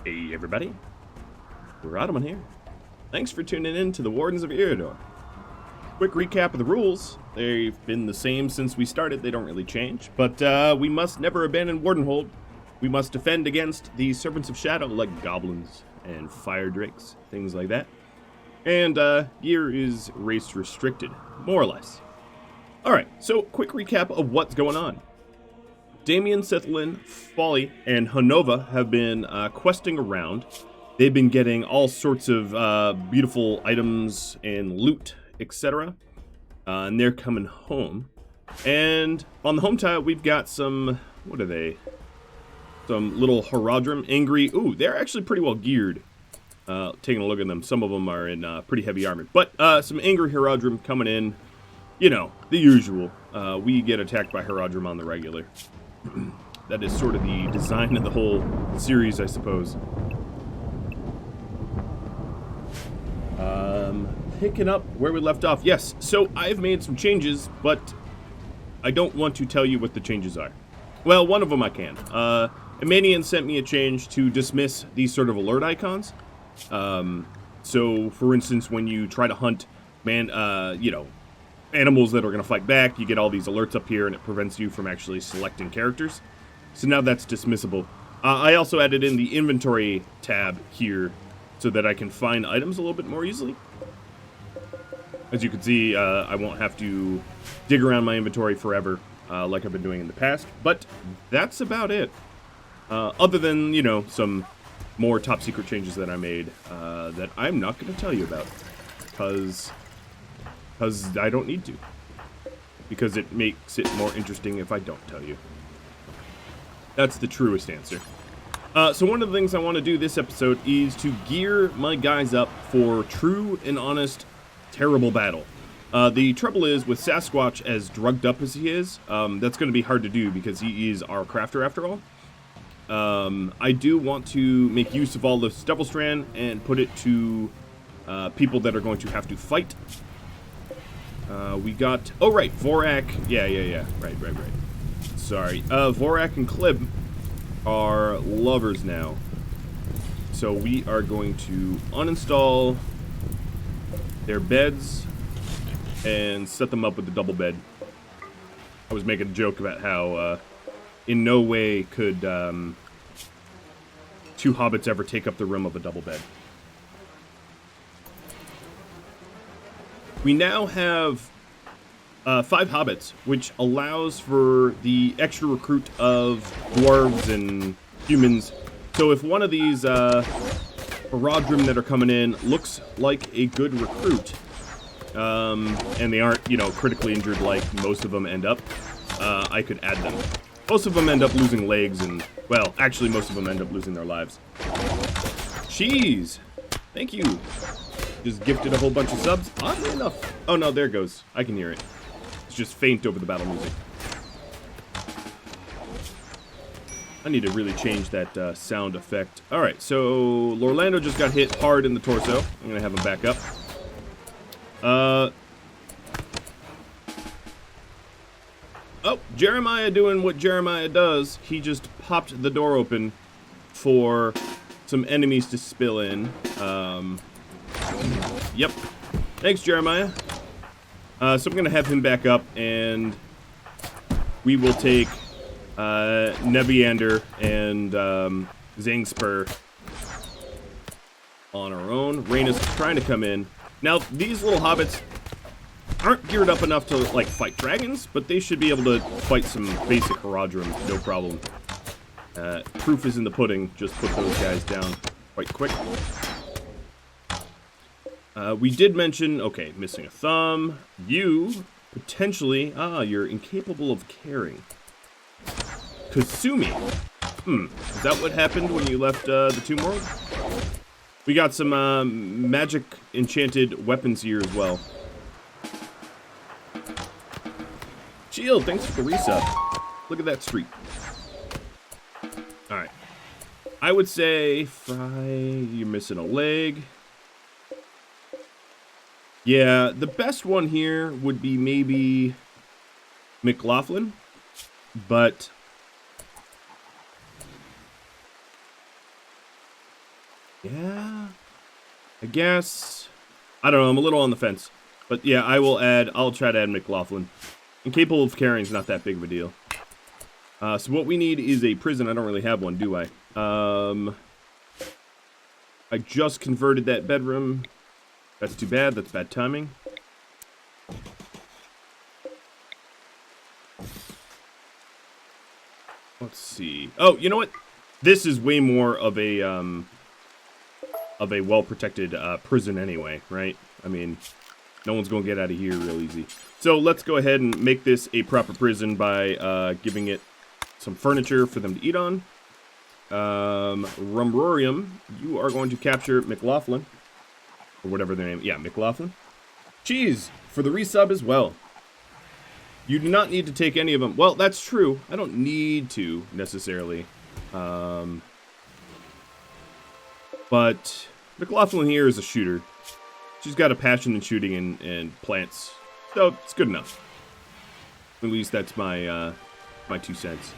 Hey everybody, Rhadamant here. Thanks for tuning in to the Wardens of Eriador. Quick recap of the rules. They've been the same since we started, they don't really change. But we must never abandon Wardenhold. We must defend against the Serpents of Shadow like goblins and fire drakes, things like that. And gear is race restricted, more or less. Alright, so quick recap of what's going on. Damien, Sithlin, Folly, and Hanova have been questing around. They've been getting all sorts of beautiful items and loot, etc. And they're coming home. And on the home tile, we've got some, what are they? Some little Haradrim, angry. Ooh, they're actually pretty well geared. Taking a look at them, some of them are in pretty heavy armor. But some angry Haradrim coming in. You know, the usual. We get attacked by Haradrim on the regular. That is sort of the design of the whole series, I suppose. Picking up where we left off. Yes, so I've made some changes, but I don't want to tell you what the changes are. Well, one of them I can. Emanian sent me a change to dismiss these sort of alert icons. So, for instance, when you try to hunt animals that are going to fight back, you get all these alerts up here and it prevents you from actually selecting characters. So now that's dismissible. I also added in the inventory tab here so that I can find items a little bit more easily. As you can see, I won't have to dig around my inventory forever like I've been doing in the past. But that's about it. Other than, some more top secret changes that I made that I'm not going to tell you about. Because I don't need to. Because it makes it more interesting if I don't tell you. That's the truest answer. So one of the things I want to do this episode is to gear my guys up for true and honest, terrible battle. The trouble is, with Sasquatch as drugged up as he is, that's going to be hard to do because he is our crafter after all. I do want to make use of all this Devil Strand and put it to people that are going to have to fight. We got... Oh, right. Vorak. Yeah. Right. Sorry. Vorak and Klib are lovers now. So we are going to uninstall their beds and set them up with the double bed. I was making a joke about how in no way could two hobbits ever take up the room of a double bed. We now have 5 hobbits, which allows for the extra recruit of dwarves and humans. So if one of these Haradrim that are coming in looks like a good recruit, and they aren't, critically injured like most of them end up, I could add them. Most of them end up losing legs and, well, actually most of them end up losing their lives. Cheese! Thank you. Just gifted a whole bunch of subs. Oddly enough. Oh no, there it goes. I can hear it. It's just faint over the battle music. I need to really change that sound effect. Alright, so Lorlando just got hit hard in the torso. I'm going to have him back up. Oh, Jeremiah doing what Jeremiah does. He just popped the door open for some enemies to spill in. Yep. Thanks, Jeremiah. So I'm going to have him back up, and we will take Neviander and Zangspur on our own. Raina's trying to come in. Now, these little hobbits aren't geared up enough to, fight dragons, but they should be able to fight some basic Haradrim, no problem. Proof is in the pudding. Just put those guys down quite quick. We did mention, okay, missing a thumb. You, potentially, you're incapable of caring. Kasumi. Is that what happened when you left the Tomb World? We got some magic enchanted weapons here as well. Shield, thanks for the resub. Look at that streak. Alright. I would say, Fry, you're missing a leg. Yeah, the best one here would be maybe McLaughlin, but Yeah, I guess. I don't know, I'm a little on the fence. But yeah, I'll try to add McLaughlin. Incapable of carrying is not that big of a deal. So what we need is a prison. I don't really have one, do I? I just converted that bedroom. That's too bad. That's bad timing. Let's see. Oh, you know what? This is way more of a well-protected prison anyway, right? I mean, no one's gonna get out of here real easy. So let's go ahead and make this a proper prison by giving it some furniture for them to eat on. Rumrorium, you are going to capture McLaughlin, or whatever their name. Yeah, McLaughlin. Cheese for the resub as well. You do not need to take any of them. Well, that's true. I don't need to necessarily. But McLaughlin here is a shooter. She's got a passion in shooting and plants, so it's good enough. At least that's my my 2 cents.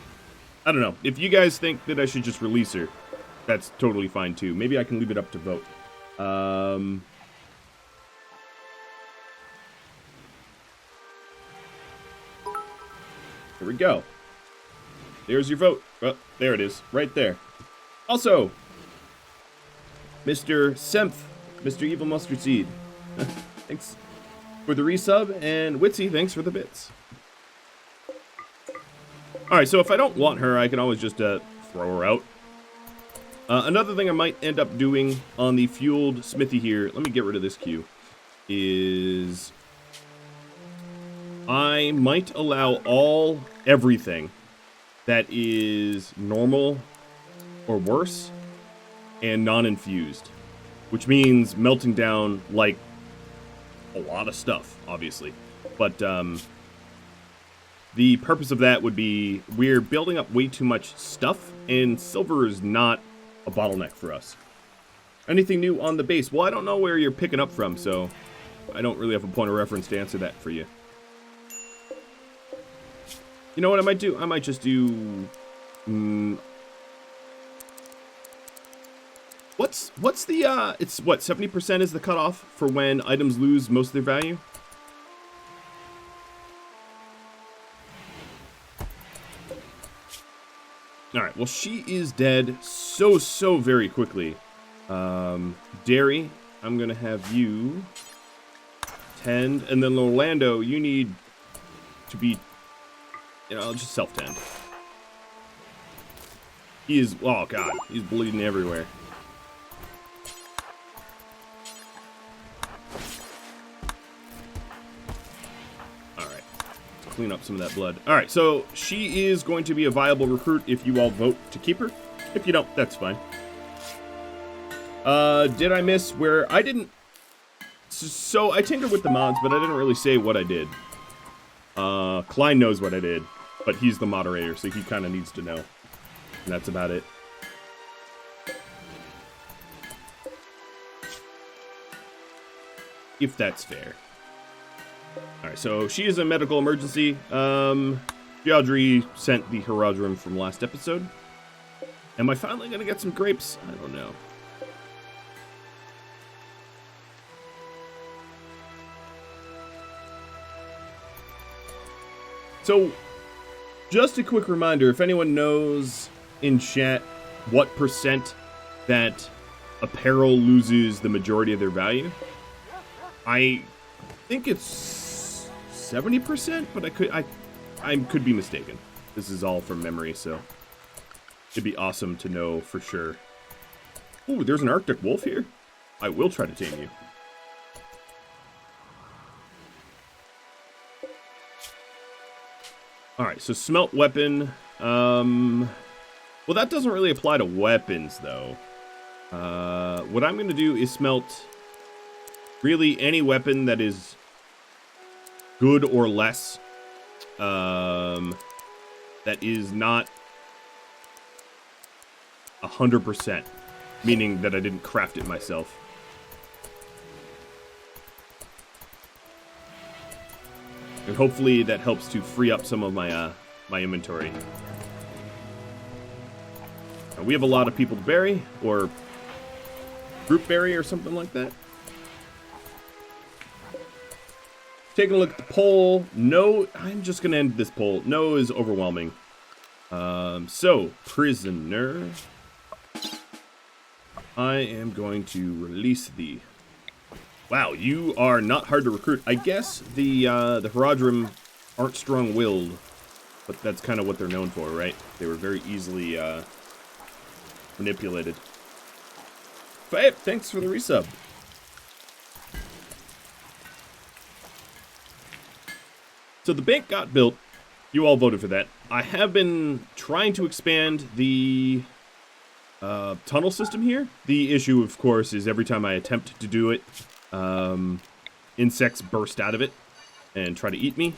I don't know. If you guys think that I should just release her, that's totally fine too. Maybe I can leave it up to vote. Here we go. There's your vote. Oh, there it is. Right there. Also, Mr. Semph, Mr. Evil Mustard Seed, thanks for the resub, and Witsy, thanks for the bits. Alright, so if I don't want her, I can always just throw her out. Another thing I might end up doing on the fueled smithy here, let me get rid of this queue, is I might allow everything that is normal or worse and non-infused, which means melting down like a lot of stuff, obviously. But the purpose of that would be we're building up way too much stuff, and silver is not a bottleneck for us. Anything new on the base? Well, I don't know where you're picking up from, so I don't really have a point of reference to answer that for you. You know what I might do? I might just do... What's the, it's what, 70% is the cutoff for when items lose most of their value? Alright, well, she is dead so very quickly. Dairy, I'm gonna have you tend, and then Orlando, you need to be, you know, just self-tend. He is, oh god, he's bleeding everywhere. Clean up some of that blood. Alright, so she is going to be a viable recruit if you all vote to keep her. If you don't, that's fine. Did I miss where I didn't... So I tinkered with the mods, but I didn't really say what I did. Klein knows what I did, but he's the moderator, so he kind of needs to know. And that's about it. If that's fair. Alright, so she is a medical emergency. Geodry sent the Herodrum from last episode. Am I finally going to get some grapes? I don't know. So, just a quick reminder, if anyone knows in chat what percent that apparel loses the majority of their value, I think it's 70%, but I could be mistaken. This is all from memory, so it'd be awesome to know for sure. Ooh, there's an Arctic wolf here. I will try to tame you. Alright, so smelt weapon. Well, that doesn't really apply to weapons, though. What I'm going to do is smelt really any weapon that is good or less. That is not 100%, meaning that I didn't craft it myself. And hopefully that helps to free up some of my my inventory. Now, we have a lot of people to bury, or Root berry or something like that. Taking a look at the poll. No, I'm just going to end this poll. No is overwhelming. So, prisoner. I am going to release thee. Wow, you are not hard to recruit. I guess the Haradrim aren't strong-willed, but that's kind of what they're known for, right? They were very easily manipulated. But thanks for the resub. So the bank got built. You all voted for that. I have been trying to expand the tunnel system here. The issue, of course, is every time I attempt to do it, insects burst out of it and try to eat me.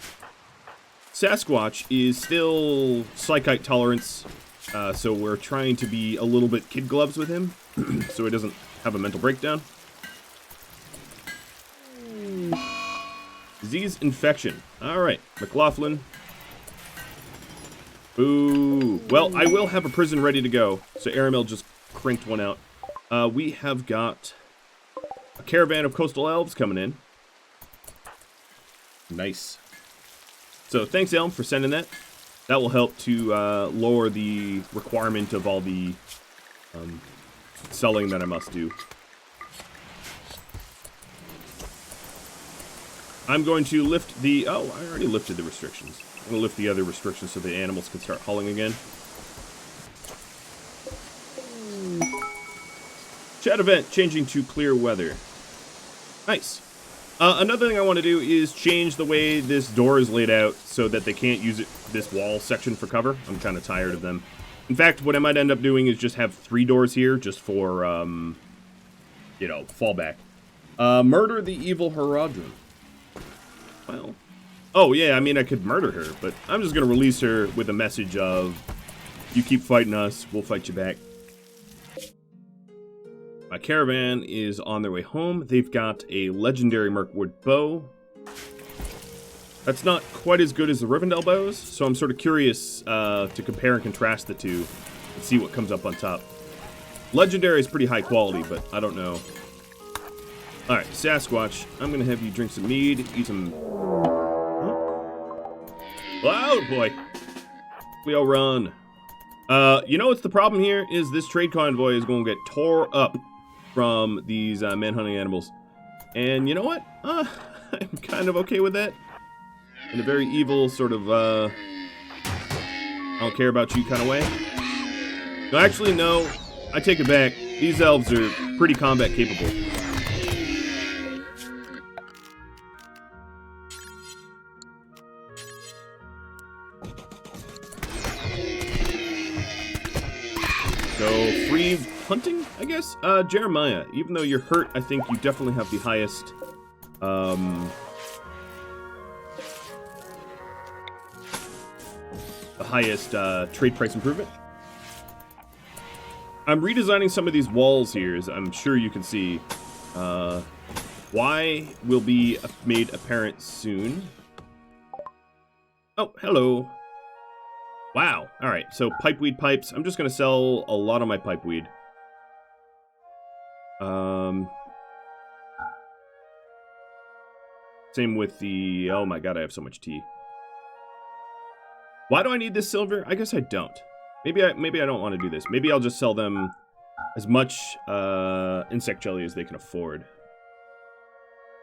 Sasquatch is still psychite tolerance, so we're trying to be a little bit kid gloves with him, so he doesn't have a mental breakdown. Disease infection. Alright, McLaughlin. Ooh. Well, I will have a prison ready to go. So Aramil just cranked one out. We have got a caravan of coastal elves coming in. Nice. So thanks, Elm, for sending that. That will help to lower the requirement of all the selling that I must do. I'm going to lift the... Oh, I already lifted the restrictions. I'm going to lift the other restrictions so the animals can start hauling again. Chat event changing to clear weather. Nice. Another thing I want to do is change the way this door is laid out so that they can't use it, this wall section for cover. I'm kind of tired of them. In fact, what I might end up doing is just have 3 doors here just for, you know, fallback. Murder the evil Haradrim. Well, oh yeah, I mean I could murder her, but I'm just going to release her with a message of, you keep fighting us, we'll fight you back. My caravan is on their way home. They've got a legendary Mirkwood bow. That's not quite as good as the Rivendell bows, so I'm sort of curious to compare and contrast the two and see what comes up on top. Legendary is pretty high quality, but I don't know. Alright, Sasquatch, I'm going to have you drink some mead, eat some... Oh, boy. We all run. You know what's the problem here? Is this trade convoy is going to get tore up from these man-hunting animals. And you know what? I'm kind of okay with that. In a very evil sort of, I don't care about you kind of way. No, actually, no. I take it back. These elves are pretty combat capable. So, free hunting, I guess? Jeremiah, even though you're hurt, I think you definitely have the highest, trade price improvement. I'm redesigning some of these walls here, as I'm sure you can see. Why will be made apparent soon. Oh, hello. Wow. All right. So pipeweed pipes. I'm just going to sell a lot of my pipeweed. Same with the... Oh my god, I have so much tea. Why do I need this silver? I guess I don't. Maybe I don't want to do this. Maybe I'll just sell them as much insect jelly as they can afford.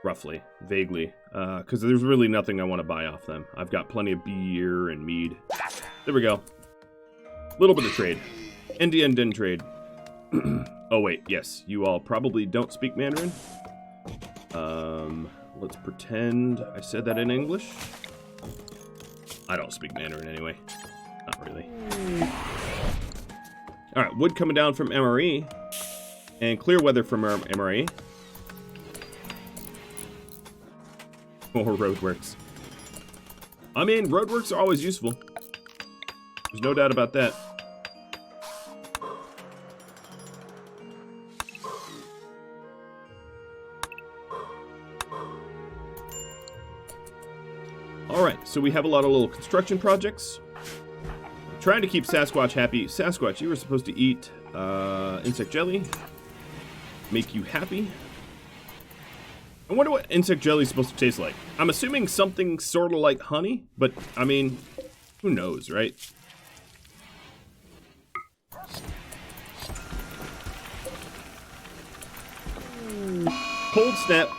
Roughly. Vaguely. Because there's really nothing I want to buy off them. I've got plenty of beer and mead. There we go. Little bit of trade. End-to-end trade. Oh, wait. Yes. You all probably don't speak Mandarin. Let's pretend I said that in English. I don't speak Mandarin anyway. Not really. Alright, wood coming down from MRE. And clear weather from MRE. More roadworks. I mean, roadworks are always useful. There's no doubt about that. Alright, so we have a lot of little construction projects. I'm trying to keep Sasquatch happy. Sasquatch, you were supposed to eat insect jelly. make you happy. I wonder what insect jelly is supposed to taste like. I'm assuming something sort of like honey, but, I mean, who knows, right? Cold Snap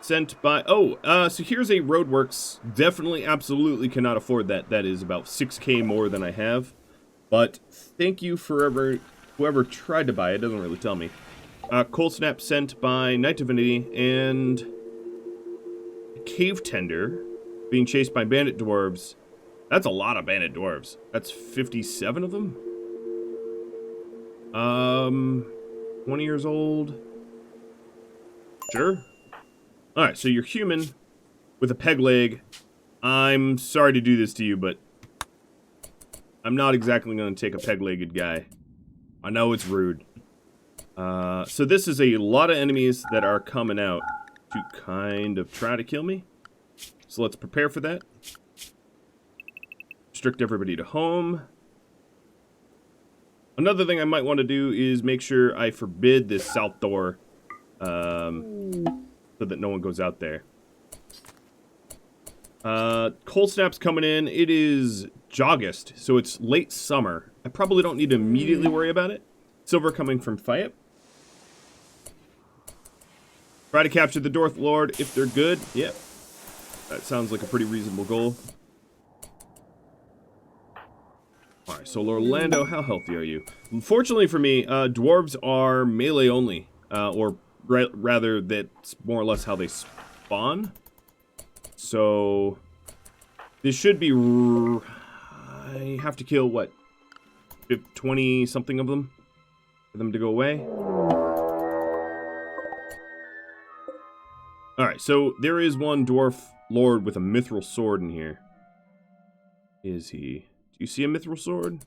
sent by... Oh, so here's a Roadworks. Definitely, absolutely cannot afford that. That is about 6K more than I have. But thank you for whoever tried to buy it. It doesn't really tell me. Cold Snap sent by Night Divinity and a Cave Tender being chased by bandit dwarves. That's a lot of bandit dwarves. That's 57 of them. 20 years old. Sure. Alright, so you're human with a peg leg. I'm sorry to do this to you, but I'm not exactly going to take a peg-legged guy. I know it's rude. So this is a lot of enemies that are coming out to kind of try to kill me. So let's prepare for that. Restrict everybody to home. Another thing I might want to do is make sure I forbid this south door, so that no one goes out there. Cold Snap's coming in. It is August, so it's late summer. I probably don't need to immediately worry about it. Silver coming from Fayette. Try to capture the Dwarf Lord if they're good. Yep. That sounds like a pretty reasonable goal. Alright, so Orlando, how healthy are you? Unfortunately for me, dwarves are melee only. Or rather, that's more or less how they spawn. So this should be... I have to kill, what, 20-something of them for them to go away? Alright, so there is one dwarf lord with a mithril sword in here. Is he? Do you see a mithril sword?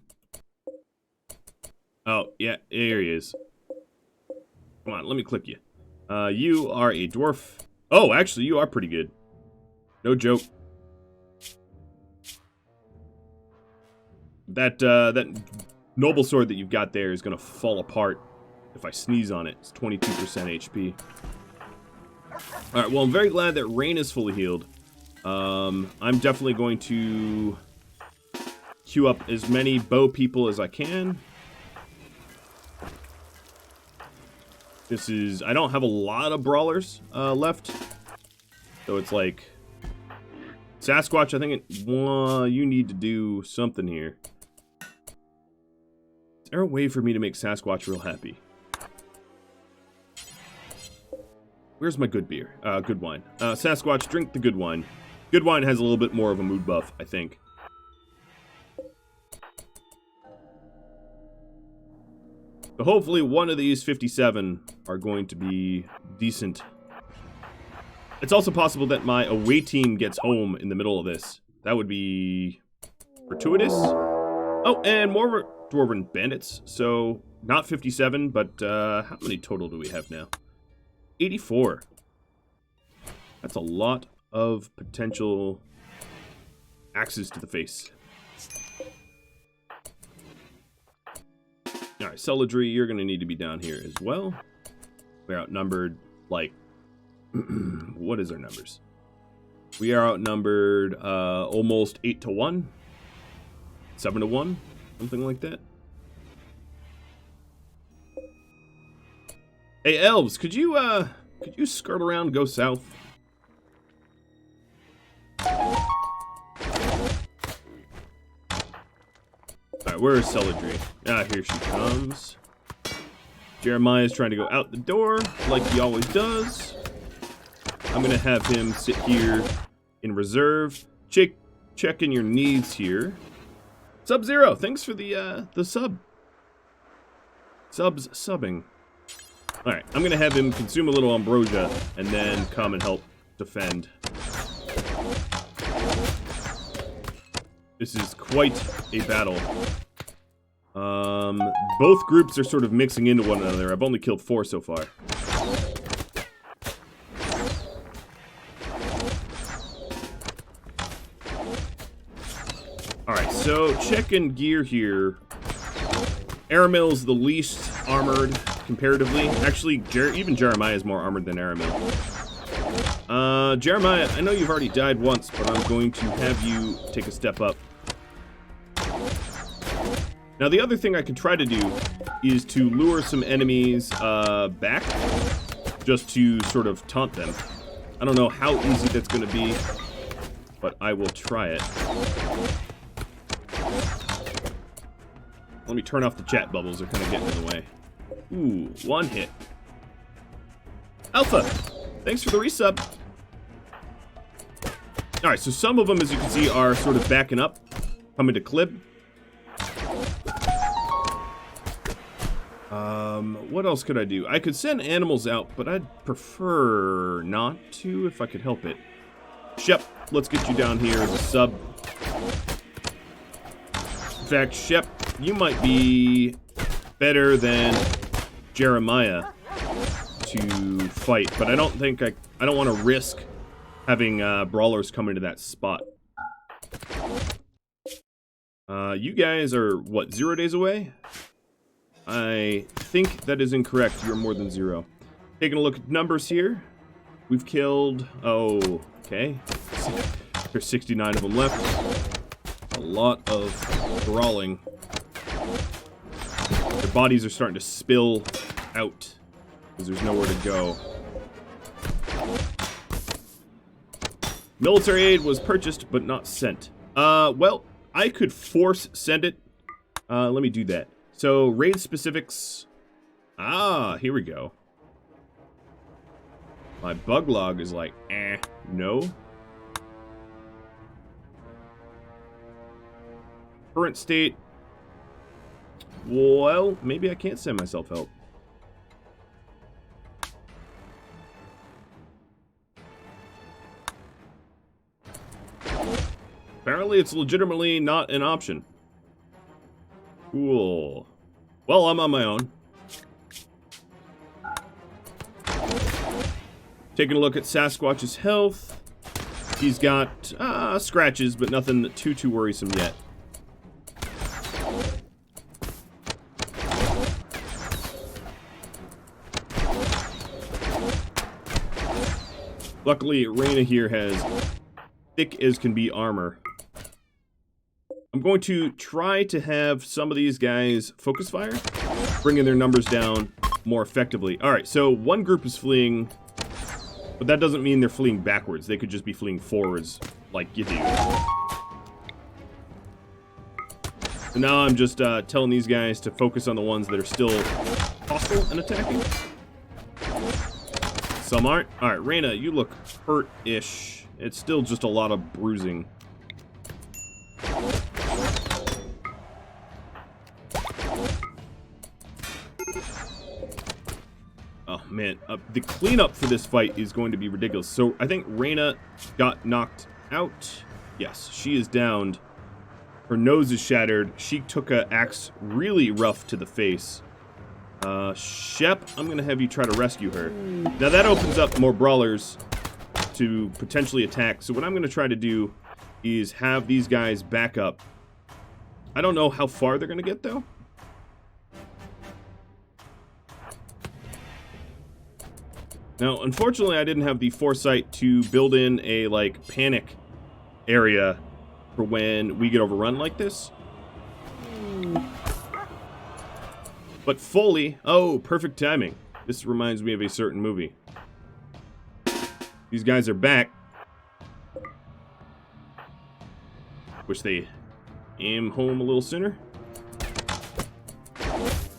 Oh, yeah, there he is. Come on, let me click you. You are a dwarf. Oh, actually, you are pretty good. No joke. That noble sword that you've got there is gonna fall apart if I sneeze on it. It's 22% HP. Alright, well, I'm very glad that Rain is fully healed. I'm definitely going to queue up as many bow people as I can. This is... I don't have a lot of brawlers left. So it's like... Sasquatch, I think you need to do something here. Is there a way for me to make Sasquatch real happy? Where's my good beer? Good wine. Sasquatch, drink the good wine. Good wine has a little bit more of a mood buff, I think. So hopefully one of these 57 are going to be decent. It's also possible that my away team gets home in the middle of this. That would be gratuitous. Oh, and more Dwarven bandits. So, not 57, but how many total do we have now? 84. That's a lot of potential axes to the face. Alright, Celadry, you're going to need to be down here as well. We're outnumbered, like... what is our numbers? We are outnumbered almost 8 to 1. 7 to 1. Something like that. Hey, elves, could you skirt around and go south? Alright, where is Celadry? Ah, here she comes. Jeremiah's trying to go out the door, like he always does. I'm gonna have him sit here in reserve. Checking your needs here. Sub-Zero, thanks for the sub. Subbing. Alright, I'm gonna have him consume a little ambrosia and then come and help defend. This is quite a battle. Both groups are sort of mixing into one another. I've only killed 4 so far. Alright, so checking gear here. Aramil's the least armored comparatively. Actually, even Jeremiah is more armored than Aramil. Jeremiah, I know you've already died once, but I'm going to have you take a step up. Now, the other thing I could try to do is to lure some enemies back, just to sort of taunt them. I don't know how easy that's going to be, but I will try it. Let me turn off the chat bubbles. They're kind of getting in the way. Ooh, one hit. Alpha, thanks for the resub. Alright, so some of them, as you can see, are sort of backing up, coming to Clib. What else could I do? I could send animals out, but I'd prefer not to if I could help it. Shep, let's get you down here as a sub. In fact, Shep, you might be better than Jeremiah to fight, but I don't think I don't want to risk having brawlers come into that spot. You guys are, what, 0 days away? I think that is incorrect. You're more than 0. Taking a look at numbers here. We've killed... Oh, okay. There's 69 of them left. A lot of brawling. Their bodies are starting to spill out because there's nowhere to go. Military aid was purchased but not sent. Well, I could force send it. Let me do that. So, raid specifics. Ah, here we go. My bug log is like, no. Current state. Well, maybe I can't send myself help. Apparently, it's legitimately not an option. Cool. Well, I'm on my own. Taking a look at Sasquatch's health. He's got scratches, but nothing too worrisome yet. Luckily, Reyna here has thick as can be armor. I'm going to try to have some of these guys focus fire, bringing their numbers down more effectively. Alright, so one group is fleeing, but that doesn't mean they're fleeing backwards. They could just be fleeing forwards like you do. So now I'm just telling these guys to focus on the ones that are still hostile and attacking. Some aren't. Alright, Reyna, you look hurt-ish. It's still just a lot of bruising. Oh, man. The cleanup for this fight is going to be ridiculous. So, I think Reyna got knocked out. Yes, she is downed. Her nose is shattered. She took an axe really rough to the face. Shep, I'm going to have you try to rescue her. Now, that opens up more brawlers to potentially attack. So, what I'm going to try to do is have these guys back up. I don't know how far they're going to get, though. Now, unfortunately, I didn't have the foresight to build in a, like, panic area for when we get overrun like this. But fully... Oh, perfect timing. This reminds me of a certain movie. These guys are back. Wish they aim home a little sooner.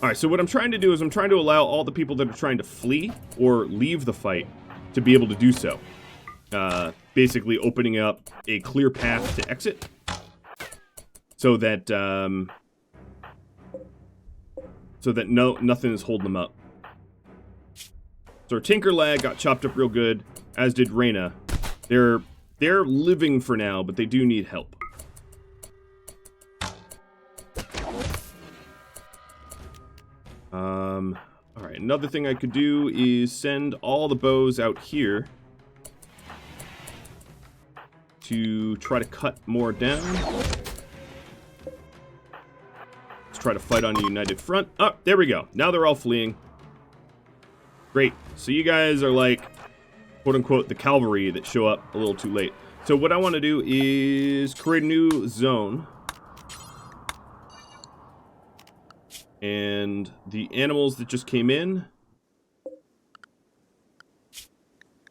Alright, so what I'm trying to do is I'm trying to allow all the people that are trying to flee or leave the fight to be able to do so. Basically opening up a clear path to exit. So that, nothing is holding them up. So our Tinker Lad got chopped up real good, as did Reyna. They're living for now, but they do need help. Alright, another thing I could do is send all the bows out here to try to cut more down. Let's try to fight on a united front. Oh, there we go. Now they're all fleeing. Great. So you guys are like, quote-unquote, the cavalry that show up a little too late. So what I want to do is create a new zone. And the animals that just came in.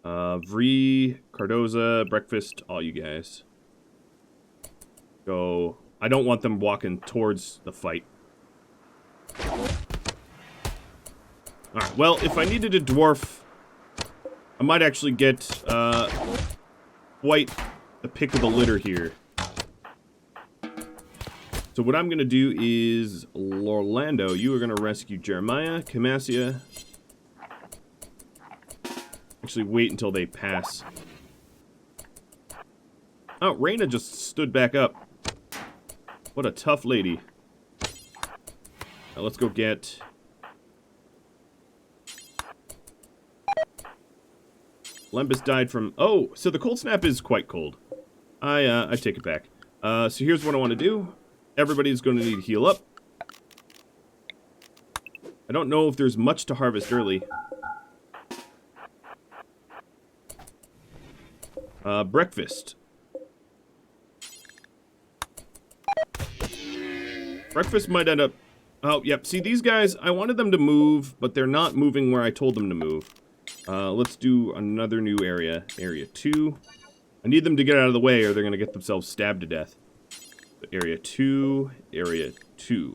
Vree, Cardoza, Breakfast, all you guys. Go. I don't want them walking towards the fight. Alright, well, if I needed a dwarf, I might actually get quite the pick of the litter here. So what I'm going to do is, Orlando, you are going to rescue Jeremiah, Camasia. Actually, wait until they pass. Oh, Reyna just stood back up. What a tough lady. Now let's go get... Lembas died from... Oh, so the cold snap is quite cold. I take it back. So here's what I want to do. Everybody's going to need to heal up. I don't know if there's much to harvest early. Breakfast. Breakfast might end up... Oh, yep. See, these guys, I wanted them to move, but they're not moving where I told them to move. Let's do another new area. Area 2. I need them to get out of the way or they're going to get themselves stabbed to death. So area 2. Area 2.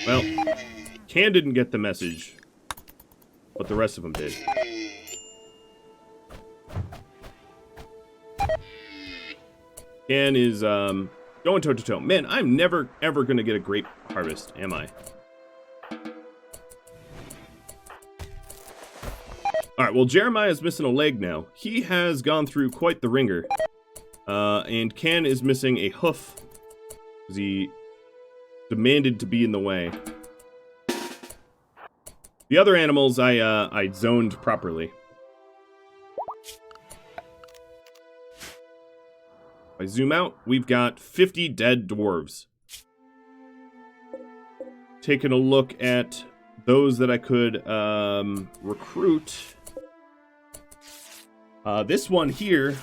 Well, Can didn't get the message, but the rest of them did. Can is, going toe-to-toe. Man, I'm never, ever going to get a grape harvest, am I? Alright, well, Jeremiah's missing a leg now. He has gone through quite the ringer. And Can is missing a hoof. Because he demanded to be in the way. The other animals I zoned properly. If I zoom out, we've got 50 dead dwarves. Taking a look at those that I could recruit. This one here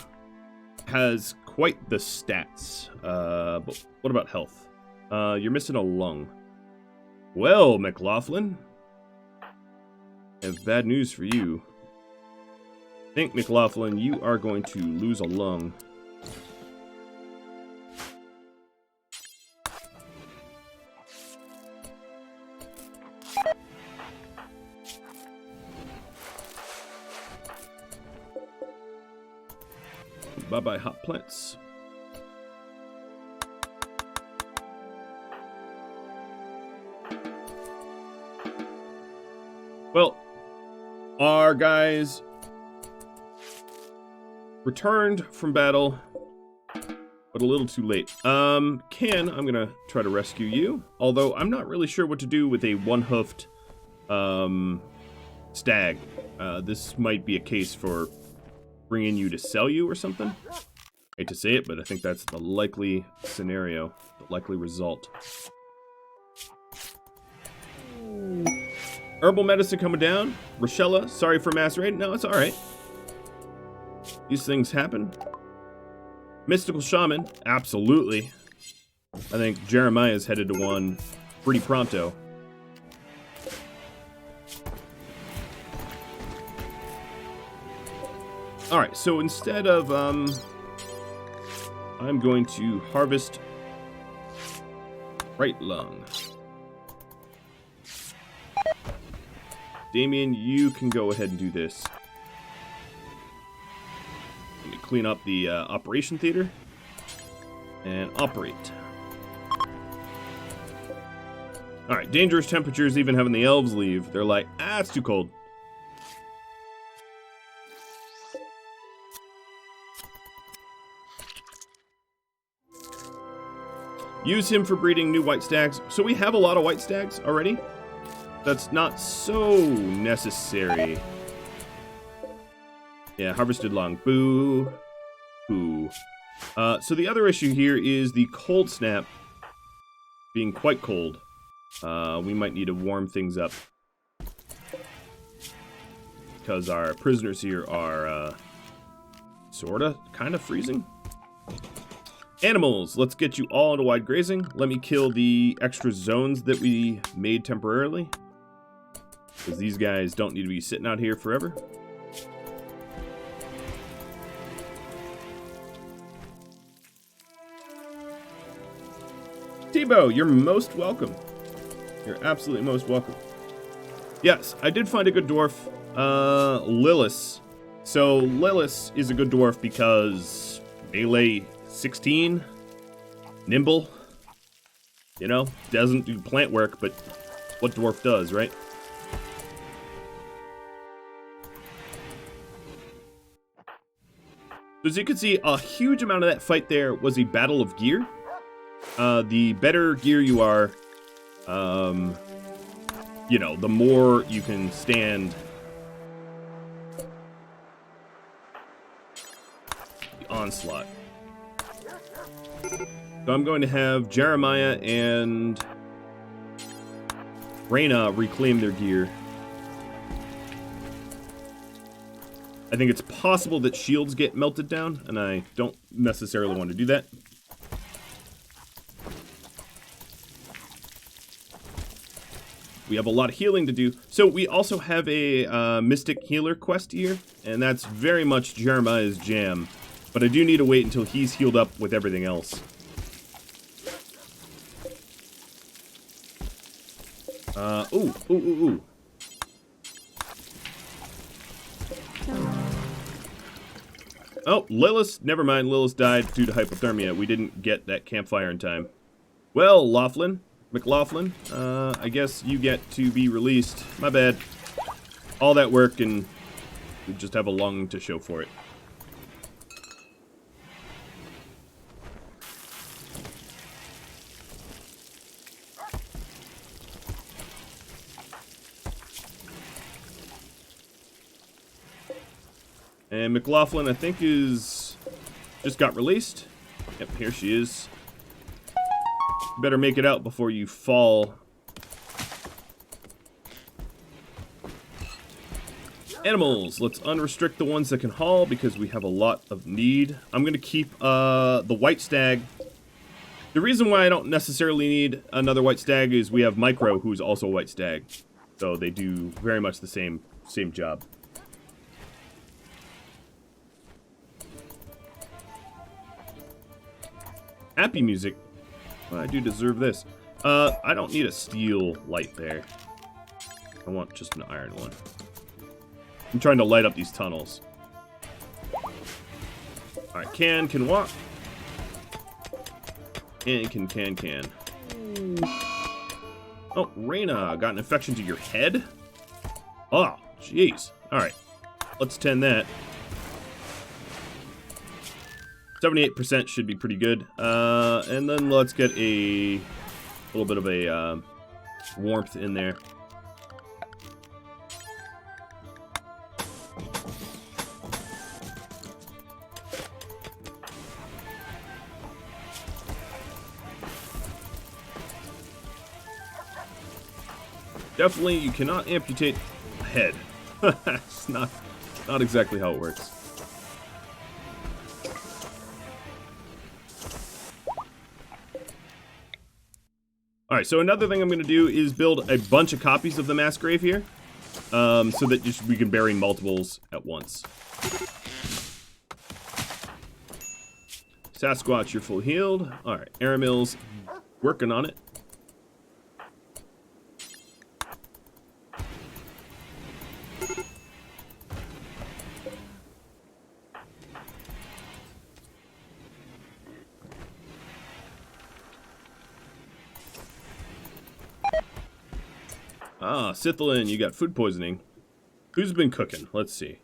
has quite the stats. But what about health? You're missing a lung. Well, McLaughlin, I have bad news for you. I think, McLaughlin, you are going to lose a lung. Bye-bye, hot plants. Well, our guys returned from battle, but a little too late. Can, I'm gonna try to rescue you, although I'm not really sure what to do with a one-hoofed stag. This might be a case for bringing you to sell you or something. Hate to say it, but I think that's the likely scenario, the likely result. Herbal medicine coming down. Rochella, sorry for mass raid. No, it's alright. These things happen. Mystical shaman, absolutely. I think Jeremiah's headed to one pretty pronto. Alright, so instead of, I'm going to harvest right lung. Damien, you can go ahead and do this. Let me clean up the operation theater. And operate. Alright, dangerous temperatures, even having the elves leave. They're like, ah, it's too cold. Use him for breeding new white stags. So we have a lot of white stags already. That's not so necessary. Yeah, harvested long. Boo. Boo. So the other issue here is the cold snap being quite cold. We might need to warm things up. because our prisoners here are sorta, kinda freezing. Animals, let's get you all into wide grazing. Let me kill the extra zones that we made temporarily, because these guys don't need to be sitting out here forever. Tebow, you're most welcome. You're absolutely most welcome. Yes, I did find a good dwarf, Lillis. So Lillis is a good dwarf because melee 16, nimble, you know, doesn't do plant work, but what dwarf does, right? As you can see, a huge amount of that fight there was a battle of gear. The better gear you are, you know, the more you can stand the onslaught. So I'm going to have Jeremiah and Reyna reclaim their gear. I think it's possible that shields get melted down, and I don't necessarily want to do that. We have a lot of healing to do. So we also have a Mystic Healer quest here, and that's very much Jeremiah's jam. But I do need to wait until he's healed up with everything else. Ooh. Oh, Lilith, never mind, Lilith died due to hypothermia. We didn't get that campfire in time. Well, McLaughlin, I guess you get to be released. My bad. All that work and we just have a lung to show for it. And McLaughlin, I think, just got released. Yep, here she is. Better make it out before you fall. Animals, let's unrestrict the ones that can haul because we have a lot of need. I'm going to keep the white stag. The reason why I don't necessarily need another white stag is we have Micro, who's also a white stag. So they do very much the same job. Happy music. Well, I do deserve this. I don't need a steel light there. I want just an iron one. I'm trying to light up these tunnels. Alright, can walk. And can. Oh, Reyna got an infection to your head? Oh, jeez. Alright, let's tend that. 78% should be pretty good. And then let's get a little bit of a warmth in there. Definitely, you cannot amputate a head. It's not exactly how it works. Alright, so another thing I'm going to do is build a bunch of copies of the mass grave here, so that we can bury multiples at once. Sasquatch, you're full healed. Alright, Aramil's working on it. Ah, Sithlin, you got food poisoning. Who's been cooking? Let's see.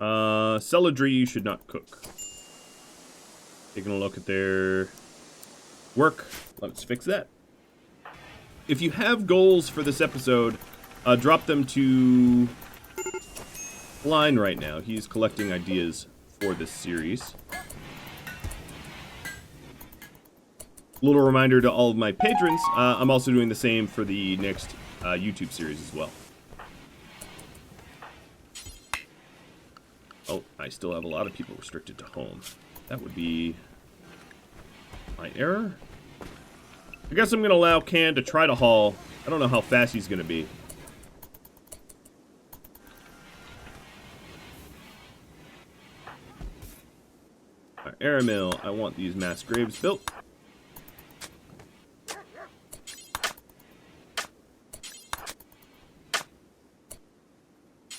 Celadri, you should not cook. Taking a look at their work. Let's fix that. If you have goals for this episode, drop them to Line right now. He's collecting ideas for this series. Little reminder to all of my patrons, I'm also doing the same for the next YouTube series as well. Oh, I still have a lot of people restricted to home. That would be my error. I guess I'm going to allow Can to try to haul. I don't know how fast he's going to be. Alright, Airmill, I want these mass graves built.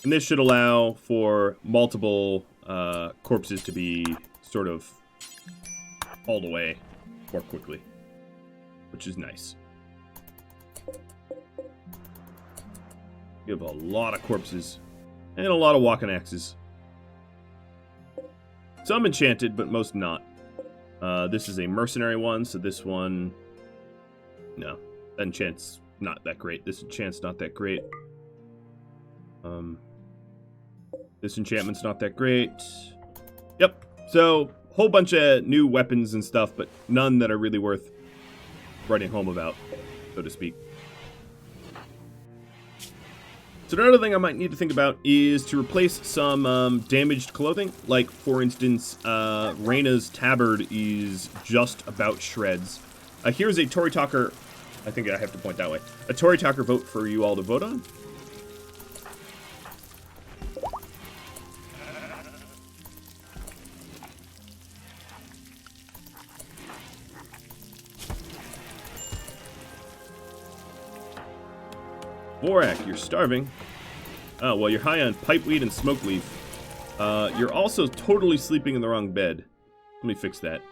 And this should allow for multiple corpses to be sort of hauled away more quickly, which is nice. You have a lot of corpses and a lot of walking axes. Some enchanted, but most not. This is a mercenary one, so this one... No, that enchant's not that great. This enchant's not that great. This enchantment's not that great. Yep, so whole bunch of new weapons and stuff, but none that are really worth writing home about, so to speak. So another thing I might need to think about is to replace some damaged clothing. Like, for instance, Reyna's tabard is just about shreds. Here's a Tory Talker. I think I have to point that way. A Tory Talker vote for you all to vote on. Vorak, you're starving. Oh, well, you're high on pipeweed and smoke leaf. You're also totally sleeping in the wrong bed. Let me fix that.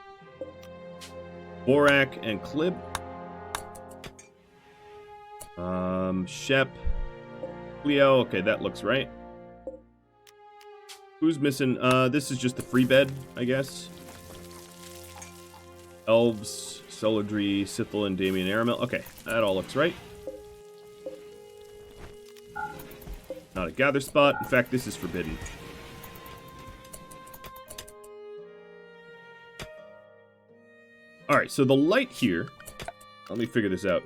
Vorak and Klib. Shep. Cleo, okay, that looks right. Who's missing? This is just the free bed, I guess. Elves, Celadri, Sithel, and Damien Aramel. Okay, that all looks right. Not a gather spot. In fact, this is forbidden. Alright, so the light here... Let me figure this out.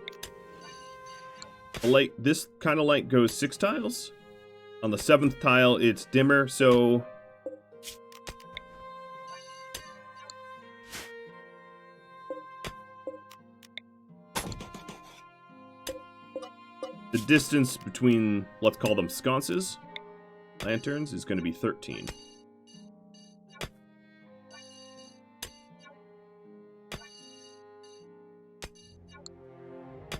The light, this kind of light goes 6 tiles. On the 7th tile, it's dimmer, so... The distance between, let's call them sconces, lanterns, is going to be 13.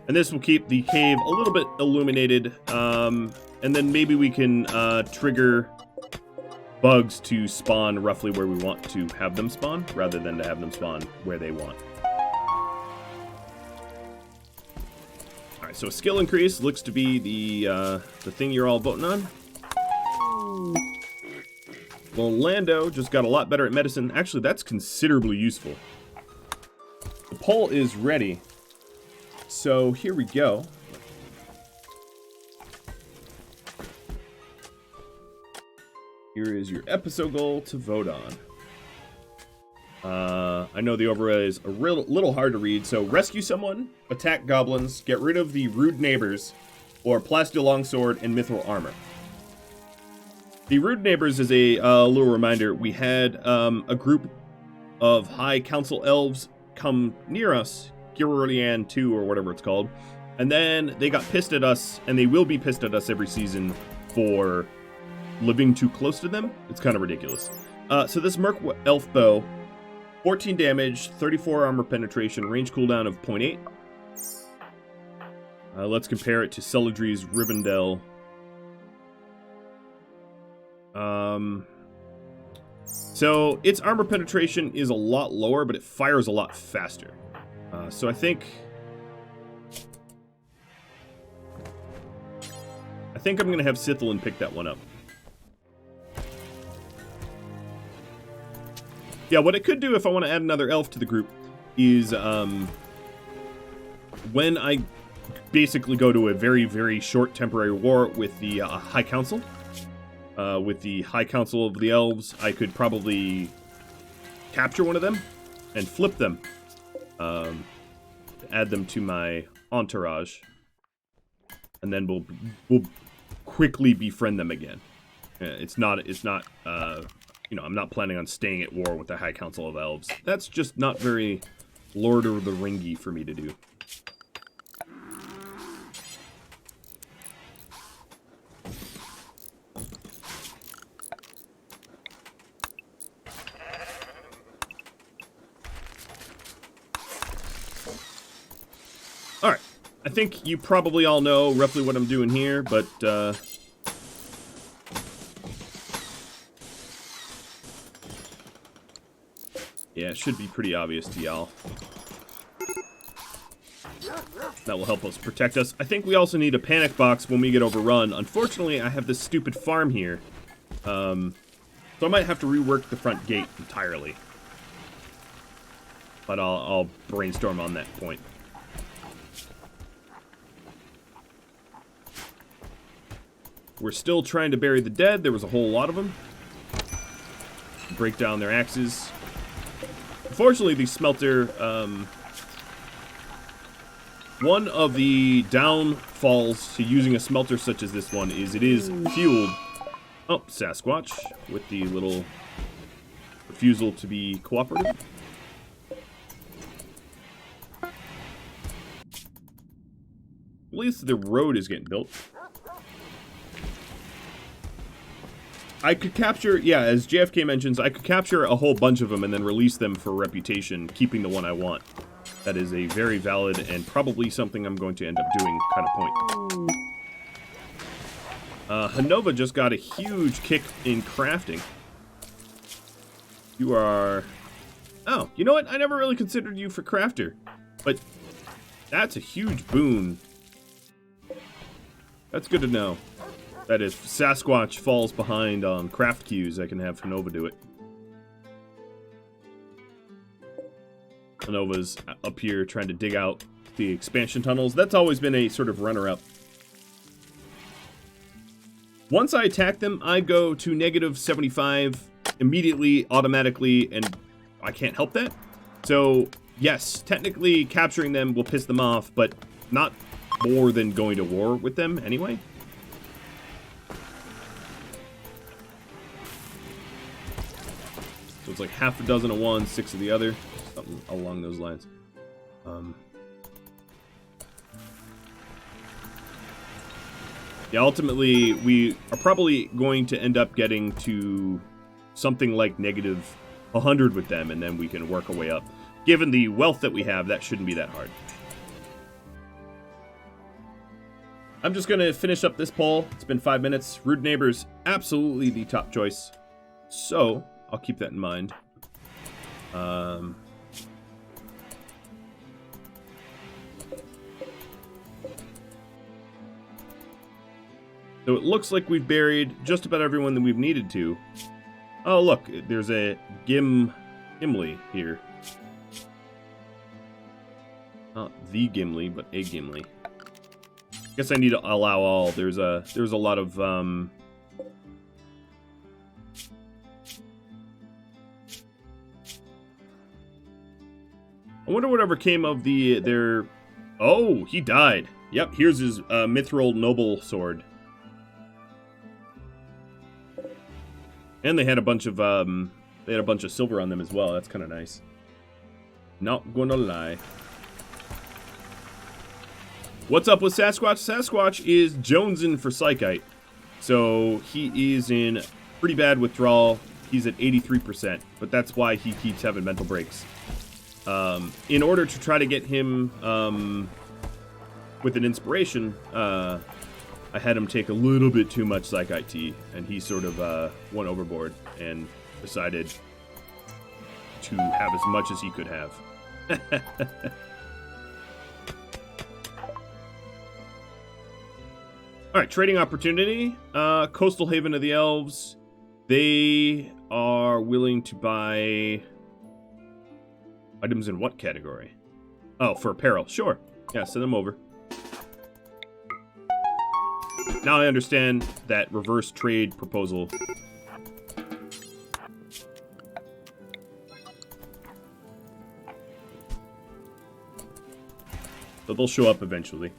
And this will keep the cave a little bit illuminated, and then maybe we can trigger bugs to spawn roughly where we want to have them spawn, rather than to have them spawn where they want. So a skill increase looks to be the thing you're all voting on. Well, Lando just got a lot better at medicine. Actually, that's considerably useful. The poll is ready. So here we go. Here is your episode goal to vote on. I know the overlay is a little hard to read, so rescue someone, attack goblins, get rid of the rude neighbors, or plasteel longsword and mithril armor. The rude neighbors is a little reminder. We had a group of high council elves come near us, Girolian 2 or whatever it's called, and then they got pissed at us, and they will be pissed at us every season for living too close to them. It's kind of ridiculous. So this Merc Elf Bow, 14 damage, 34 armor penetration, range cooldown of 0.8. Let's compare it to Celadri's Rivendell. So its armor penetration is a lot lower, but it fires a lot faster. So I think I'm going to have Sithel pick that one up. Yeah, what it could do if I want to add another elf to the group is when I basically go to a very, very short temporary war with the High Council, with the High Council of the Elves, I could probably capture one of them and flip them, add them to my entourage, and then we'll quickly befriend them again. It's not you know, I'm not planning on staying at war with the High Council of Elves. That's just not very Lord of the Ringy for me to do. Alright, I think you probably all know roughly what I'm doing here, but, yeah, it should be pretty obvious to y'all. That will help us protect us. I think we also need a panic box when we get overrun. Unfortunately, I have this stupid farm here. So I might have to rework the front gate entirely. But I'll brainstorm on that point. We're still trying to bury the dead. There was a whole lot of them. Break down their axes. Unfortunately, the smelter, one of the downfalls to using a smelter such as this one is it is fueled. Oh, Sasquatch with the little refusal to be cooperative. At least the road is getting built. I could capture, yeah, as JFK mentions, I could capture a whole bunch of them and then release them for reputation, keeping the one I want. That is a very valid and probably something I'm going to end up doing kind of point. Hanova just got a huge kick in crafting. You are... Oh, you know what? I never really considered you for crafter. But that's a huge boon. That's good to know. That if Sasquatch falls behind on craft queues, I can have Hanova do it. Hanova's up here trying to dig out the expansion tunnels. That's always been a sort of runner-up. Once I attack them, I go to -75 immediately, automatically, and I can't help that. So, yes, technically capturing them will piss them off, but not more than going to war with them anyway. So it's like half a dozen of one, 6 of the other. Something along those lines. Yeah, ultimately, we are probably going to end up getting to something like -100 with them, and then we can work our way up. Given the wealth that we have, that shouldn't be that hard. I'm just going to finish up this poll. It's been 5 minutes. Rude Neighbors, absolutely the top choice. So, I'll keep that in mind. So it looks like we've buried just about everyone that we've needed to. Oh, look, there's a Gimli here. Not the Gimli, but a Gimli. I guess I need to allow all. There's a lot of I wonder whatever came of their... Oh, he died. Yep, here's his mithril noble sword. And they had a bunch of silver on them as well. That's kind of nice. Not gonna lie. What's up with Sasquatch? Sasquatch is jonesing for Psychite. So he is in pretty bad withdrawal. He's at 83%, but that's why he keeps having mental breaks. In order to try to get him with an inspiration, I had him take a little bit too much Psychite tea, and he sort of went overboard and decided to have as much as he could have. Alright, trading opportunity. Coastal Haven of the Elves. They are willing to buy items in what category? Oh, for apparel. Sure. Yeah, send them over. Now I understand that reverse trade proposal. So they'll show up eventually.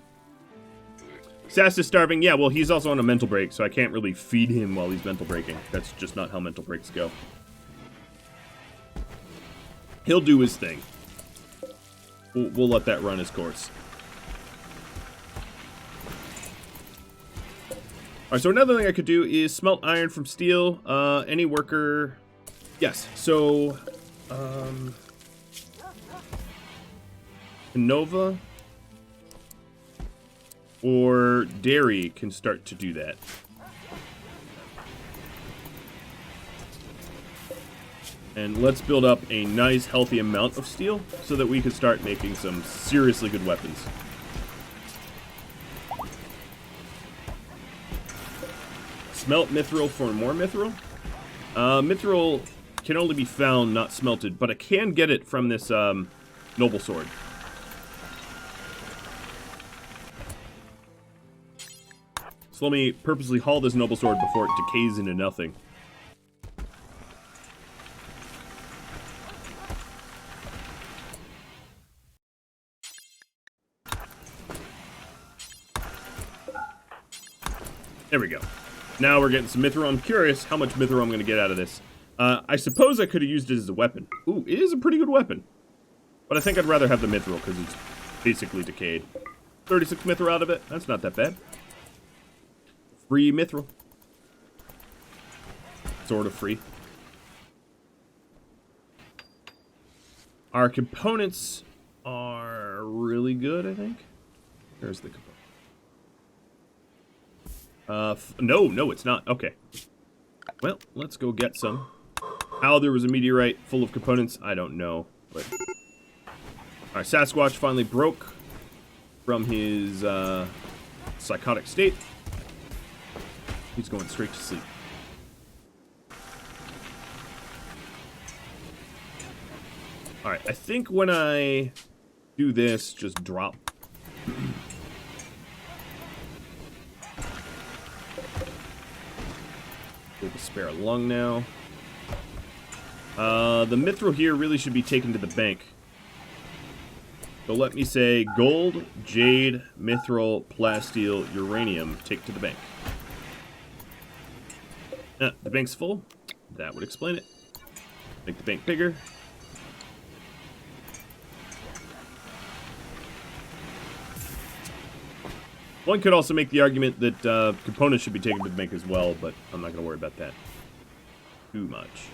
Sass is starving. Yeah, well, he's also on a mental break, so I can't really feed him while he's mental breaking. That's just not how mental breaks go. He'll do his thing. We'll let that run his course. Alright, so another thing I could do is smelt iron from steel. Any worker... Yes, so... Nova or Dairy can start to do that. And let's build up a nice, healthy amount of steel so that we can start making some seriously good weapons. Smelt mithril for more mithril. Mithril can only be found, not smelted, but I can get it from this noble sword. So let me purposely haul this noble sword before it decays into nothing. There we go. Now we're getting some mithril. I'm curious how much mithril I'm going to get out of this. I suppose I could have used it as a weapon. Ooh, it is a pretty good weapon. But I think I'd rather have the mithril because it's basically decayed. 36 mithril out of it. That's not that bad. Free mithril. Sort of free. Our components are really good, I think. There's the component. No, it's not. Okay. Well, let's go get some. How there was a meteorite full of components, I don't know. But our Sasquatch finally broke from his psychotic state. He's going straight to sleep. Alright, I think when I do this, just drop. We'll spare a lung now. The mithril here really should be taken to the bank. So let me say gold, jade, mithril, plasteel, uranium, take to the bank. The bank's full. That would explain it. Make the bank bigger. One could also make the argument that components should be taken to the bank as well, but I'm not going to worry about that too much.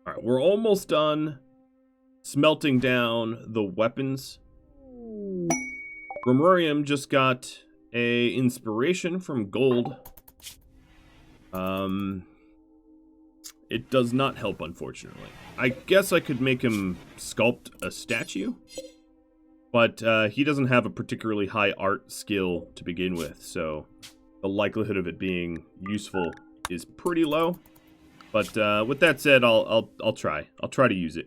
Alright, we're almost done smelting down the weapons. Romorium just got a inspiration from gold. It does not help, unfortunately. I guess I could make him sculpt a statue, but he doesn't have a particularly high art skill to begin with, so the likelihood of it being useful is pretty low. But with that said, I'll try. I'll try to use it.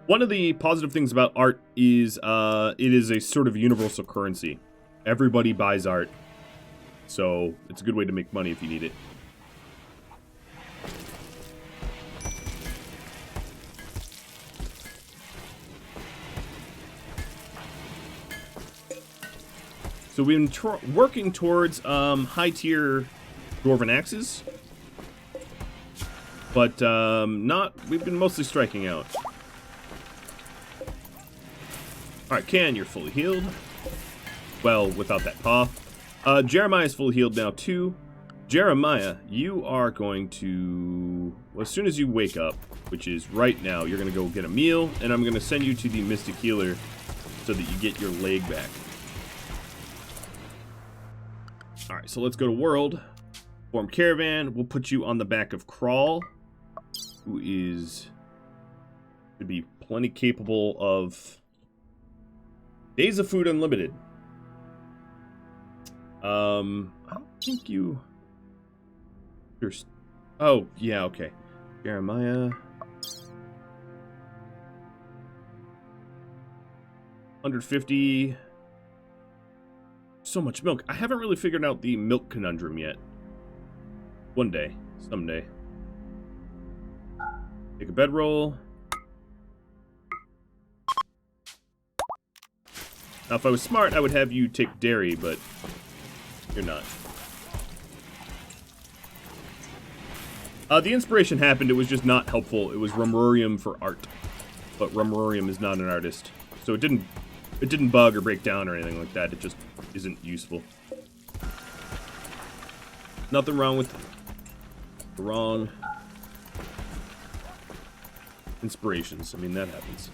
One of the positive things about art is it is a sort of universal currency. Everybody buys art, so it's a good way to make money if you need it. So we've been working towards high-tier dwarven axes, but we've been mostly striking out. Alright, Can, you're fully healed. Well, without that paw. Jeremiah's fully healed now, too. Jeremiah, you are going to... Well, as soon as you wake up, which is right now, you're going to go get a meal, and I'm going to send you to the Mystic Healer so that you get your leg back. Alright, so let's go to World. Form Caravan. We'll put you on the back of Crawl, who is... to be plenty capable of... Days of Food Unlimited. I don't think you... Oh, yeah, okay. Jeremiah. 150. So much milk. I haven't really figured out the milk conundrum yet. One day. Someday. Take a bedroll. Now, if I was smart, I would have you take dairy, but you're not. The inspiration happened. It was just not helpful. It was Rumrorium for art, but Rumrorium is not an artist, so it didn't bug or break down or anything like that. It just isn't useful. Nothing wrong with the wrong inspirations. I mean, that happens.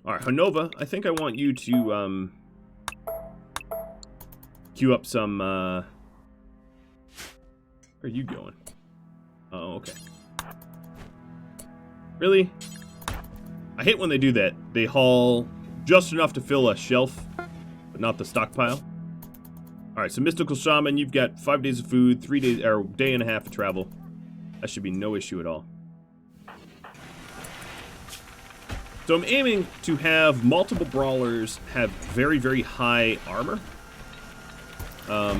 Alright, Honova, I think I want you to, queue up some, where are you going? Oh, okay. Really? I hate when they do that. They haul just enough to fill a shelf, but not the stockpile. Alright, so Mystical Shaman, you've got 5 days of food, 3 days, or day and a half of travel. That should be no issue at all. So I'm aiming to have multiple brawlers have very, very high armor.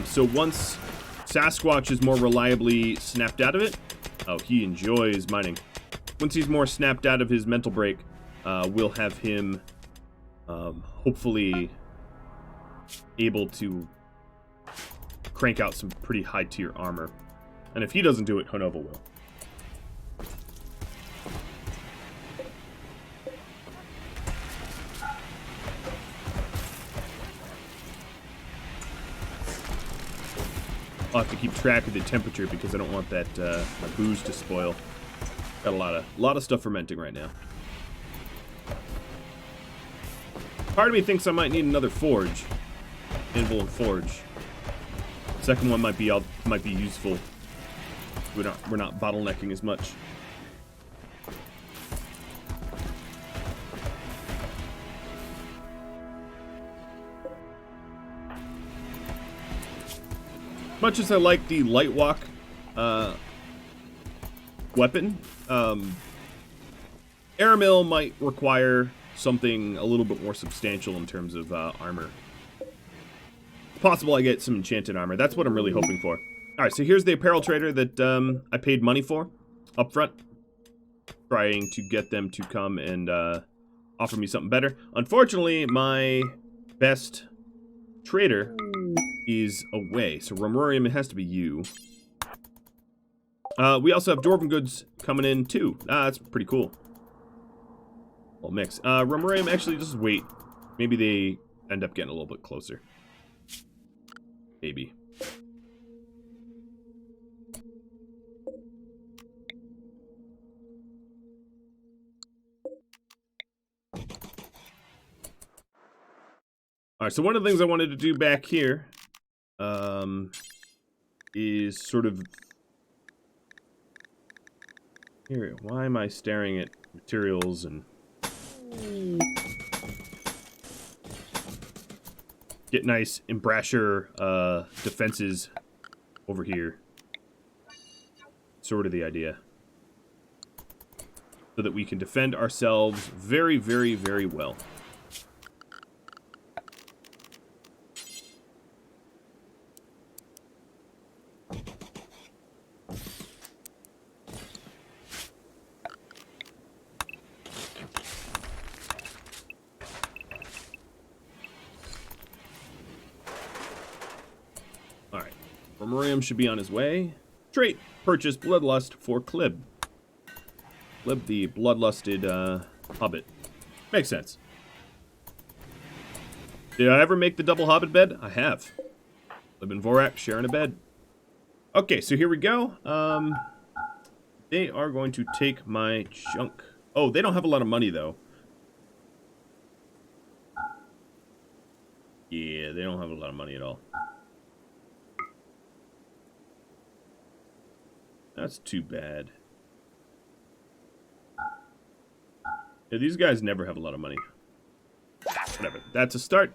So once Sasquatch is more reliably snapped out of it, oh, he enjoys mining. Once he's more snapped out of his mental break, we'll have him hopefully able to crank out some pretty high tier armor. And if he doesn't do it, Honova will. I'll have to keep track of the temperature because I don't want that my booze to spoil. Got a lot of stuff fermenting right now. Part of me thinks I might need another forge, anvil and forge. Second one might be useful. We're not bottlenecking as much. Much as I like the light walk weapon, Aramil might require something a little bit more substantial in terms of armor. It's possible I get some enchanted armor. That's what I'm really hoping for. Alright, so here's the apparel trader that I paid money for up front. Trying to get them to come and offer me something better. Unfortunately, my best trader is away, so Rumrorium, it has to be you. We also have Dwarven goods coming in too. That's pretty cool. Well, mix. Rumrorium, actually, just wait. Maybe they end up getting a little bit closer. Maybe. Alright, so one of the things I wanted to do back here is sort of... Here, why am I staring at materials and... Get nice embrasure defenses over here. Sort of the idea. So that we can defend ourselves very, very, very well. Rumrorium should be on his way. Trait, purchase Bloodlust for Klib. Klib, the bloodlusted hobbit. Makes sense. Did I ever make the double hobbit bed? I have. Klib and Vorak sharing a bed. Okay, so here we go. They are going to take my junk. Oh, they don't have a lot of money, though. Yeah, they don't have a lot of money at all. That's too bad. Yeah, these guys never have a lot of money. Whatever. That's a start.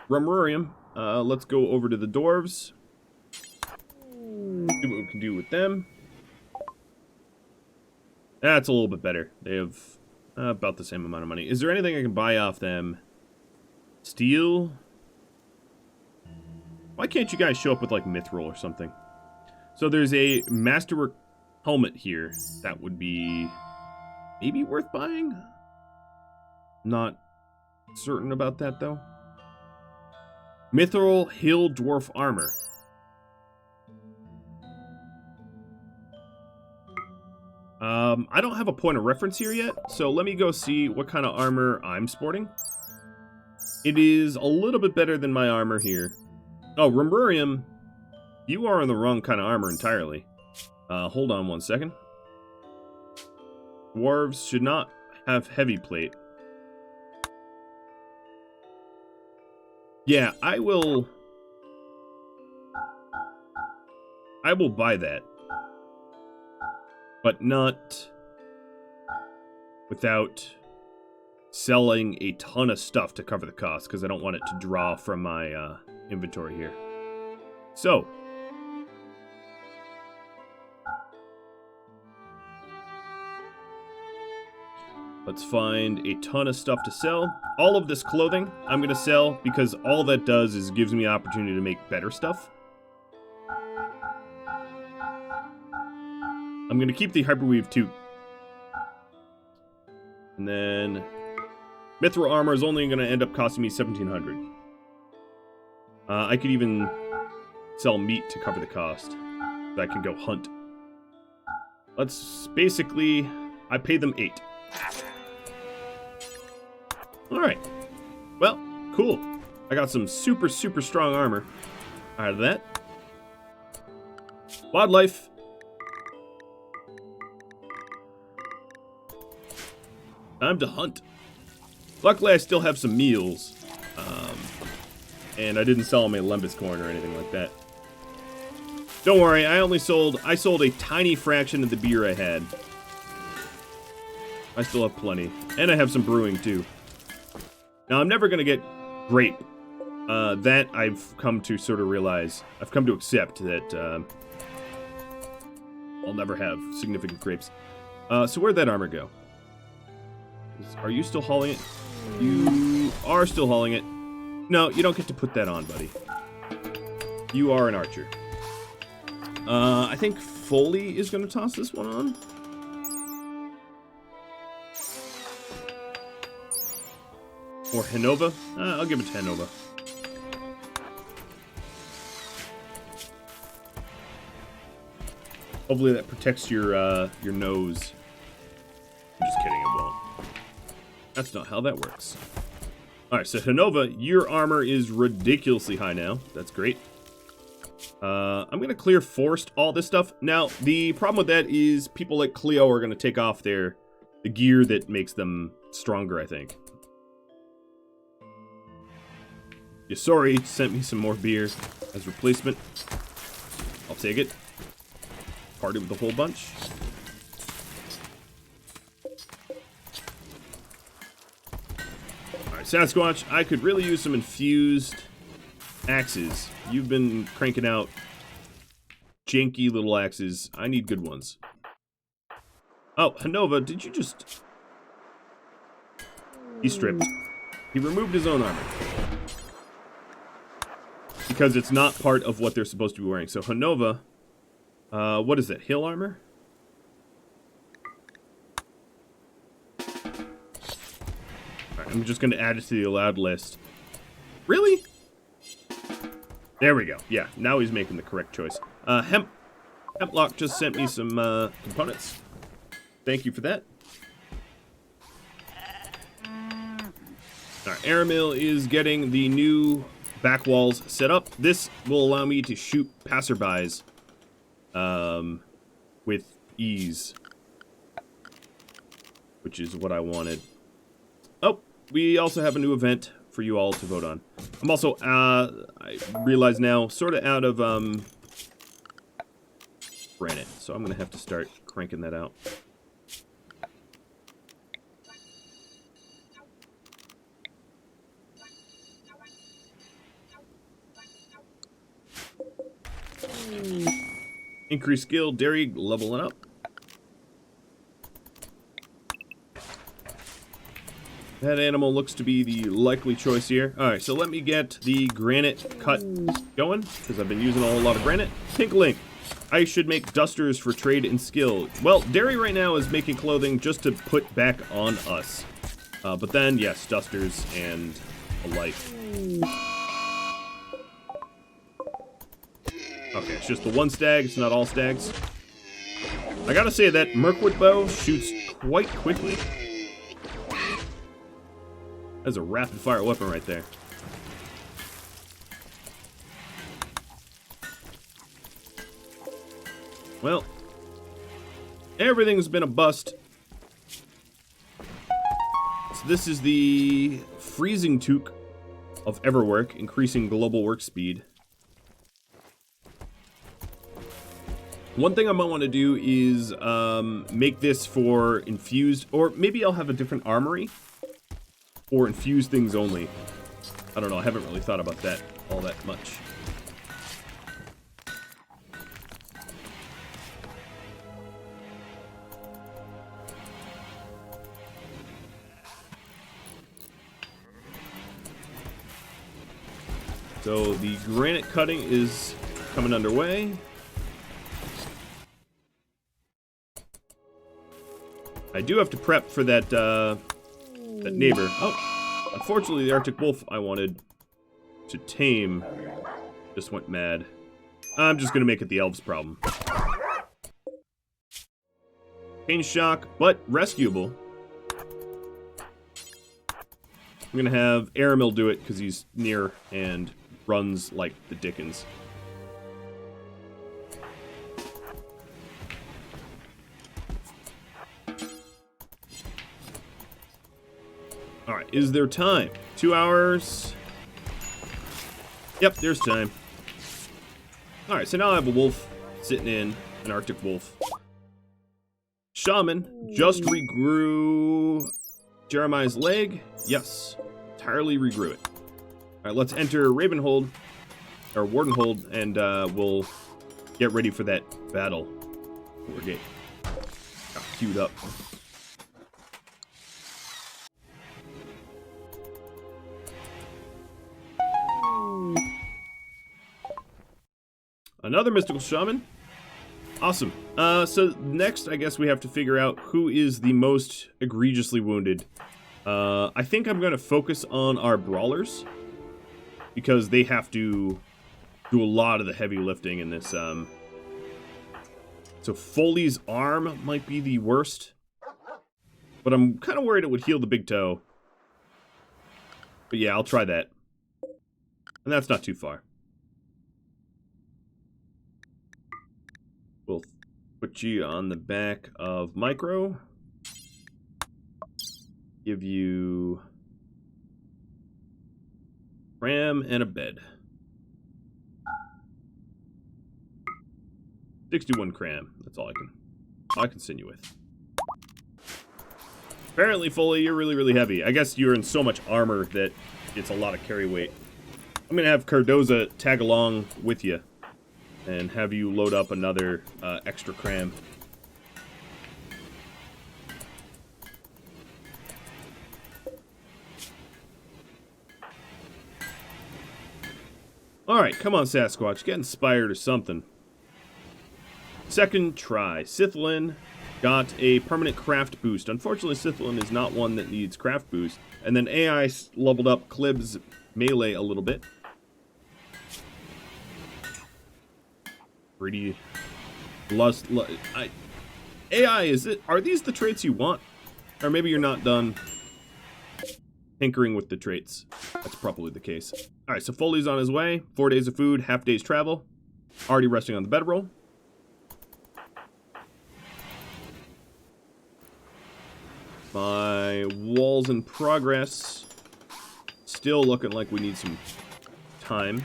Rumrorium. Let's go over to the dwarves. See what we can do with them. That's a little bit better. They have about the same amount of money. Is there anything I can buy off them? Steel? Why can't you guys show up with, like, Mithril or something? So there's a Masterwork helmet here that would be maybe worth buying? Not certain about that, though. Mithril Hill Dwarf Armor. I don't have a point of reference here yet, so let me go see what kind of armor I'm sporting. It is a little bit better than my armor here. Oh, RimWorld, you are in the wrong kind of armor entirely. Hold on one second. Dwarves should not have heavy plate. Yeah, I will buy that. But not without selling a ton of stuff to cover the cost, because I don't want it to draw from my inventory here. So, let's find a ton of stuff to sell. All of this clothing I'm going to sell, because all that does is gives me opportunity to make better stuff. I'm going to keep the Hyperweave too. And then Mithril Armor is only going to end up costing me 1,700. I could even sell meat to cover the cost. So I can go hunt. Let's basically... I pay them 8. Alright. Well, cool. I got some super, super strong armor out of that. Wildlife. Time to hunt. Luckily, I still have some meals. And I didn't sell my Lembas corn or anything like that. Don't worry, I sold a tiny fraction of the beer I had. I still have plenty. And I have some brewing, too. Now, I'm never going to get grape. That I've come to sort of realize. I've come to accept that I'll never have significant grapes. So where'd that armor go? Are you still hauling it? You are still hauling it. No, you don't get to put that on, buddy. You are an archer. I think Foley is going to toss this one on. Or Hinova. I'll give it to Hinova. Hopefully that protects your nose. I'm just kidding, it won't. That's not how that works. Alright, so Hinova, your armor is ridiculously high now. That's great. I'm going to clear forced all this stuff. Now, the problem with that is people like Cleo are going to take off the gear that makes them stronger, I think. Yasori sent me some more beer as replacement. I'll take it. Party with the whole bunch. Alright, Sasquatch, I could really use some infused axes. You've been cranking out janky little axes. I need good ones. Oh, Hinova, did you just... He stripped. He removed his own armor. Because it's not part of what they're supposed to be wearing. So Hinova, what is that? Hill armor? Alright, I'm just going to add it to the allowed list. Really? There we go. Yeah, now he's making the correct choice. Hemplock just sent me some components. Thank you for that. Alright, Aramil is getting the new back walls set up. This will allow me to shoot passerbys with ease, which is what I wanted. Oh, we also have a new event for you all to vote on. I'm also, I realize now, sort of out of granite, so I'm going to have to start cranking that out. Increase skill, dairy, leveling up. That animal looks to be the likely choice here. Alright, so let me get the granite cut going, because I've been using a whole lot of granite. Pink Link. I should make dusters for trade and skill. Well, dairy right now is making clothing just to put back on us. But then, yes, dusters and a life. Okay, it's just the one stag, it's not all stags. I gotta say that Mirkwood bow shoots quite quickly. That's a rapid-fire weapon right there. Well, everything's been a bust. So this is the freezing toque of Everwork, increasing global work speed. One thing I might want to do is make this for infused, or maybe I'll have a different armory for infused things only. I don't know, I haven't really thought about that all that much. So the granite cutting is coming underway. I do have to prep for that that neighbor. Oh, unfortunately the Arctic wolf I wanted to tame just went mad. I'm just gonna make it the elves' problem. Pain shock, but rescuable. I'm gonna have Aramil do it because he's near and runs like the Dickens. Alright, is there time? 2 hours. Yep, there's time. Alright, so now I have a wolf sitting in, an Arctic wolf. Shaman just regrew Jeremiah's leg. Yes, entirely regrew it. Alright, let's enter Ravenhold, or Wardenhold, and we'll get ready for that battle. We're getting got queued up. Another mystical shaman. Awesome. So next, I guess we have to figure out who is the most egregiously wounded. I think I'm going to focus on our brawlers, because they have to do a lot of the heavy lifting in this. So Foley's arm might be the worst, but I'm kind of worried it would heal the big toe. But yeah, I'll try that. And that's not too far. We'll put you on the back of Micro. Give you Ram and a bed. 61 cram. That's all I can send you with. Apparently, Foley, you're really, really heavy. I guess you're in so much armor that it's a lot of carry weight. I'm gonna have Cardoza tag along with you and have you load up another extra cram. Alright, come on, Sasquatch. Get inspired or something. Second try. Sithlin got a permanent craft boost. Unfortunately, Sithlin is not one that needs craft boost. And then AI leveled up Klib's melee a little bit. Pretty AI, are these the traits you want? Or maybe you're not done tinkering with the traits. That's probably the case. Alright, so Foley's on his way. 4 days of food, half day's travel. Already resting on the bedroll. My walls in progress. Still looking like we need some time.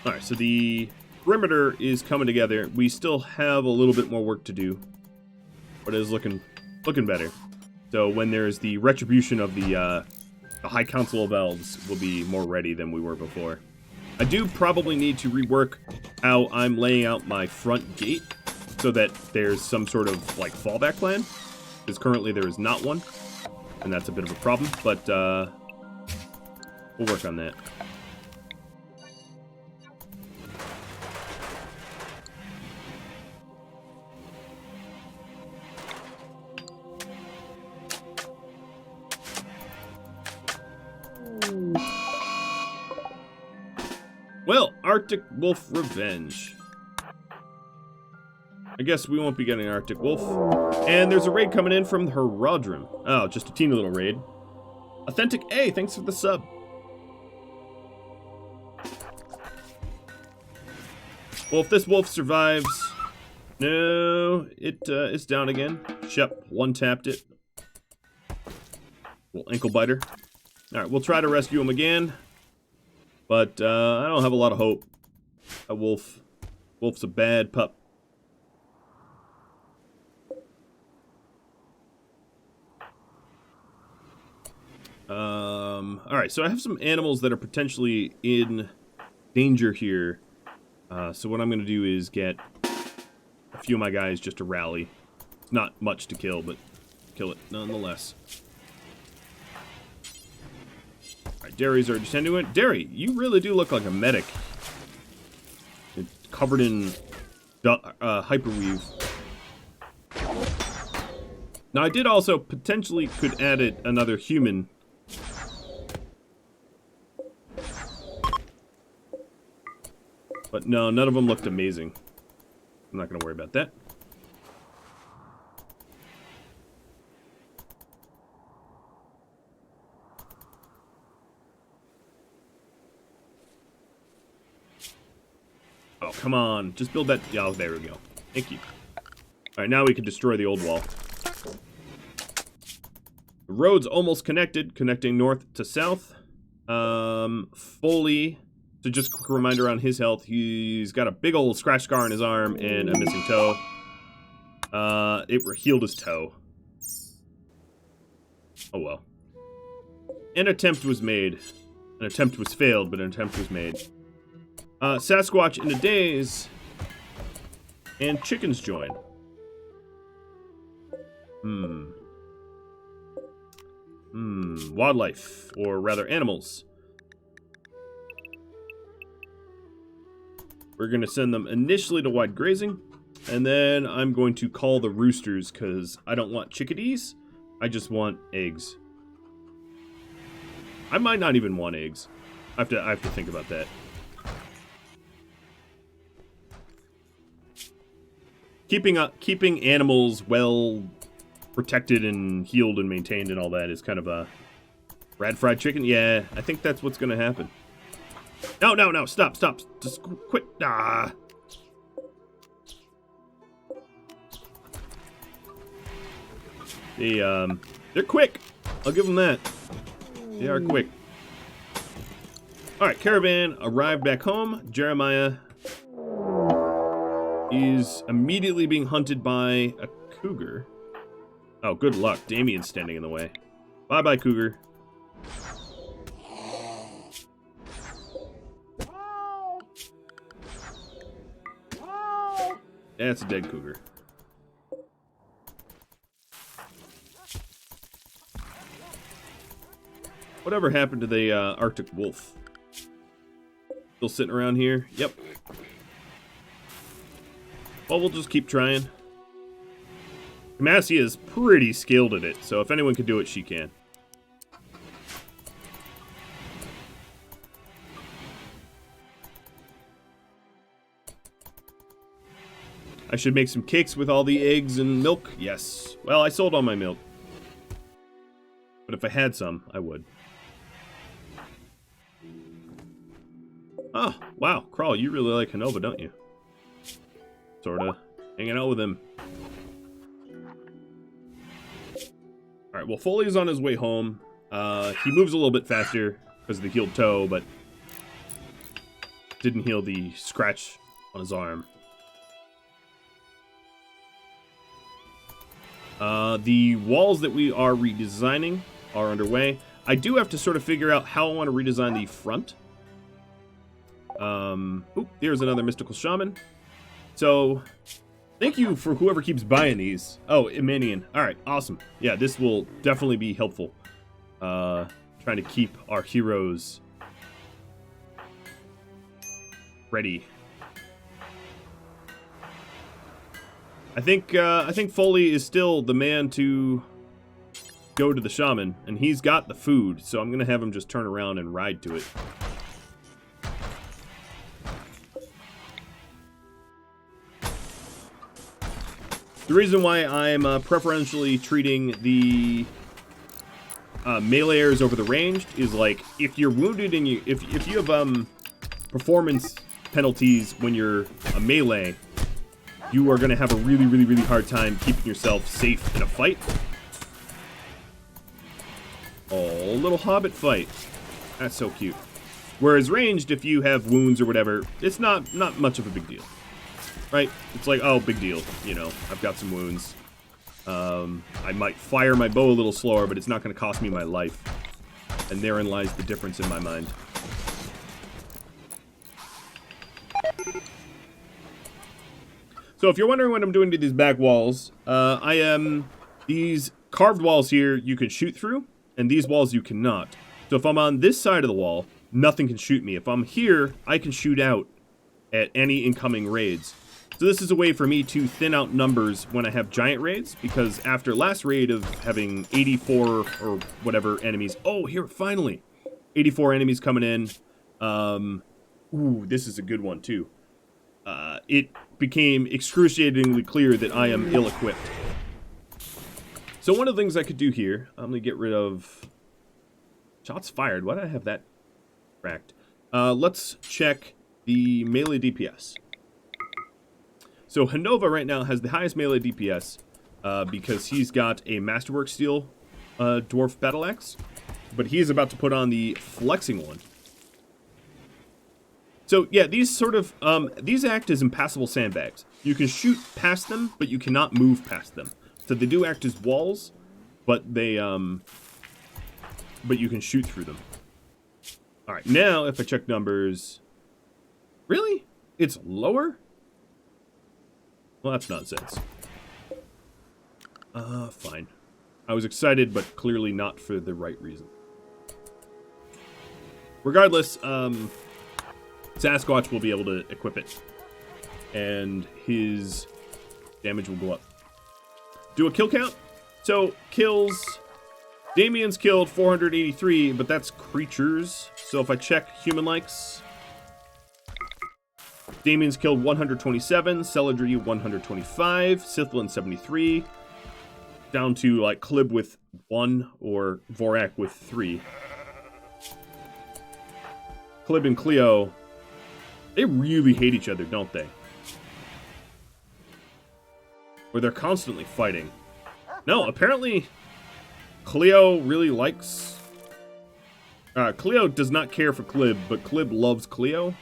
Alright, so the perimeter is coming together. We still have a little bit more work to do, but it is looking better. So when there's the retribution of the High Council of Elves, we'll be more ready than we were before. I do probably need to rework how I'm laying out my front gate so that there's some sort of like fallback plan. because currently there is not one, and that's a bit of a problem, but we'll work on that. Well, Arctic Wolf Revenge. I guess we won't be getting Arctic Wolf. And there's a raid coming in from Herodrim. Oh, just a teeny little raid. Authentic A, thanks for the sub. Well, if this wolf survives... No, it's down again. Shep one-tapped it. Little ankle biter. Alright, we'll try to rescue him again. But I don't have a lot of hope. A wolf's a bad pup. Alright, so I have some animals that are potentially in danger here. So what I'm going to do is get a few of my guys just to rally. It's not much to kill, but kill it nonetheless. Alright, Derry's already sending it. Derry, you really do look like a medic. It's covered in hyperweave. Now, I did also potentially could add another human. But no, none of them looked amazing. I'm not going to worry about that. Oh, come on. Just build that. Oh, there we go. Thank you. Alright, now we can destroy the old wall. The road's almost connected, connecting north to south. Fully. So just a quick reminder on his health. He's got a big old scratch scar on his arm and a missing toe. It healed his toe. Oh well. An attempt was made. An attempt was failed, but an attempt was made. Sasquatch in a daze. And chickens join. Wildlife, or rather animals. We're going to send them initially to wide grazing, and then I'm going to call the roosters, because I don't want chickadees, I just want eggs. I might not even want eggs. I have to think about that. Keeping animals well protected and healed and maintained and all that is kind of a rad fried chicken. Yeah, I think that's what's gonna happen. No, stop. Just quit. They're quick. I'll give them that. They are quick. Alright, caravan arrived back home. Jeremiah is immediately being hunted by a cougar. Oh, good luck. Damien's standing in the way. Bye-bye, cougar. Yeah, it's a dead cougar. Whatever happened to the Arctic wolf? Still sitting around here? Yep. Well, we'll just keep trying. Massey is pretty skilled at it, so if anyone can do it, she can. I should make some cakes with all the eggs and milk. Yes. Well, I sold all my milk. But if I had some, I would. Oh, wow. Crawl, you really like Hanova, don't you? Sorta. Hanging out with him. Alright, well, Foley's on his way home. He moves a little bit faster because of the healed toe, but didn't heal the scratch on his arm. The walls that we are redesigning are underway. I do have to sort of figure out how I want to redesign the front. Oop, there's another mystical shaman. So, Thank you for whoever keeps buying these. Oh, Imanian. Alright, awesome. Yeah, this will definitely be helpful. Trying to keep our heroes ready. I think Foley is still the man to go to the shaman, and he's got the food, so I'm gonna have him just turn around and ride to it. The reason why I'm preferentially treating the meleeers over the ranged is, like, if you're wounded and if you have performance penalties when you're a melee, you are going to have a really, really, really hard time keeping yourself safe in a fight. Oh, little hobbit fight. That's so cute. Whereas ranged, if you have wounds or whatever, it's not much of a big deal. Right? It's like, oh, big deal. You know, I've got some wounds. I might fire my bow a little slower, but it's not going to cost me my life. And therein lies the difference in my mind. So if you're wondering what I'm doing to these back walls, these carved walls here you can shoot through, and these walls you cannot. So if I'm on this side of the wall, nothing can shoot me. If I'm here, I can shoot out at any incoming raids. So this is a way for me to thin out numbers when I have giant raids, because after last raid of having 84 or whatever enemies, oh, here, finally, 84 enemies coming in. Ooh, this is a good one too. It became excruciatingly clear that I am ill-equipped. So one of the things I could do here, I'm going to get rid of shots fired. Why did I have that cracked? Let's check the melee DPS. So Hanova right now has the highest melee DPS because he's got a Masterwork Steel dwarf battle axe, but he is about to put on the flexing one. So yeah, these sort of these act as impassable sandbags. You can shoot past them, but you cannot move past them. So they do act as walls, but they but you can shoot through them. All right, now if I check numbers, really, it's lower. Well, that's nonsense. Fine. I was excited, but clearly not for the right reason. Regardless, Sasquatch will be able to equip it, and his damage will go up. Do a kill count. So, kills... Damien's killed 483, but that's creatures. So if I check human likes... Damien's killed 127, Celadri 125, Sithlin 73, down to like Klib with 1 or Vorak with 3. Klib and Cleo, they really hate each other, don't they? Or they're constantly fighting. No, apparently Cleo really likes... Cleo does not care for Klib, but Klib loves Cleo.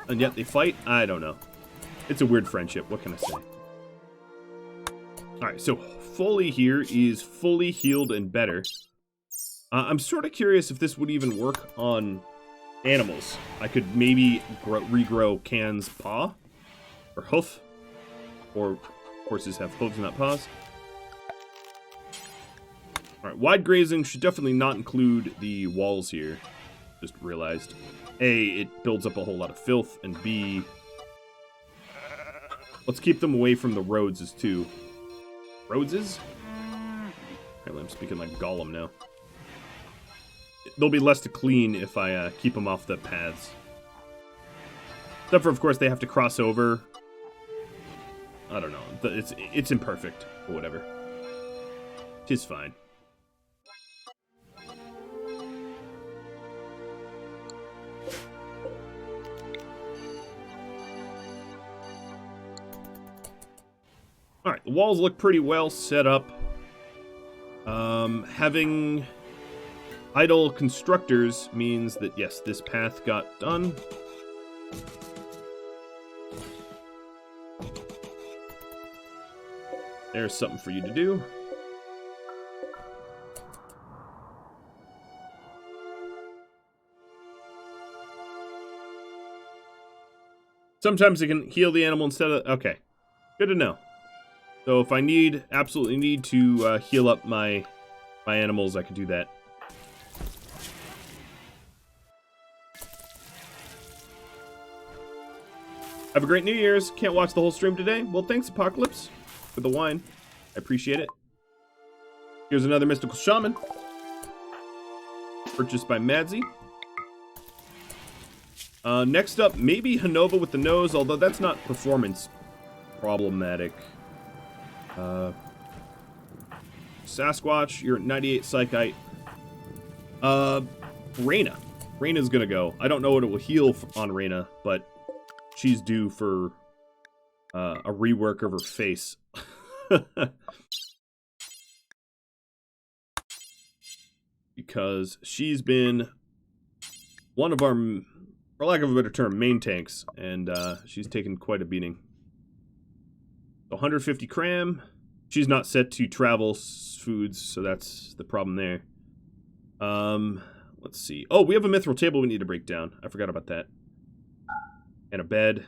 And yet they fight? I don't know. It's a weird friendship. What can I say? Alright, so Foley here is fully healed and better. I'm sort of curious if this would even work on animals. I could maybe regrow Can's paw. Or hoof. Or horses have hooves, not paws. Alright, wide grazing should definitely not include the walls here. Just realized. A, it builds up a whole lot of filth, and B, let's keep them away from the roadses too. Roadses? Apparently I'm speaking like Gollum now. There'll be less to clean if I keep them off the paths. Except for, of course, they have to cross over. I don't know. It's imperfect, or whatever. 'Tis fine. Alright, the walls look pretty well set up. Having idle constructors means that, yes, this path got done. There's something for you to do. Sometimes it can heal the animal instead of... Okay, good to know. So if I absolutely need to heal up my animals, I can do that. Have a great New Year's. Can't watch the whole stream today. Well, thanks, Apocalypse, for the wine. I appreciate it. Here's another Mystical Shaman. Purchased by Madzy. Next up, maybe Hanova with the nose, although that's not performance problematic. Sasquatch, you're at 98 Psychite. Reyna. Reyna's gonna go. I don't know what it will heal on Reyna, but she's due for a rework of her face. Because she's been one of our, for lack of a better term, main tanks, and she's taken quite a beating. 150 cram. She's not set to travel foods, so that's the problem there. Let's see. Oh, we have a mithril table we need to break down. I forgot about that. And a bed.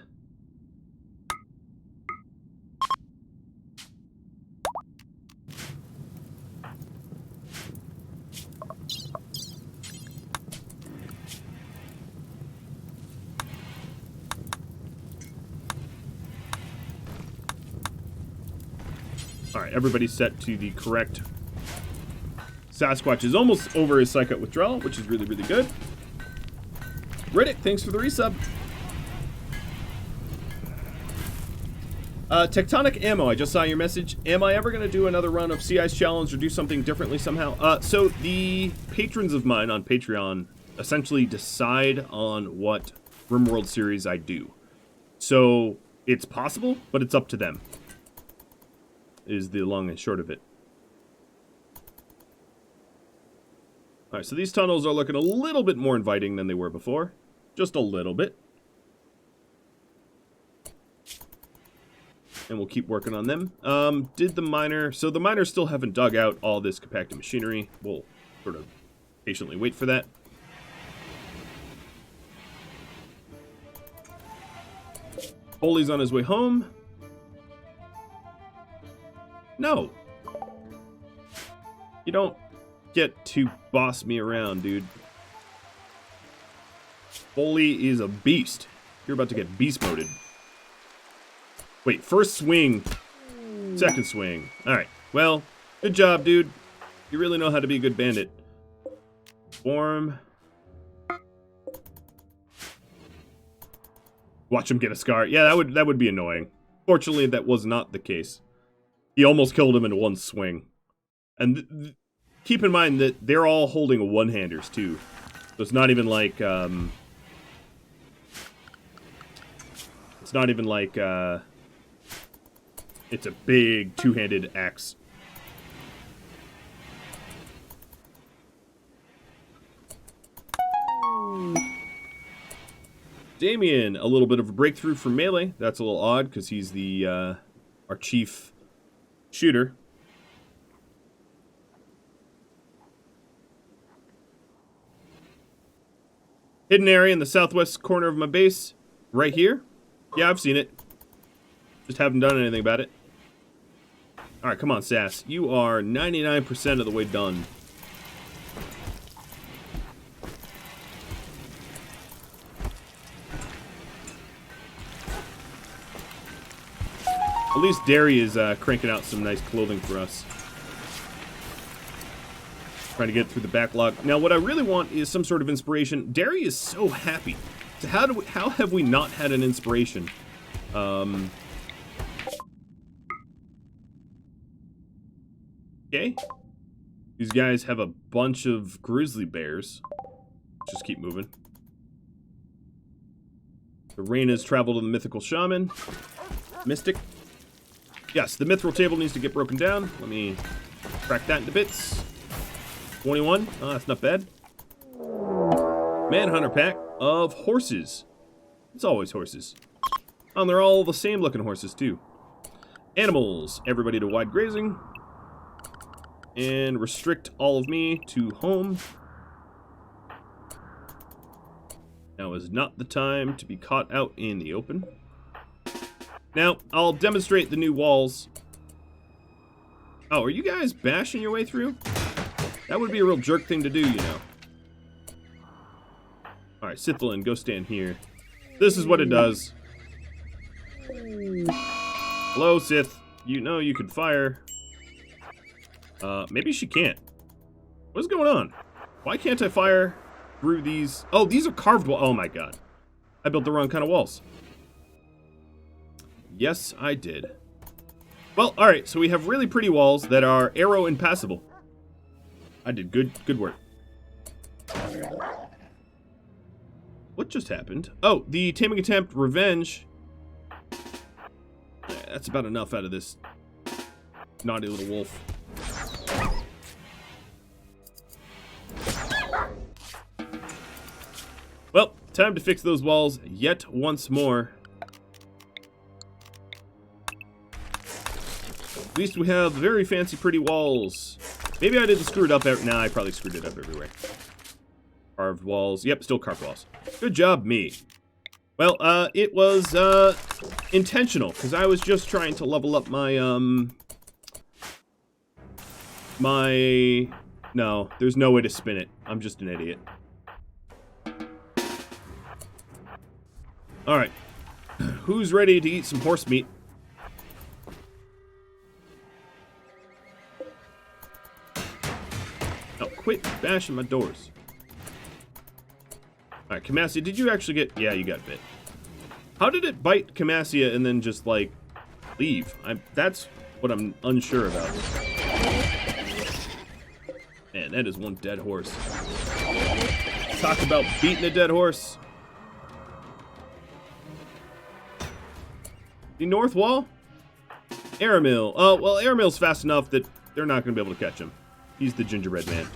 Alright, everybody's set to the correct. Sasquatch is almost over his Psychic withdrawal, which is really, really good. Riddick, thanks for the resub. Tectonic Ammo, I just saw your message. Am I ever going to do another run of Sea Ice Challenge or do something differently somehow? So the patrons of mine on Patreon essentially decide on what RimWorld series I do. So it's possible, but it's up to them. Is the long and short of it. Alright, so these tunnels are looking a little bit more inviting than they were before. Just a little bit. And we'll keep working on them. Did the miner... So the miners still haven't dug out all this compacted machinery. We'll sort of patiently wait for that. Holy's on his way home. No. You don't get to boss me around, dude. Foley is a beast. You're about to get beast moded. Wait, first swing, second swing. Alright, well, good job, dude. You really know how to be a good bandit. Form. Watch him get a scar. Yeah, that would be annoying. Fortunately, that was not the case. He almost killed him in one swing. And keep in mind that they're all holding one-handers, too. So it's not even like, it's a big two-handed axe. Damien, a little bit of a breakthrough for melee. That's a little odd, because he's the, our chief shooter. Hidden area in the southwest corner of my base. Right here. Yeah, I've seen it. Just haven't done anything about it. Alright, come on, Sass. You are 99% of the way done. At least Derry is cranking out some nice clothing for us. Trying to get through the backlog. Now, what I really want is some sort of inspiration. Derry is so happy. So how have we not had an inspiration? Okay. These guys have a bunch of grizzly bears. Just keep moving. The Reyna's traveled to the mythical shaman. Mystic. Yes, the mithril table needs to get broken down. Let me crack that into bits. 21. Oh, that's not bad. Manhunter pack of horses. It's always horses. Oh, and they're all the same looking horses, too. Animals. Everybody to wide grazing. And restrict all of me to home. Now is not the time to be caught out in the open. Now, I'll demonstrate the new walls Oh, are you guys bashing your way through? That would be a real jerk thing to do, you know. Alright, Sithlin, go stand here. This is what it does. Hello, Sith. You know you could fire. Maybe she can't. What's going on? Why can't I fire through these? Oh, these are carved walls. Oh my god. I built the wrong kind of walls. Yes, I did. Well, alright, so we have really pretty walls that are arrow impassable. I did good work. What just happened? Oh, the taming attempt revenge. Yeah, that's about enough out of this naughty little wolf. Well, time to fix those walls yet once more. At least we have very fancy, pretty walls. Maybe I didn't screw it up. Nah, I probably screwed it up everywhere. Carved walls. Yep, still carved walls. Good job, me. Well, it was, intentional, because I was just trying to level up my, No, there's no way to spin it. I'm just an idiot. Alright. Who's ready to eat some horse meat? Oh, quit bashing my doors. Alright, Camassia, did you actually get... Yeah, you got bit. How did it bite Camassia and then just, like, leave? That's what I'm unsure about. Man, that is one dead horse. Talk about beating a dead horse. The north wall? Aramil. Oh, well, Aramil's fast enough that they're not going to be able to catch him. He's the gingerbread man.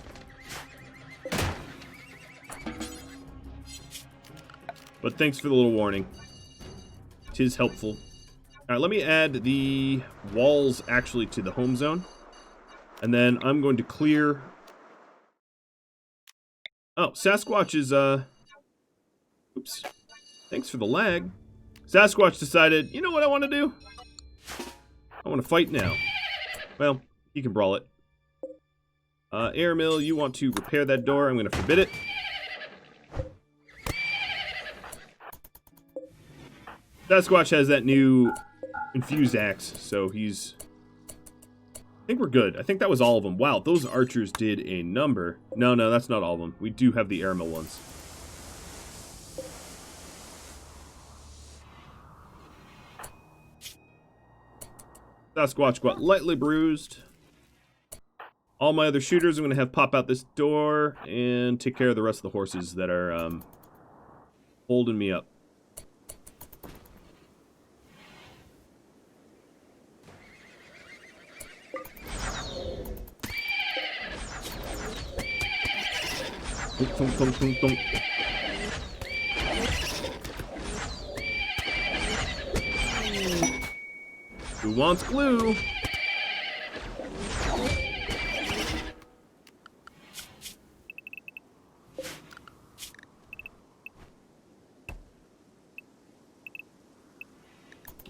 But thanks for the little warning. 'Tis helpful. Alright, let me add the walls actually to the home zone. And then I'm going to clear... Oh, Sasquatch is, Oops. Thanks for the lag. Sasquatch decided, you know what I want to do? I want to fight now. Well, he can brawl it. Airmill, you want to repair that door. I'm going to forbid it. Sasquatch has that new infused axe, so he's... I think we're good. I think that was all of them. Wow, those archers did a number. No, that's not all of them. We do have the Airmill ones. Sasquatch got lightly bruised. All my other shooters I'm going to have pop out this door and take care of the rest of the horses that are holding me up. Thunk, thunk, thunk, thunk. Who wants glue?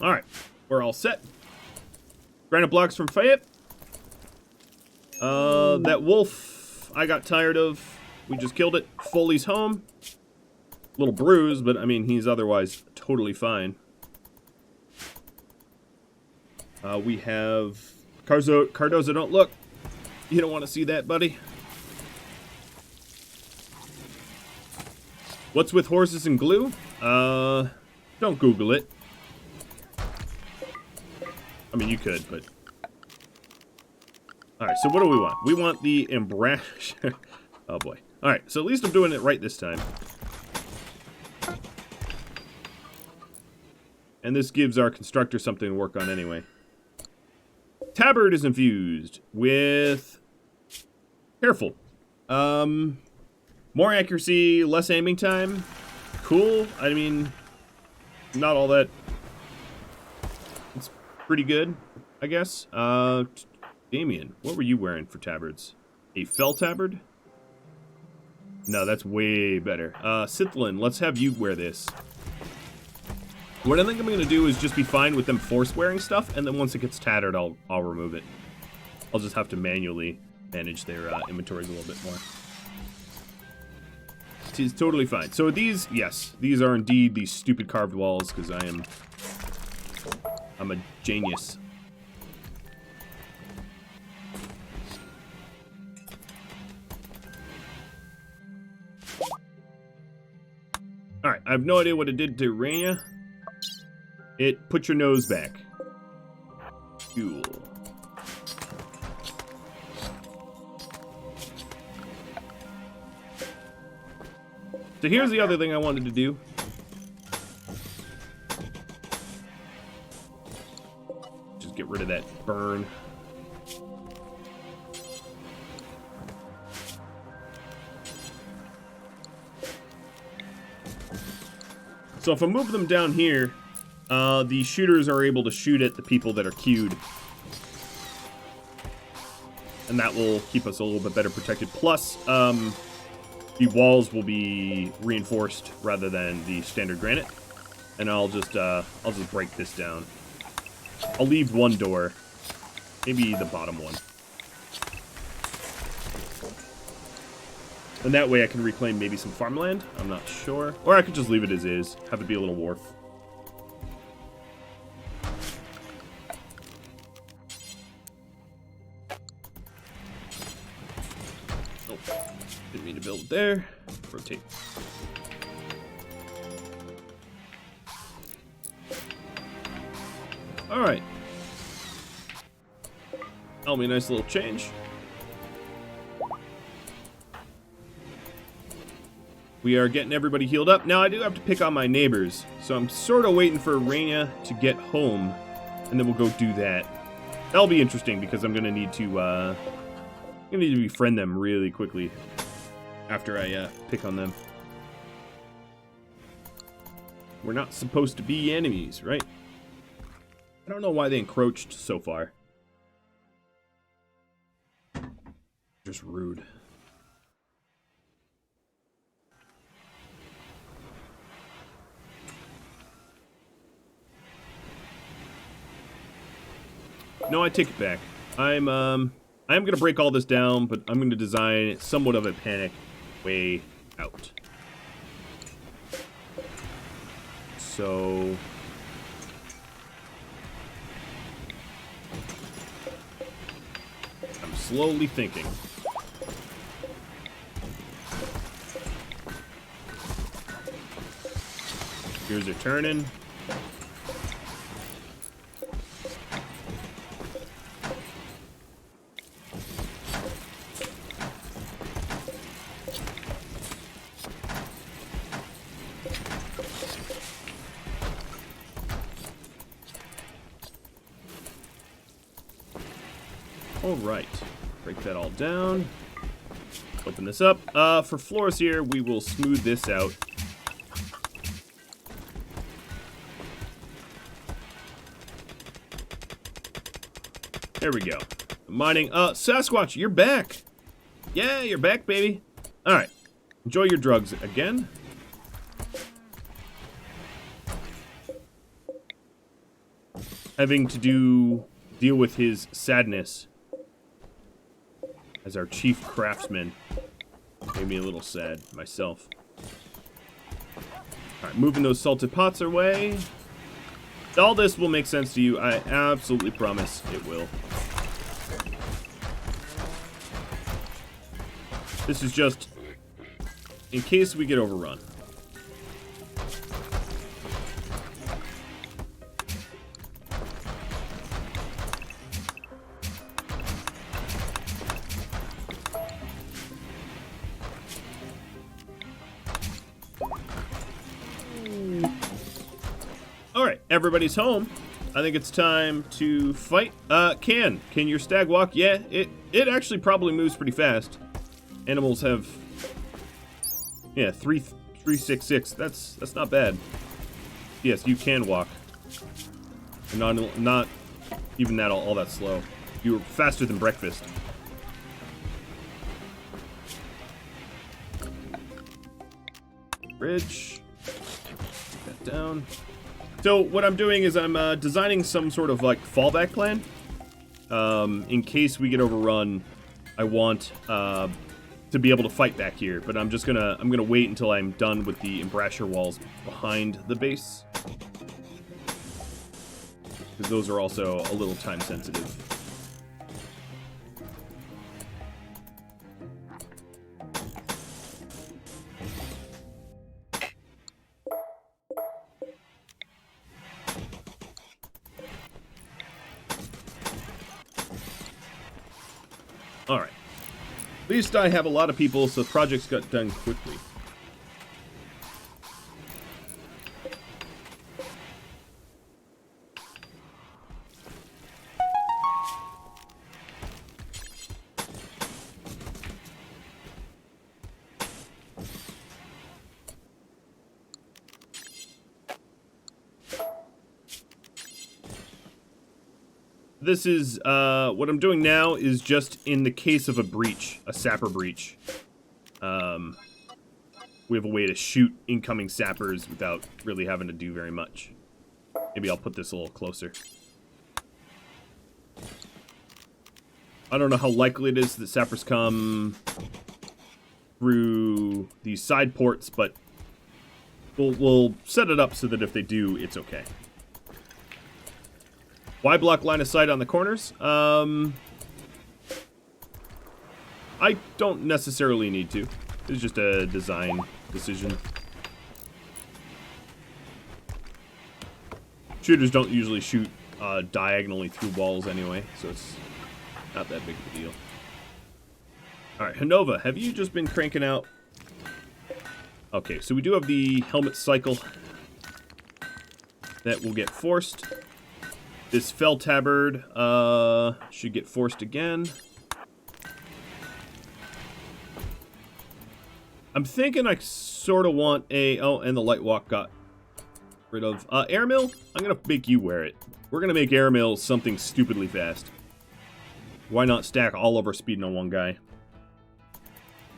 Alright, we're all set. Granite blocks from Fayette. That wolf I got tired of. We just killed it. Foley's home. Little bruised, but I mean, he's otherwise totally fine. We have Cardoza, don't look. You don't want to see that, buddy. What's with horses and glue? Don't Google it. I mean, you could, but... Alright, so what do we want? We want the embrash... Oh, boy. Alright, so at least I'm doing it right this time. And this gives our constructor something to work on anyway. Tabard is infused with... Careful. More accuracy, less aiming time. Cool. I mean, not all that... It's pretty good, I guess. Damien, what were you wearing for tabards? A fell tabard? No, that's way better. Sithlin, let's have you wear this. What I think I'm going to do is just be fine with them force wearing stuff, and then once it gets tattered, I'll remove it. I'll just have to manually manage their inventories a little bit more. It is totally fine. So these, yes, these are indeed these stupid carved walls, because I'm a genius. Alright, I have no idea what it did to Raina. It put your nose back. Cool. So here's the other thing I wanted to do. Just get rid of that burn. So if I move them down here, the shooters are able to shoot at the people that are queued. And that will keep us a little bit better protected. Plus, the walls will be reinforced rather than the standard granite. And I'll just break this down. I'll leave one door. Maybe the bottom one. And that way I can reclaim maybe some farmland. I'm not sure. Or I could just leave it as is. Have it be a little wharf. Oh, didn't mean to build it there. Rotate. Alright. That'll be a nice little change. We are getting everybody healed up. Now, I do have to pick on my neighbors, so I'm sort of waiting for Raina to get home, and then we'll go do that. That'll be interesting, because I'm going to need to befriend them really quickly after I pick on them. We're not supposed to be enemies, right? I don't know why they encroached so far. Just rude. No, I take it back. I am gonna break all this down, but I'm gonna design somewhat of a panic way out. So I'm slowly thinking. Gears are turning. Alright, break that all down. Open this up. For floors here, we will smooth this out. There we go. Mining. Sasquatch, you're back! Yeah, you're back, baby. Alright. Enjoy your drugs again. Having to deal with his sadness as our chief craftsman made me a little sad myself. Alright, moving those salted pots away. All this will make sense to you. I absolutely promise it will. This is just in case we get overrun. Alright, everybody's home. I think it's time to fight. Can your stag walk? Yeah, it actually probably moves pretty fast. Animals have, yeah, 366. That's not bad. Yes, you can walk. Not even that all that slow. You're faster than breakfast. Bridge. Put that down. So what I'm doing is I'm designing some sort of like fallback plan. In case we get overrun, I want to be able to fight back here. But I'm gonna wait until I'm done with the embrasure walls behind the base, because those are also a little time sensitive. Alright. At least I have a lot of people, so the projects got done quickly. This is, what I'm doing now is just in the case of a breach, a sapper breach. We have a way to shoot incoming sappers without really having to do very much. Maybe I'll put this a little closer. I don't know how likely it is that sappers come through these side ports, but we'll set it up so that if they do, it's okay. Why block line of sight on the corners? I don't necessarily need to. It's just a design decision. Shooters don't usually shoot diagonally through walls anyway, so it's not that big of a deal. Alright, Hanova, have you just been cranking out? Okay, so we do have the helmet cycle that will get forced. This fell tabard should get forced again. I'm thinking I sort of want a... Oh, and the light walk got rid of. Airmill, I'm going to make you wear it. We're going to make Airmill something stupidly fast. Why not stack all of our speed on one guy?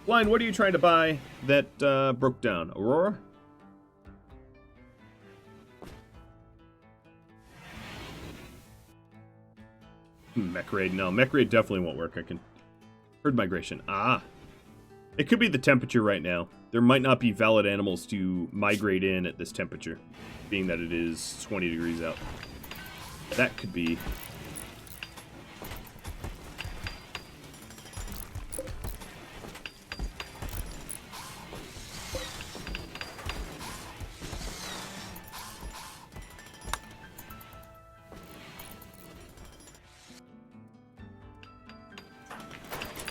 Blind, what are you trying to buy that broke down? Aurora? Mech raid. No, mech raid definitely won't work. I can... Herd migration. Ah. It could be the temperature right now. There might not be valid animals to migrate in at this temperature, being that it is 20 degrees out. That could be...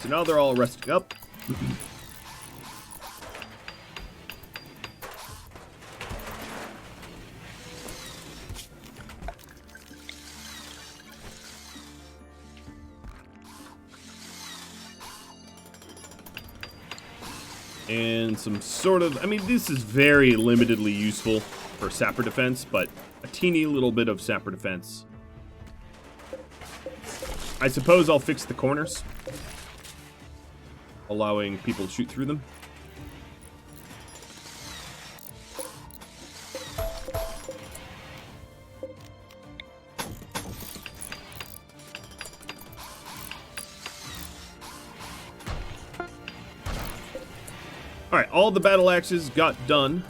So now they're all resting up. And some sort of... I mean, this is very limitedly useful for sapper defense, but a teeny little bit of sapper defense. I suppose I'll fix the corners, allowing people to shoot through them. Alright, all the battle axes got done.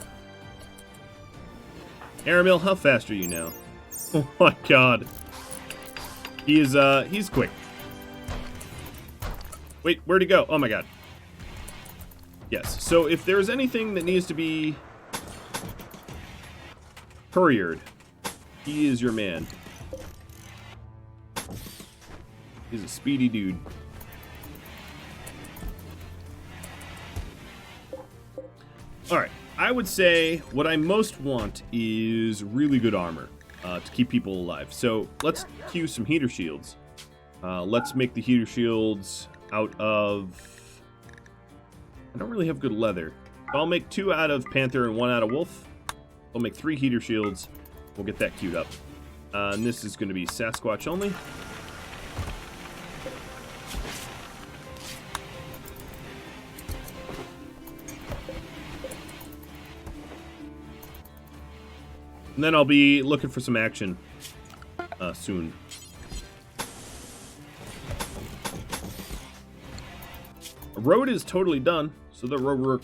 Aramil, how fast are you now? Oh my god. He's quick. Wait, where'd he go? Oh my god. Yes, so if there's anything that needs to be couriered, he is your man. He's a speedy dude. Alright, I would say what I most want is really good armor to keep people alive. So let's queue some heater shields. Let's make the heater shields out of... I don't really have good leather. I'll make 2 out of panther and 1 out of wolf. I'll make 3 heater shields. We'll get that queued up. And this is going to be Sasquatch only. And then I'll be looking for some action soon. Road is totally done, so the road work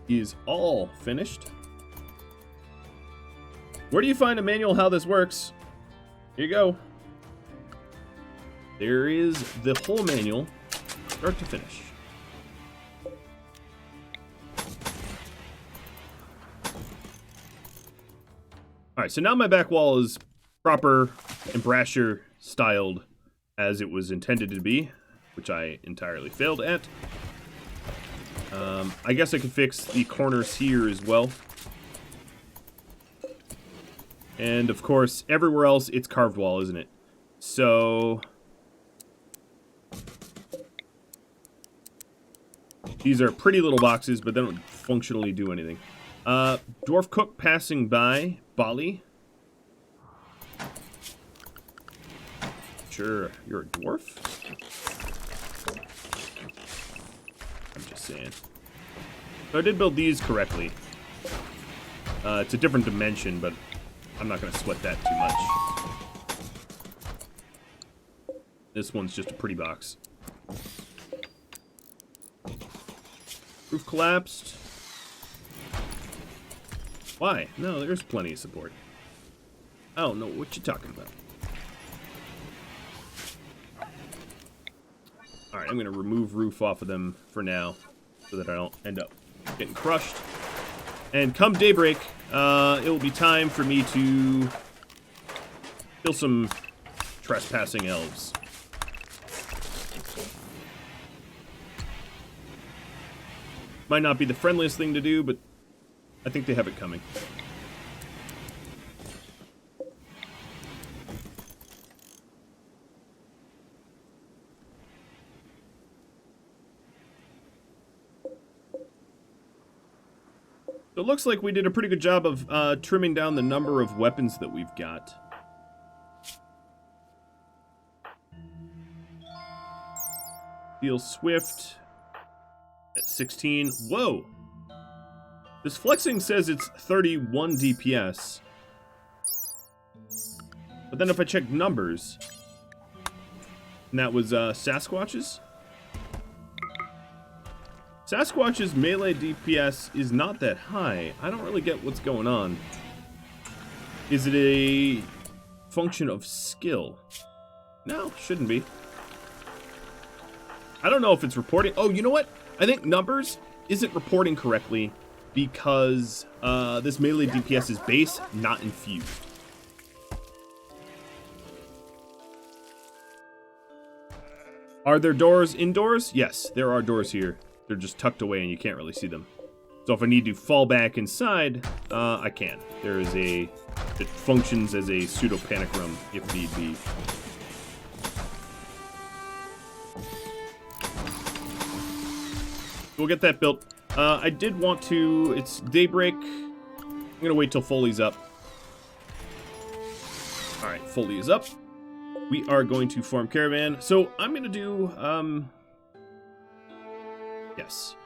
is all finished. Where do you find a manual how this works? Here you go. There is the whole manual, start to finish. Alright, so now my back wall is proper and Brasher styled as it was intended to be, which I entirely failed at. I guess I could fix the corners here as well. And of course, everywhere else it's carved wall, isn't it? So these are pretty little boxes, but they don't functionally do anything. Dwarf cook passing by, Bali. Sure, you're a dwarf? I'm just saying. So I did build these correctly. It's a different dimension, but I'm not going to sweat that too much. This one's just a pretty box. Roof collapsed. Why? No, there's plenty of support. I don't know what you're talking about. Alright, I'm going to remove roof off of them for now, so that I don't end up getting crushed. And come daybreak, it will be time for me to kill some trespassing elves. Might not be the friendliest thing to do, but I think they have it coming. So it looks like we did a pretty good job of trimming down the number of weapons that we've got. Feel swift at 16. Whoa! This flexing says it's 31 DPS. But then if I check numbers, and that was Sasquatch's. Sasquatch's melee DPS is not that high. I don't really get what's going on. Is it a function of skill? No, shouldn't be. I don't know if it's reporting. Oh, you know what? I think numbers isn't reporting correctly because this melee DPS is base, not infused. Are there doors indoors? Yes, there are doors here. They're just tucked away and you can't really see them. So if I need to fall back inside, I can. There is it functions as a pseudo panic room if need be. We'll get that built. I did want to, it's daybreak. I'm gonna wait till Foley's up. All right, Foley is up. We are going to form caravan. So I'm gonna do, yes.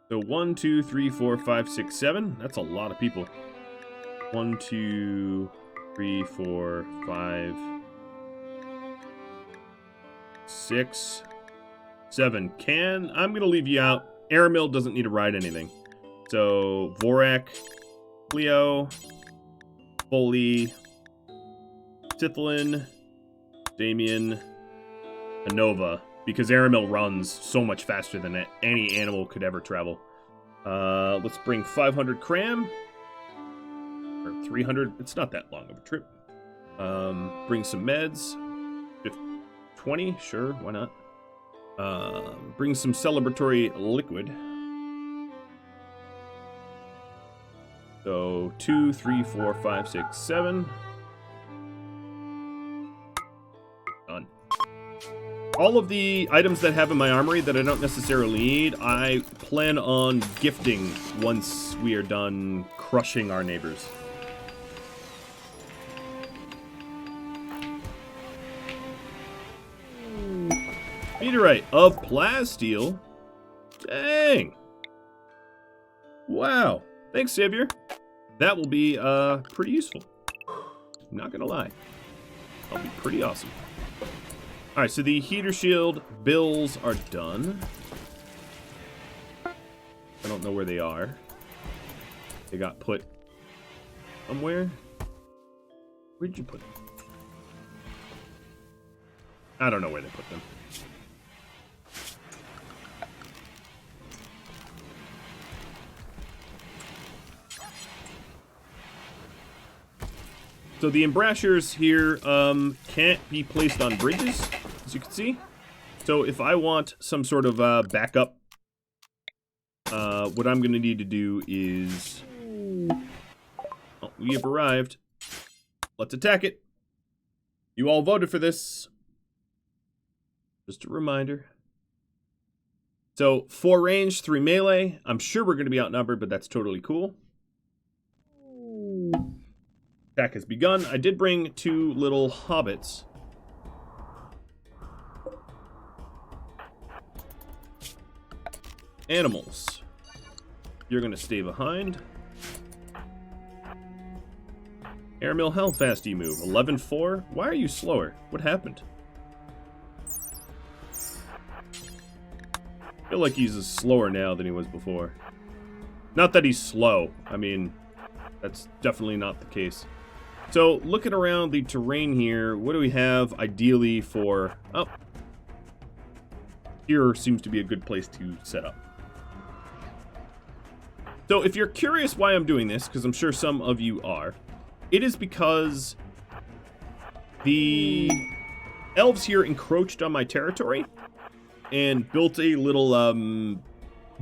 So 1, 2, 3, 4, 5, 6, 7. That's a lot of people. 1, 2, 3, 4, 5, 6, 7. I'm gonna leave you out. Aramil doesn't need to ride anything. So Vorak, Cleo, Foley, Tithlin, Damien, Anova, because Aramil runs so much faster than any animal could ever travel. Let's bring 500 cram. Or 300. It's not that long of a trip. Bring some meds. 20, sure, why not? Bring some celebratory liquid. So 2, 3, 4, 5, 6, 7. Done. All of the items that I have in my armory that I don't necessarily need, I plan on gifting once we are done crushing our neighbors. Meteorite of plasteel. Dang. Wow. Thanks, Savior. That will be pretty useful. I'm not gonna lie. That'll be pretty awesome. Alright, so the heater shield bills are done. I don't know where they are. They got put somewhere. Where'd you put them? I don't know where they put them. So the embrashers here can't be placed on bridges, as you can see. So if I want some sort of backup, what I'm going to need to do is... Oh, we have arrived. Let's attack it. You all voted for this. Just a reminder. So 4 range, 3 melee. I'm sure we're going to be outnumbered, but that's totally cool. Attack has begun. I did bring 2 little hobbits. Animals. You're going to stay behind. Airmill, how fast do you move? 11.4? Why are you slower? What happened? I feel like he's slower now than he was before. Not that he's slow. I mean, that's definitely not the case. So, looking around the terrain here, what do we have ideally for... Oh. Here seems to be a good place to set up. So, if you're curious why I'm doing this, because I'm sure some of you are, it is because the elves here encroached on my territory and built a little,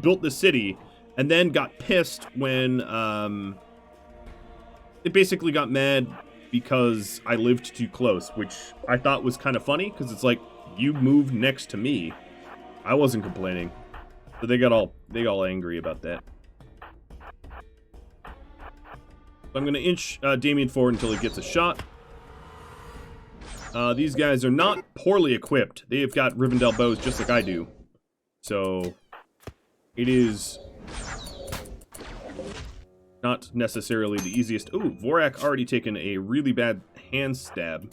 built the city, and then got pissed when, it basically got mad because I lived too close, which I thought was kind of funny, because it's like, you moved next to me. I wasn't complaining. So they got all angry about that. So I'm going to inch Damien forward until he gets a shot. These guys are not poorly equipped. They've got Rivendell bows just like I do. So it is not necessarily the easiest. Ooh, Vorak already taken a really bad hand stab.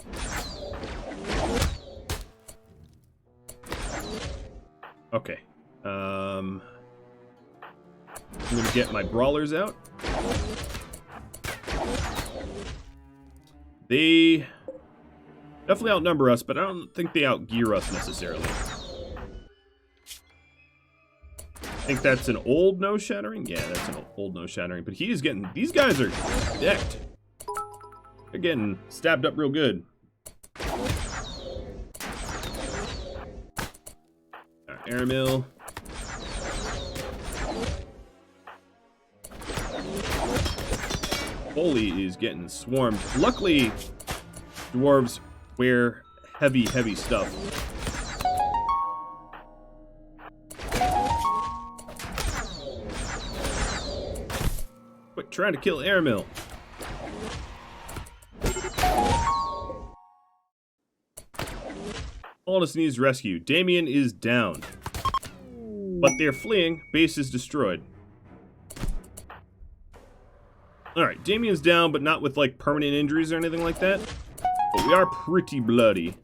Okay. I'm going to get my brawlers out. They definitely outnumber us, but I don't think they outgear us necessarily. I think that's an old nose shattering. Yeah, that's an old nose shattering. But he is getting... These guys are decked. They're getting stabbed up real good. Alright, Airmill. Foley is getting swarmed. Luckily, dwarves wear heavy, heavy stuff. Quit trying to kill Airmill. Aldous needs rescue. Damien is down. But they're fleeing. Base is destroyed. Alright, Damien's down, but not with, like, permanent injuries or anything like that. But we are pretty bloody.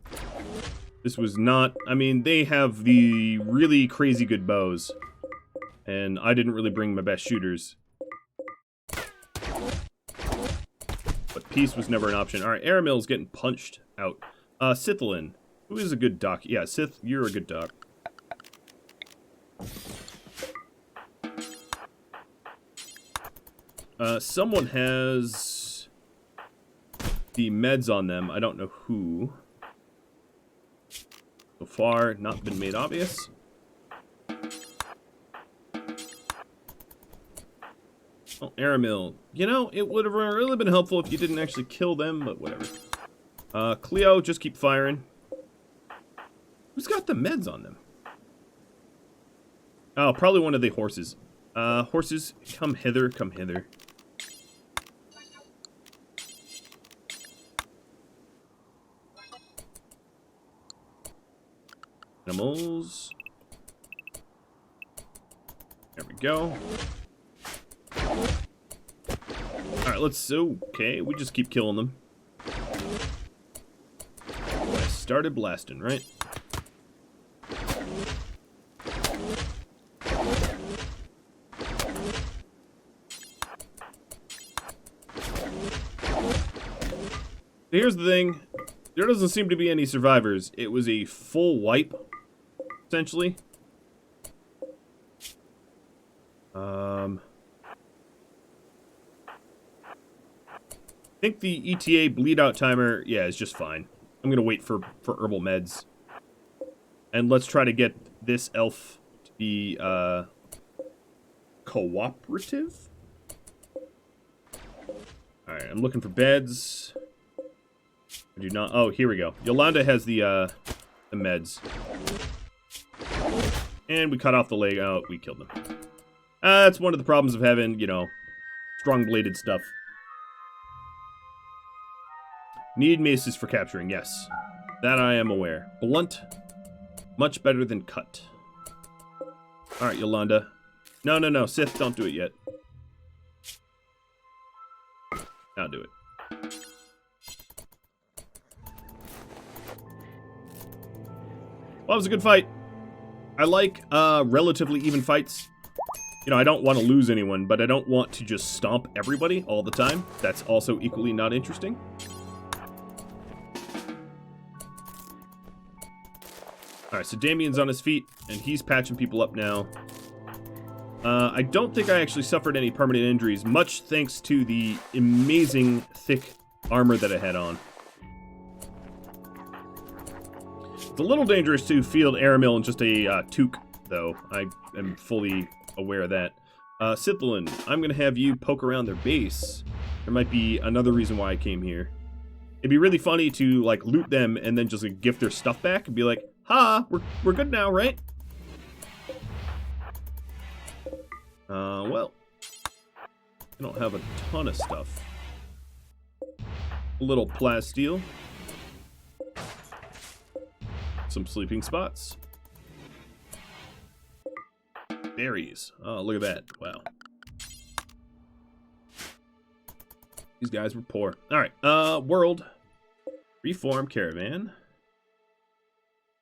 This was not... I mean, they have the really crazy good bows. And I didn't really bring my best shooters. But peace was never an option. Alright, Aramil's getting punched out. Sithalin. Who is a good doc? Yeah, Sith, you're a good doc. Someone has the meds on them. I don't know who. So far, not been made obvious. Oh, Aramil. You know, it would have really been helpful if you didn't actually kill them, but whatever. Cleo, just keep firing. Who's got the meds on them? Oh, probably one of the horses. Horses, come hither, come hither. Animals. There we go. Alright, okay, we just keep killing them. I started blasting, right? Here's the thing. There doesn't seem to be any survivors. It was a full wipe, essentially. I think the ETA bleed out timer, yeah, is just fine. I'm gonna wait for herbal meds. And let's try to get this elf to be, cooperative? Alright, I'm looking for beds. I do not, oh, here we go. Yolanda has the meds. And we cut off the leg, oh, we killed them. That's one of the problems of having, you know, strong-bladed stuff. Need maces for capturing, yes. That I am aware. Blunt, much better than cut. Alright, Yolanda. No, Sith, don't do it yet. Now do it. Well, that was a good fight. I like relatively even fights. You know, I don't want to lose anyone, but I don't want to just stomp everybody all the time. That's also equally not interesting. Alright, so Damien's on his feet, and he's patching people up now. I don't think I actually suffered any permanent injuries, much thanks to the amazing thick armor that I had on. It's a little dangerous to field Aramil in just a toque, though. I am fully aware of that. Sithlin, I'm going to have you poke around their base. There might be another reason why I came here. It'd be really funny to, like, loot them and then just, like, gift their stuff back and be like, ha, we're good now, right? Well, I don't have a ton of stuff. A little plasteel. Some sleeping spots. Berries. Oh, look at that. Wow. These guys were poor. Alright, world. Reform caravan.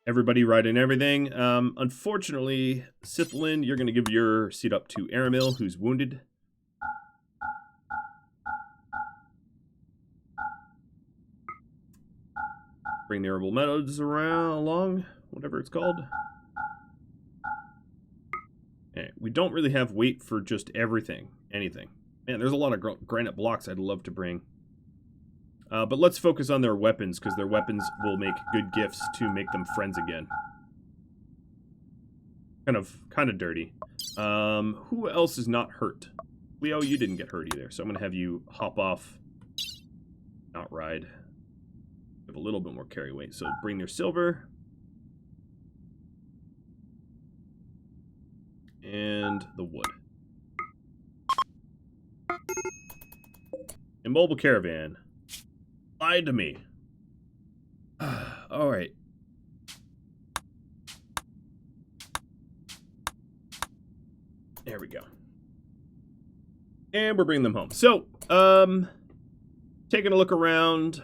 Everybody riding everything. Unfortunately, Sithlin, you're going to give your seat up to Aramil, who's wounded. Bring the herbal meadows along, whatever it's called. Okay, we don't really have weight for just anything. Man, there's a lot of granite blocks I'd love to bring. But let's focus on their weapons, because their weapons will make good gifts to make them friends again. Kind of dirty. Who else is not hurt? Leo, you didn't get hurt either, so I'm going to have you hop off. Not ride. Have a little bit more carry weight, so bring their silver. And the wood. Immobile caravan. Lied to me. Alright. There we go. And we're bringing them home. So, taking a look around.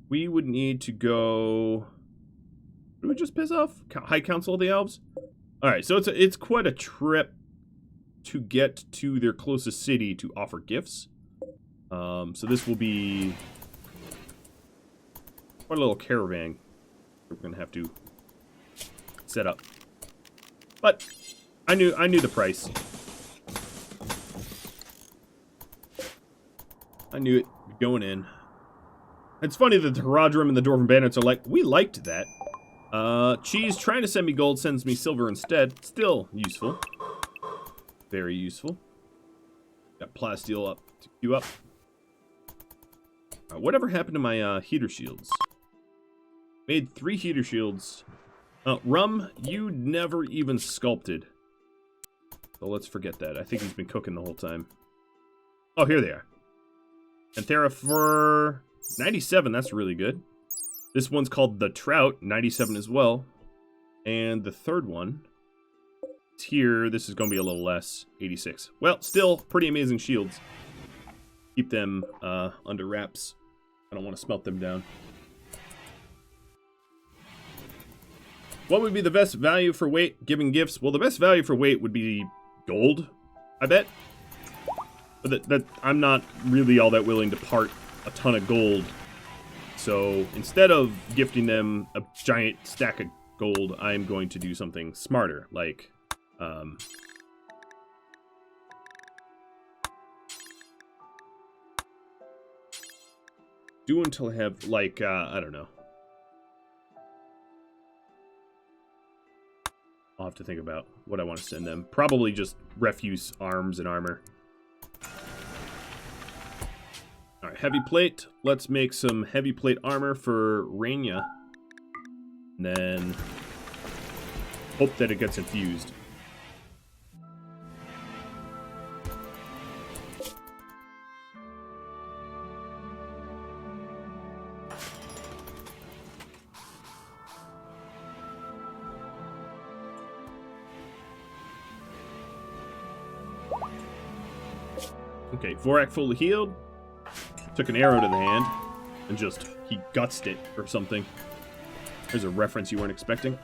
We would need to go... Did we just piss off High Council of the Elves? Alright, so it's quite a trip to get to their closest city to offer gifts. So this will be quite a little caravan we're gonna have to set up. But I knew the price. I knew it going in. It's funny that the Rhadamant and the Dwarven Bandits are like, we liked that. Cheese trying to send me gold sends me silver instead. Still useful. Very useful. Got plasteel up to queue up. Whatever happened to my heater shields? Made 3 heater shields. Rum, you never even sculpted. So let's forget that. I think he's been cooking the whole time. Oh, here they are. Anthera for 97, that's really good. This one's called the Trout, 97 as well. And the third one, here, this is going to be a little less, 86. Well, still pretty amazing shields. Keep them under wraps. I don't want to smelt them down. What would be the best value for weight giving gifts? Well, the best value for weight would be gold, I bet. But that I'm not really all that willing to part a ton of gold. So instead of gifting them a giant stack of gold, I'm going to do something smarter, like do until I have, like, I don't know. I'll have to think about what I want to send them. Probably just refuse arms and armor. Alright, heavy plate. Let's make some heavy plate armor for Rainia. And then hope that it gets infused. Okay, Vorak fully healed. Took an arrow to the hand and just, he gutsed it or something. There's a reference you weren't expecting.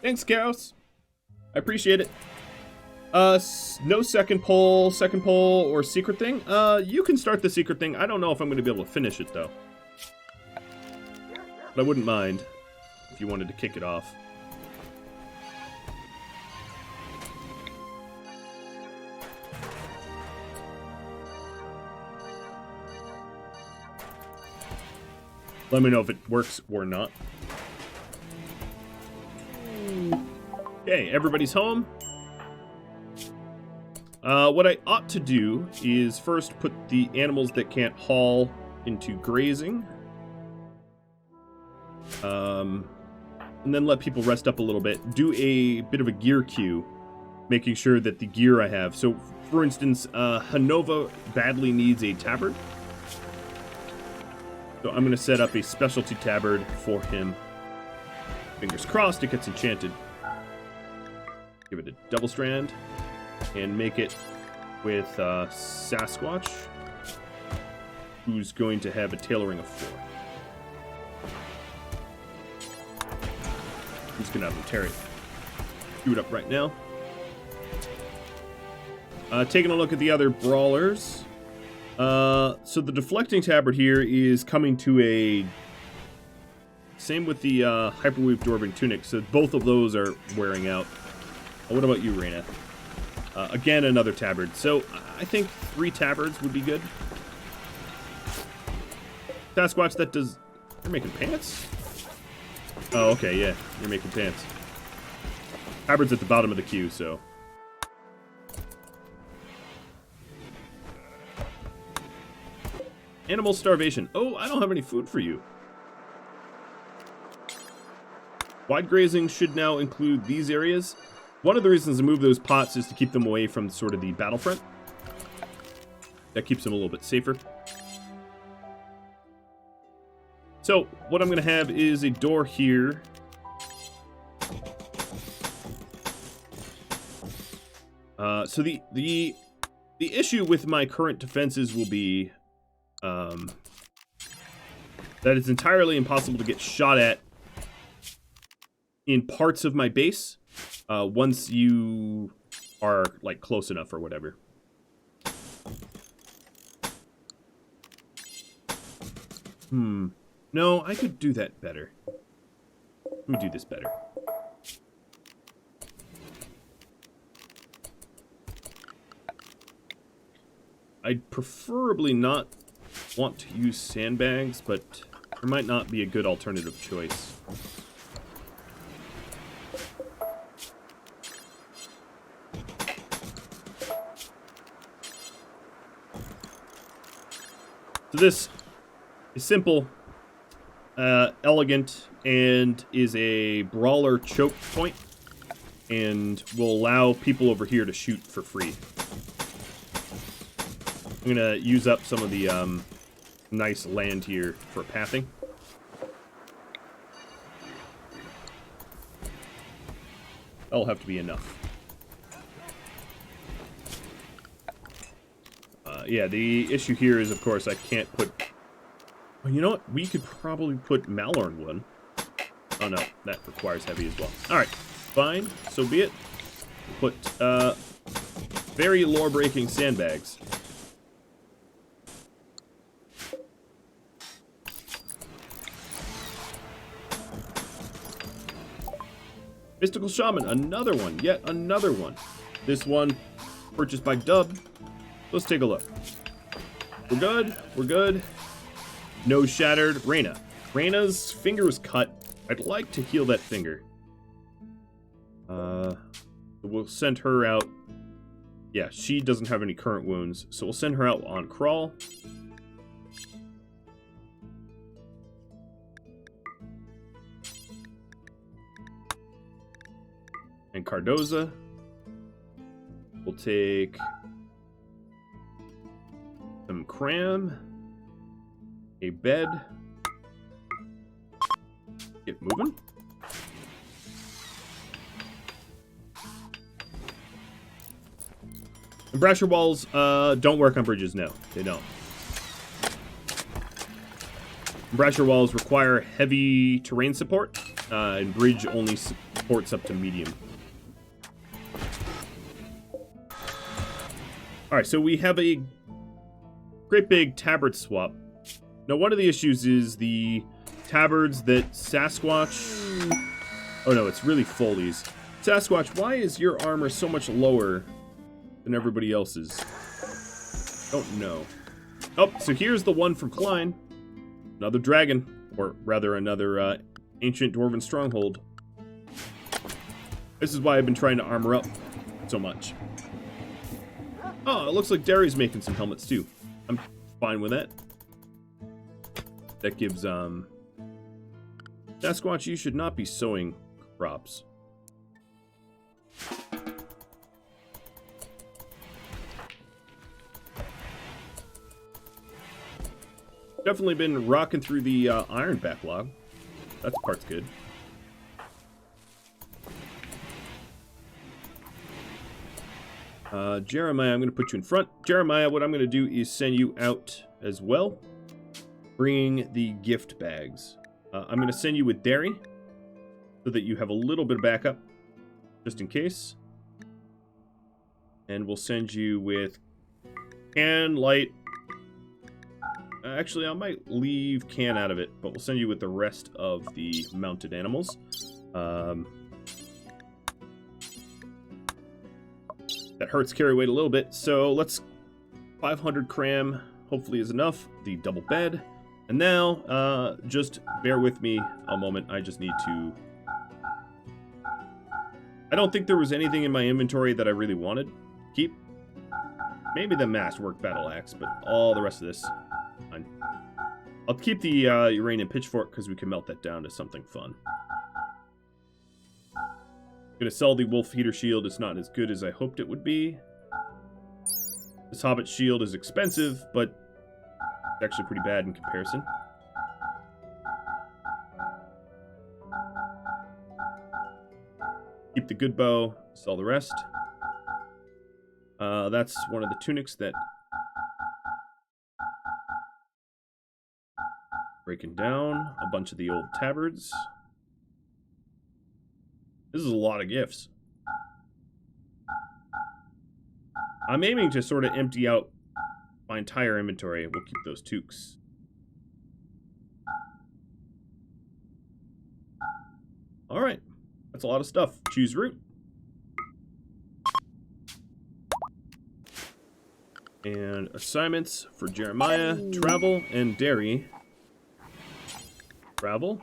Thanks, Chaos. I appreciate it. No second poll, or secret thing. You can start the secret thing. I don't know if I'm going to be able to finish it, though. But I wouldn't mind if you wanted to kick it off. Let me know if it works or not. Okay, everybody's home. What I ought to do is first put the animals that can't haul into grazing. And then let people rest up a little bit. Do a bit of a gear queue, making sure that the gear I have. So, for instance, Hanova badly needs a tabard. So I'm going to set up a specialty tabard for him. Fingers crossed it gets enchanted. Give it a double strand. And make it with Sasquatch, who's going to have a tailoring of 4. Who's going to have him tear it? Do it up right now. Taking a look at the other brawlers. So the deflecting tabard here is coming to a... Same with the Hyperweave Dwarven Tunic, so both of those are wearing out. What about you, Raina? Again, another tabard. So, I think 3 tabards would be good. Sasquatch, that does... You're making pants? Oh, okay, yeah. You're making pants. Tabard's at the bottom of the queue, so... Animal starvation. Oh, I don't have any food for you. Wide grazing should now include these areas. One of the reasons to move those pots is to keep them away from sort of the battlefront. That keeps them a little bit safer. So, what I'm going to have is a door here. So the issue with my current defenses will be that it's entirely impossible to get shot at in parts of my base. Once you are, like, close enough or whatever. No, I could do that better. Let me do this better. I'd preferably not want to use sandbags, but there might not be a good alternative choice. So this is simple, elegant, and is a brawler choke point. and will allow people over here to shoot for free. I'm gonna use up some of the nice land here for pathing. That'll have to be enough. Yeah, the issue here is, of course, I can't put... Well, you know what? We could probably put Malorn one. Oh, no. That requires heavy as well. Alright. Fine. So be it. Put, very lore-breaking sandbags. Mystical Shaman. Another one. Yet another one. This one purchased by Dub. Let's take a look. We're good. We're good. Nose shattered. Reyna. Reyna's finger was cut. I'd like to heal that finger. We'll send her out. Yeah, she doesn't have any current wounds, so we'll send her out on crawl. And Cardoza. We'll take some cram, a bed, get moving. And Brasher walls don't work on bridges, no, they don't. Brasher walls require heavy terrain support, and bridge only supports up to medium. Alright, so we have a great big tabard swap. Now, one of the issues is the tabards that Sasquatch... Oh no, it's really Foley's. Sasquatch, why is your armor so much lower than everybody else's? Don't know. Oh, so here's the one from Klein. Another dragon. Or rather, another ancient dwarven stronghold. This is why I've been trying to armor up so much. Oh, it looks like Derry's making some helmets too. I'm fine with that. That gives, Sasquatch, you should not be sowing crops. Definitely been rocking through the iron backlog. That part's good. Jeremiah, I'm going to put you in front. Jeremiah, what I'm going to do is send you out as well, bringing the gift bags. I'm going to send you with Derry, so that you have a little bit of backup, just in case. And we'll send you with Can, Light. Actually, I might leave Can out of it, but we'll send you with the rest of the mounted animals. That hurts carry weight a little bit, so let's... 500 cram hopefully is enough. The double bed. And now, just bear with me a moment. I just need to... I don't think there was anything in my inventory that I really wanted to keep. Maybe the masterwork battle axe, but all the rest of this, fine. I'll keep the uranium pitchfork because we can melt that down to something fun. Gonna sell the wolf heater shield. It's not as good as I hoped it would be. This hobbit shield is expensive, but it's actually pretty bad in comparison. Keep the good bow, sell the rest. That's one of the tunics that... Breaking down a bunch of the old tabards. This is a lot of gifts. I'm aiming to sort of empty out my entire inventory. We'll keep those toques. Alright. That's a lot of stuff. Choose route. And assignments for Jeremiah. Travel and Derry. Travel.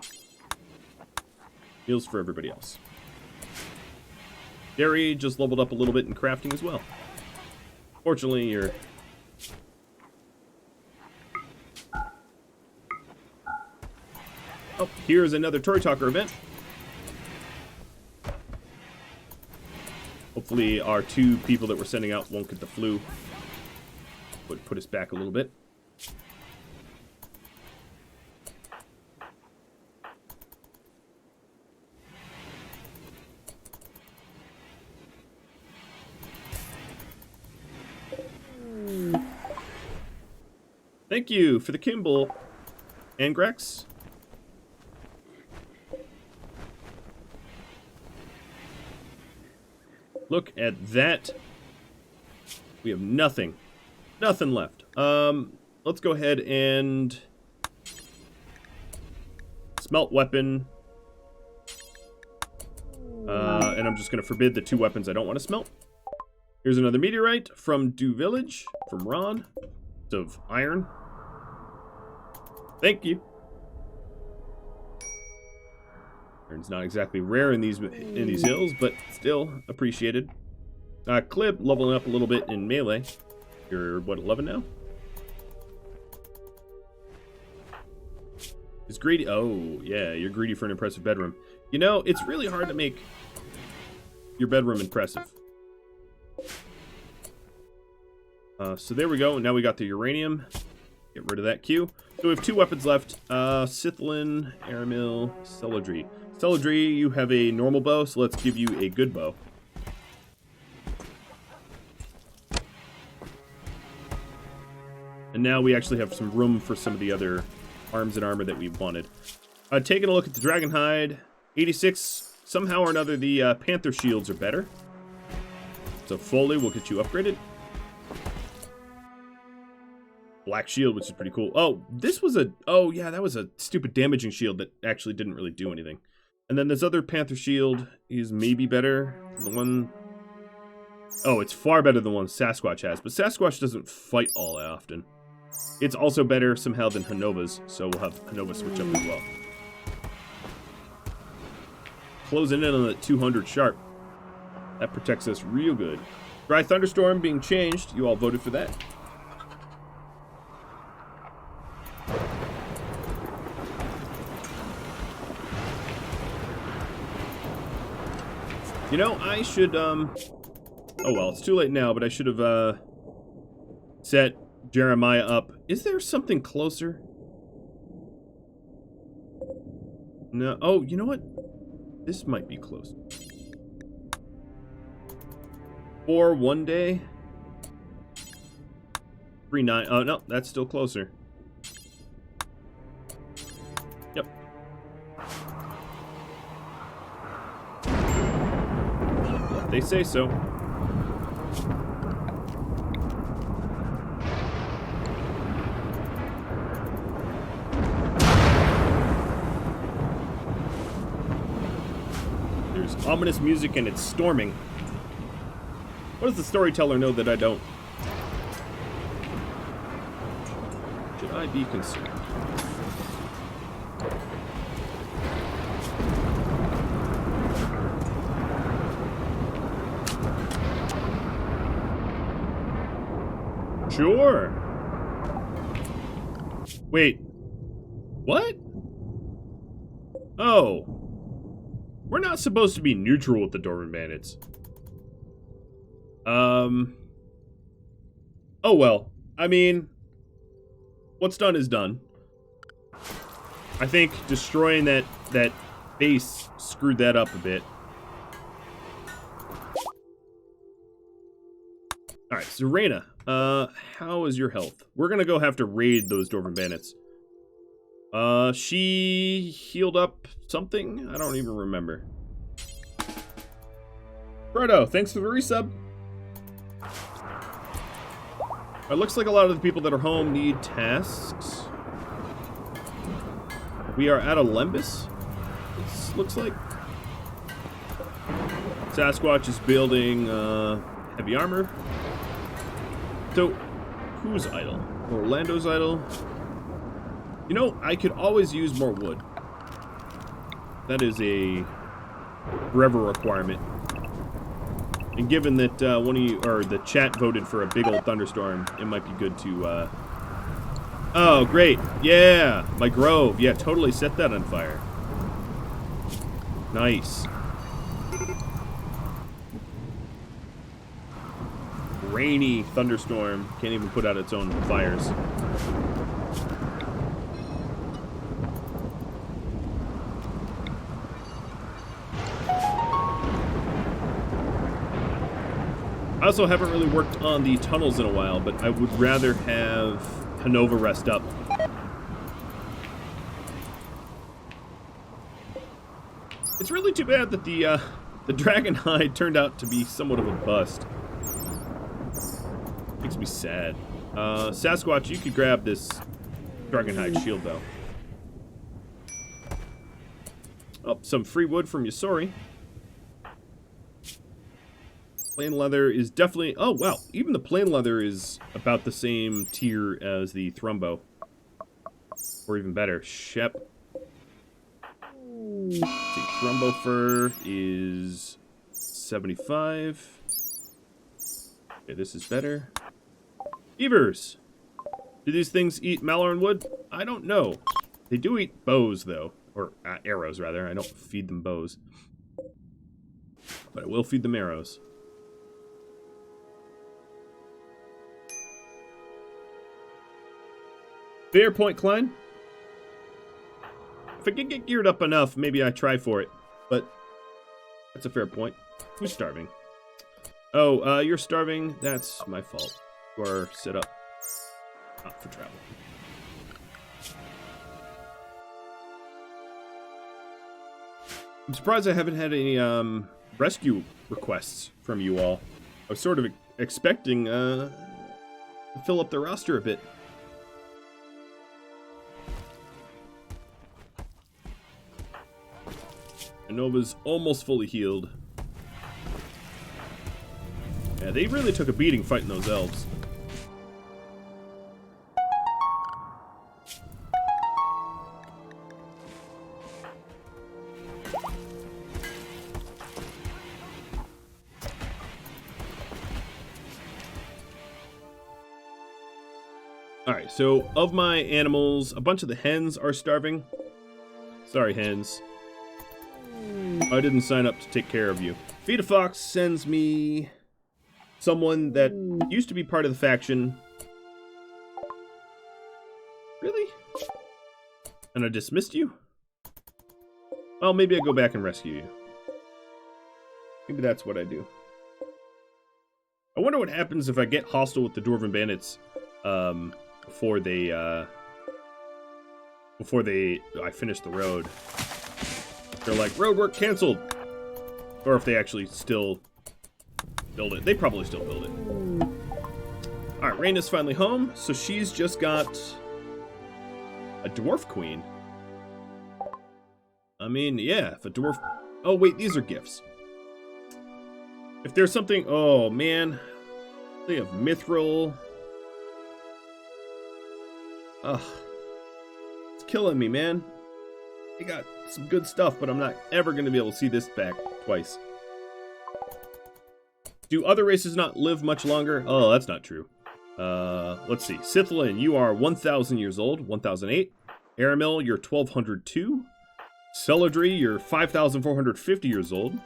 Meals for everybody else. Derry just leveled up a little bit in crafting as well. Fortunately, you're... Oh, here's another Tory Talker event. Hopefully our 2 people that we're sending out won't get the flu. Would put us back a little bit. Thank you for the Kimball, Angrex. Look at that. We have nothing. Nothing left. Let's go ahead and smelt weapon. And I'm just going to forbid the 2 weapons I don't want to smelt. Here's another meteorite from Dew Village, from Ron. It's of iron. Thank you. Iron's not exactly rare in these hills, but still appreciated. Clip leveling up a little bit in melee. You're what, 11 now? Is greedy? Oh yeah, you're greedy for an impressive bedroom. You know, it's really hard to make your bedroom impressive. So there we go. Now we got the uranium. Get rid of that Q. So we have 2 weapons left. Sithlin, Aramil, Celadry. Celadry, you have a normal bow, so let's give you a good bow. And now we actually have some room for some of the other arms and armor that we wanted. Taking a look at the Dragonhide. 86. Somehow or another, the Panther shields are better. So Foley will get you upgraded. Black shield, which is pretty cool. Oh, this was a... Oh, yeah, that was a stupid damaging shield that actually didn't really do anything. And then this other Panther shield is maybe better than the one... Oh, it's far better than the one Sasquatch has. But Sasquatch doesn't fight all that often. It's also better somehow than Hanova's, so we'll have Hanova switch up as well. Closing in on the 200 sharp. That protects us real good. Dry Thunderstorm being changed. You all voted for that. You know, I should, oh well, it's too late now, but I should have, set Jeremiah up. Is there something closer? No, oh, you know what? This might be close. 4 one day. 3 9, oh no, that's still closer. Yep. They say so. There's ominous music and it's storming. What does the storyteller know that I don't? Should I be concerned? Sure. Wait. What? Oh. We're not supposed to be neutral with the Dwarven Bandits. Oh well. I mean, what's done is done. I think destroying that base screwed that up a bit. Alright, Serena. How is your health? We're gonna go have to raid those Dwarven Bandits. She healed up something? I don't even remember. Frodo, thanks for the resub. It looks like a lot of the people that are home need tasks. We are at a Lembus, this looks like. Sasquatch is building heavy armor. So, who's idle? Orlando's idle. You know, I could always use more wood. That is a forever requirement. And given that one of you, or the chat voted for a big old thunderstorm, it might be good to, Oh, great. Yeah, my grove. Yeah, totally set that on fire. rainy thunderstorm. Can't even put out its own fires. I also haven't really worked on the tunnels in a while, but I would rather have Hanova rest up. It's really too bad that the dragon hide turned out to be somewhat of a bust. Makes me sad. Sasquatch, you could grab this dragon hide shield, though. Oh, some free wood from Yasori. Plain leather is definitely... Oh, wow. Even the plain leather is about the same tier as the Thrumbo. Or even better, Shep. Let's see, Thrumbo fur is 75. Okay, this is better. Beavers! Do these things eat Maloran wood? I don't know. They do eat bows, though. Or arrows, rather. I don't feed them bows. But I will feed them arrows. Fair point, Klein. If I can get geared up enough, maybe I try for it. But that's a fair point. Who's starving? Oh, you're starving. That's my fault. You are set up not for travel. I'm surprised I haven't had any rescue requests from you all. I was sort of expecting to fill up the roster a bit. Nova's almost fully healed. Yeah, they really took a beating fighting those elves. Alright, so of my animals, a bunch of the hens are starving. Sorry, hens. I didn't sign up to take care of you. Feed a Fox sends me someone that used to be part of the faction. Really? And I dismissed you? Well, maybe I go back and rescue you. Maybe that's what I do. I wonder what happens if I get hostile with the Dwarven Bandits before I finish the road. They're like, road work canceled. Or if they actually still build it. They probably still build it. Alright, Raina's finally home, so she's just got a dwarf queen. I mean, yeah, if a dwarf... Oh, wait, these are gifts. If there's something... Oh, man. They have mithril. Ugh. It's killing me, man. They got some good stuff, but I'm not ever going to be able to see this back twice. Do other races not live much longer? Oh, that's not true. Let's see. Sithlin, you are 1,000 years old. 1,008. Aramil, you're 1,202. Celadry, you're 5,450 years old.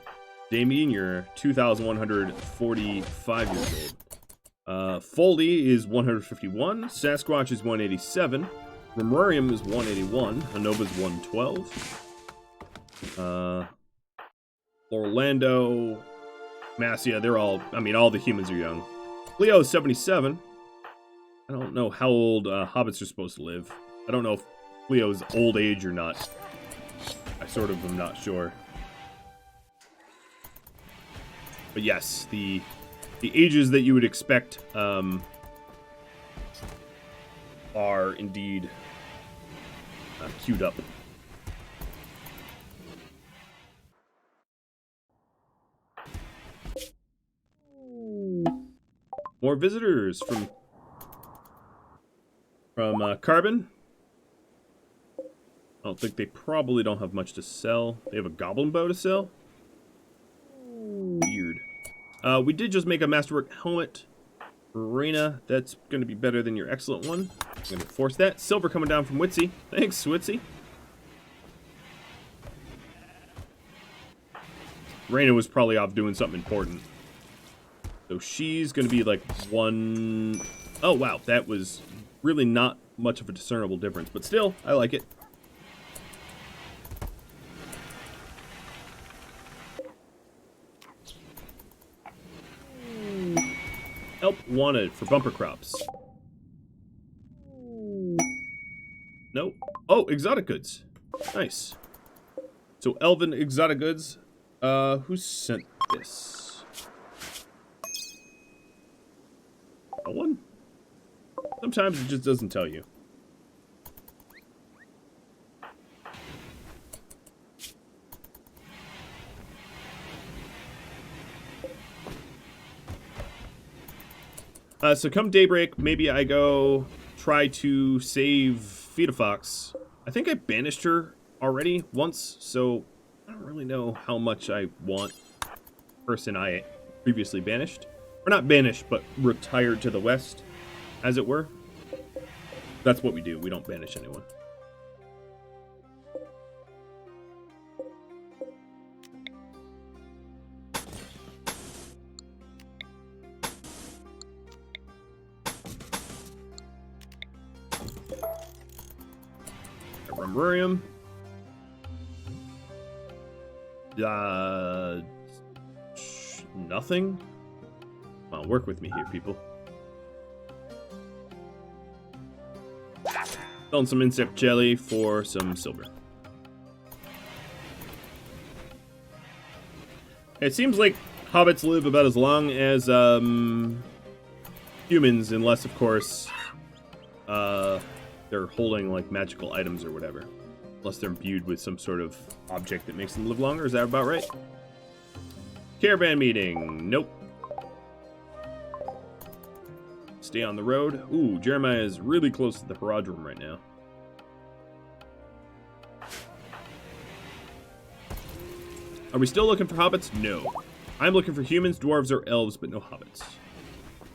Damien, you're 2,145 years old. Foldy is 151. Sasquatch is 187. Memoriam is 181. Hanova's 112. Orlando, Massia, they're all, I mean, all the humans are young. Leo is 77. I don't know how old hobbits are supposed to live. I don't know if Leo's old age or not. I sort of am not sure. But yes, the ages that you would expect are indeed queued up. More visitors from Carbon. I don't think they probably don't have much to sell. They have a goblin bow to sell. Weird. We did just make a masterwork helmet. Reina, that's going to be better than your excellent one. I'm going to force that. Silver coming down from Witsy. Thanks, Witsy. Reina was probably off doing something important. So she's going to be like one... Oh, wow. That was really not much of a discernible difference. But still, I like it. Help wanted for bumper crops. No. Oh, exotic goods. Nice. So elven exotic goods. Who sent this? No one? Sometimes it just doesn't tell you. So come daybreak, maybe I go try to save Feed a Fox. I think I banished her already once, so I don't really know how much I want person I previously banished. Or not banished, but retired to the west, as it were. That's what we do. We don't banish anyone. Rumurium. Nothing? Come on, work with me here, people. Selling some insect jelly for some silver. It seems like hobbits live about as long as humans, unless, of course, they're holding, like, magical items or whatever. Unless they're imbued with some sort of object that makes them live longer. Is that about right? Caravan meeting. Nope. Stay on the road. Ooh, Jeremiah is really close to the Haradrim right now. Are we still looking for hobbits? No. I'm looking for humans, dwarves, or elves, but no hobbits.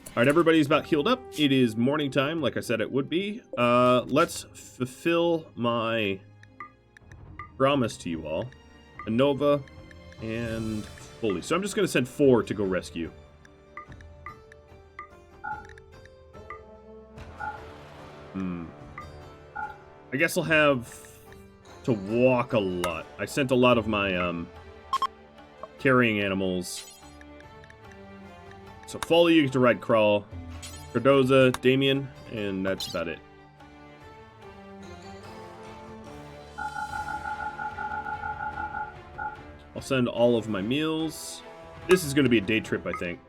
Alright, everybody's about healed up. It is morning time, like I said it would be. Let's fulfill my promise to you all. Anova and Fully. So I'm just going to send 4 to go rescue. I guess I'll have to walk a lot. I sent a lot of my carrying animals. So Foley, you get to ride Crawl, Cardoza, Damien, and that's about it. I'll send all of my meals. This is going to be a day trip, I think.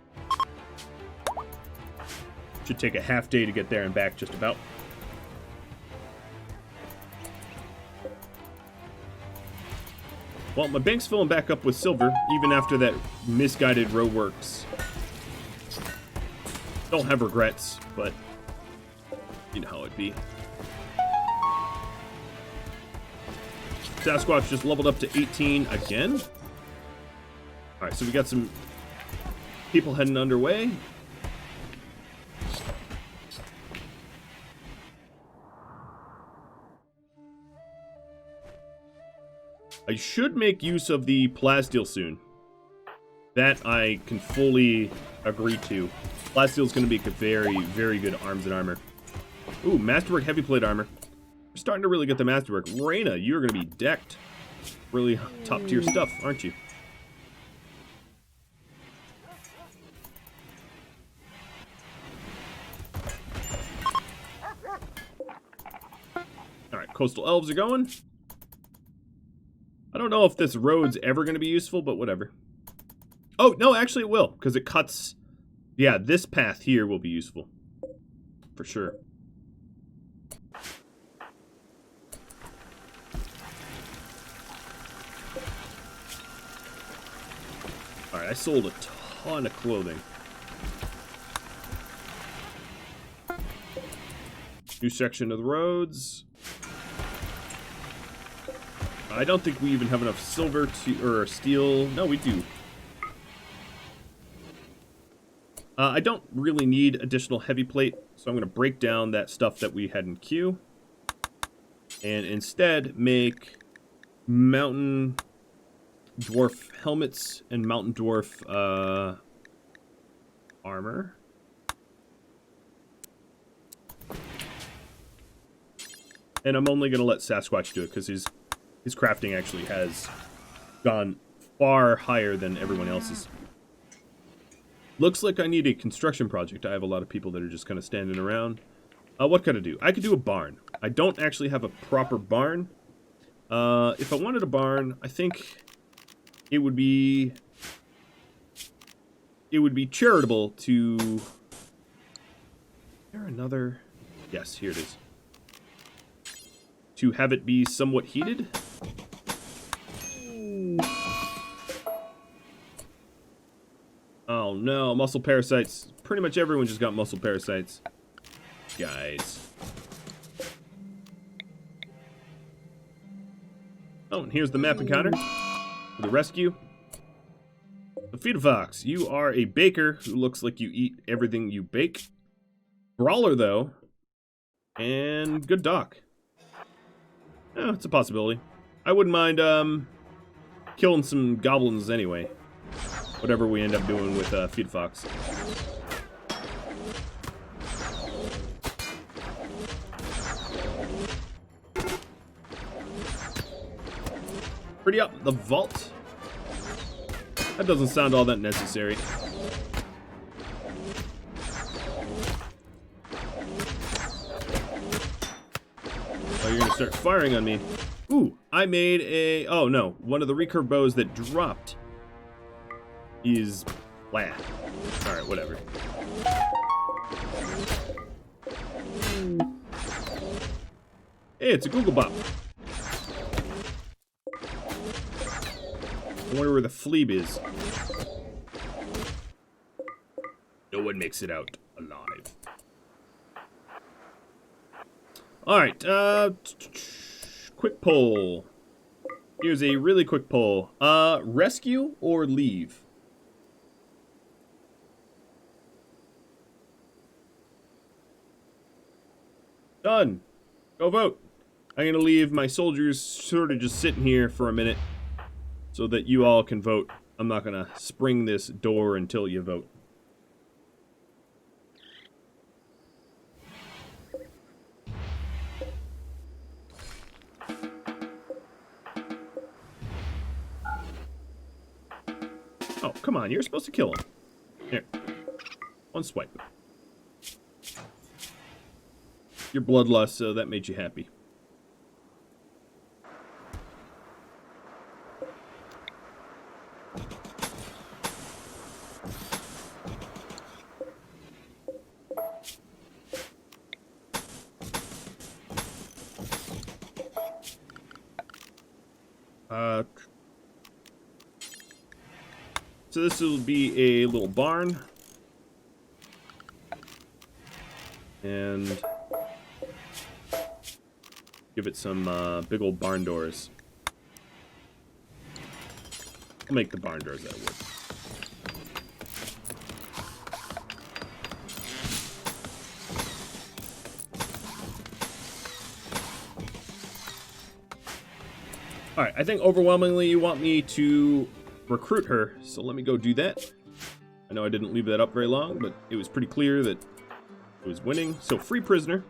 Should take a half day to get there and back, just about. Well, my bank's filling back up with silver, even after that misguided roadworks. Don't have regrets, but you know how it be. Sasquatch just leveled up to 18 again. Alright, so we got some people heading underway. I should make use of the Plasteel soon. That I can fully agree to. Plasteel is going to be a very, very good arms and armor. Ooh, Masterwork Heavy Plate Armor. We're starting to really get the Masterwork. Reyna, you're going to be decked. Really top tier stuff, aren't you? Alright, Coastal Elves are going. I don't know if this road's ever going to be useful, but whatever. Oh, no, actually it will, because it cuts... Yeah, this path here will be useful. For sure. Alright, I sold a ton of clothing. New section of the roads. I don't think we even have enough silver to, or steel. No, we do. I don't really need additional heavy plate, so I'm going to break down that stuff that we had in queue. And instead make mountain dwarf helmets and mountain dwarf armor. And I'm only going to let Sasquatch do it because his crafting actually has gone far higher than everyone else's. Looks like I need a construction project. I have a lot of people that are just kind of standing around. What could I do? I could do a barn. I don't actually have a proper barn. If I wanted a barn, I think it would be charitable to... Is there another? Yes, here it is. To have it be somewhat heated. Oh no, muscle parasites. Pretty much everyone just got muscle parasites. Guys. Oh, and here's the map encounter for the rescue. Feed a Fox, you are a baker who looks like you eat everything you bake. Brawler, though. And good doc. Oh, it's a possibility. I wouldn't mind killing some goblins anyway. Whatever we end up doing with Feed a Fox. Pretty up the vault. That doesn't sound all that necessary. Oh, you're gonna start firing on me. Ooh, I made a... Oh, no. One of the recurve bows that dropped is... Blah. Alright, whatever. Hey, it's a Google Bop. I wonder where the fleeb is. No one makes it out alive. Alright, quick poll. Here's a really quick poll. Rescue or leave? Done. Go vote. I'm gonna leave my soldiers sort of just sitting here for a minute so that you all can vote. I'm not gonna spring this door until you vote. Oh, come on, you're supposed to kill him. Here. One swipe. Your bloodlust, so that made you happy. So this will be a little barn. And give it some big old barn doors. I'll make the barn doors out of wood. Alright, I think overwhelmingly you want me to recruit her, so let me go do that. I know I didn't leave that up very long, but it was pretty clear that it was winning. So, free prisoner.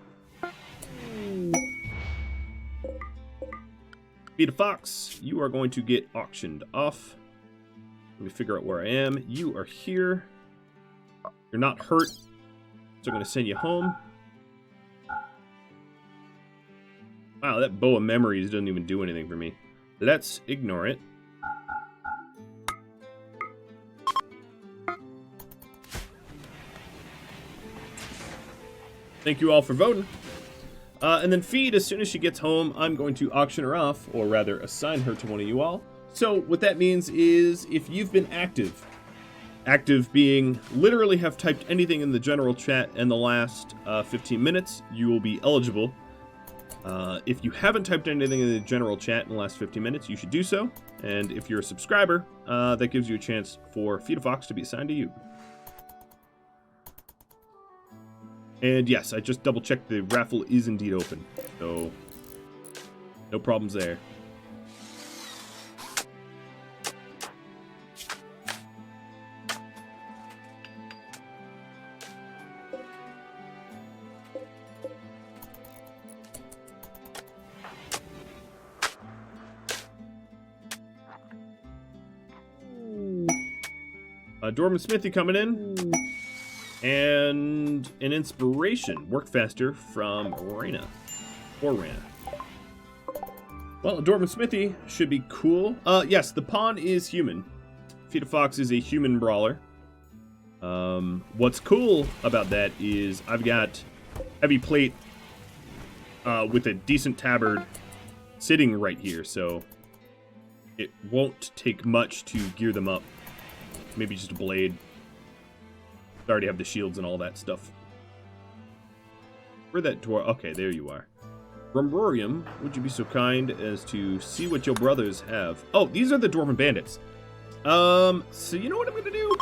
Feed a Fox, you are going to get auctioned off. Let me figure out where I am. You are here. You're not hurt, so I'm going to send you home. Wow, that bow of memories doesn't even do anything for me. Let's ignore it. Thank you all for voting. And then Feed, as soon as she gets home, I'm going to auction her off, or rather assign her to one of you all. So what that means is if you've been active being literally have typed anything in the general chat in the last 15 minutes, you will be eligible. If you haven't typed anything in the general chat in the last 15 minutes, you should do so. And if you're a subscriber, that gives you a chance for Feed a Fox to be assigned to you. And yes, I just double-checked the raffle is indeed open, so no problems there. Dwarven Smithy coming in. And an inspiration. Work faster from Reyna. Or Reyna. Well, a Dwarven Smithy should be cool. Yes, the pawn is human. Feet of Fox is a human brawler. What's cool about that is I've got heavy plate with a decent tabard sitting right here, so it won't take much to gear them up. Maybe just a blade. I already have the shields and all that stuff. Where'd that dwarf? Okay, there you are. RimWorld, would you be so kind as to see what your brothers have? Oh, these are the Dwarven Bandits. So you know what I'm gonna do?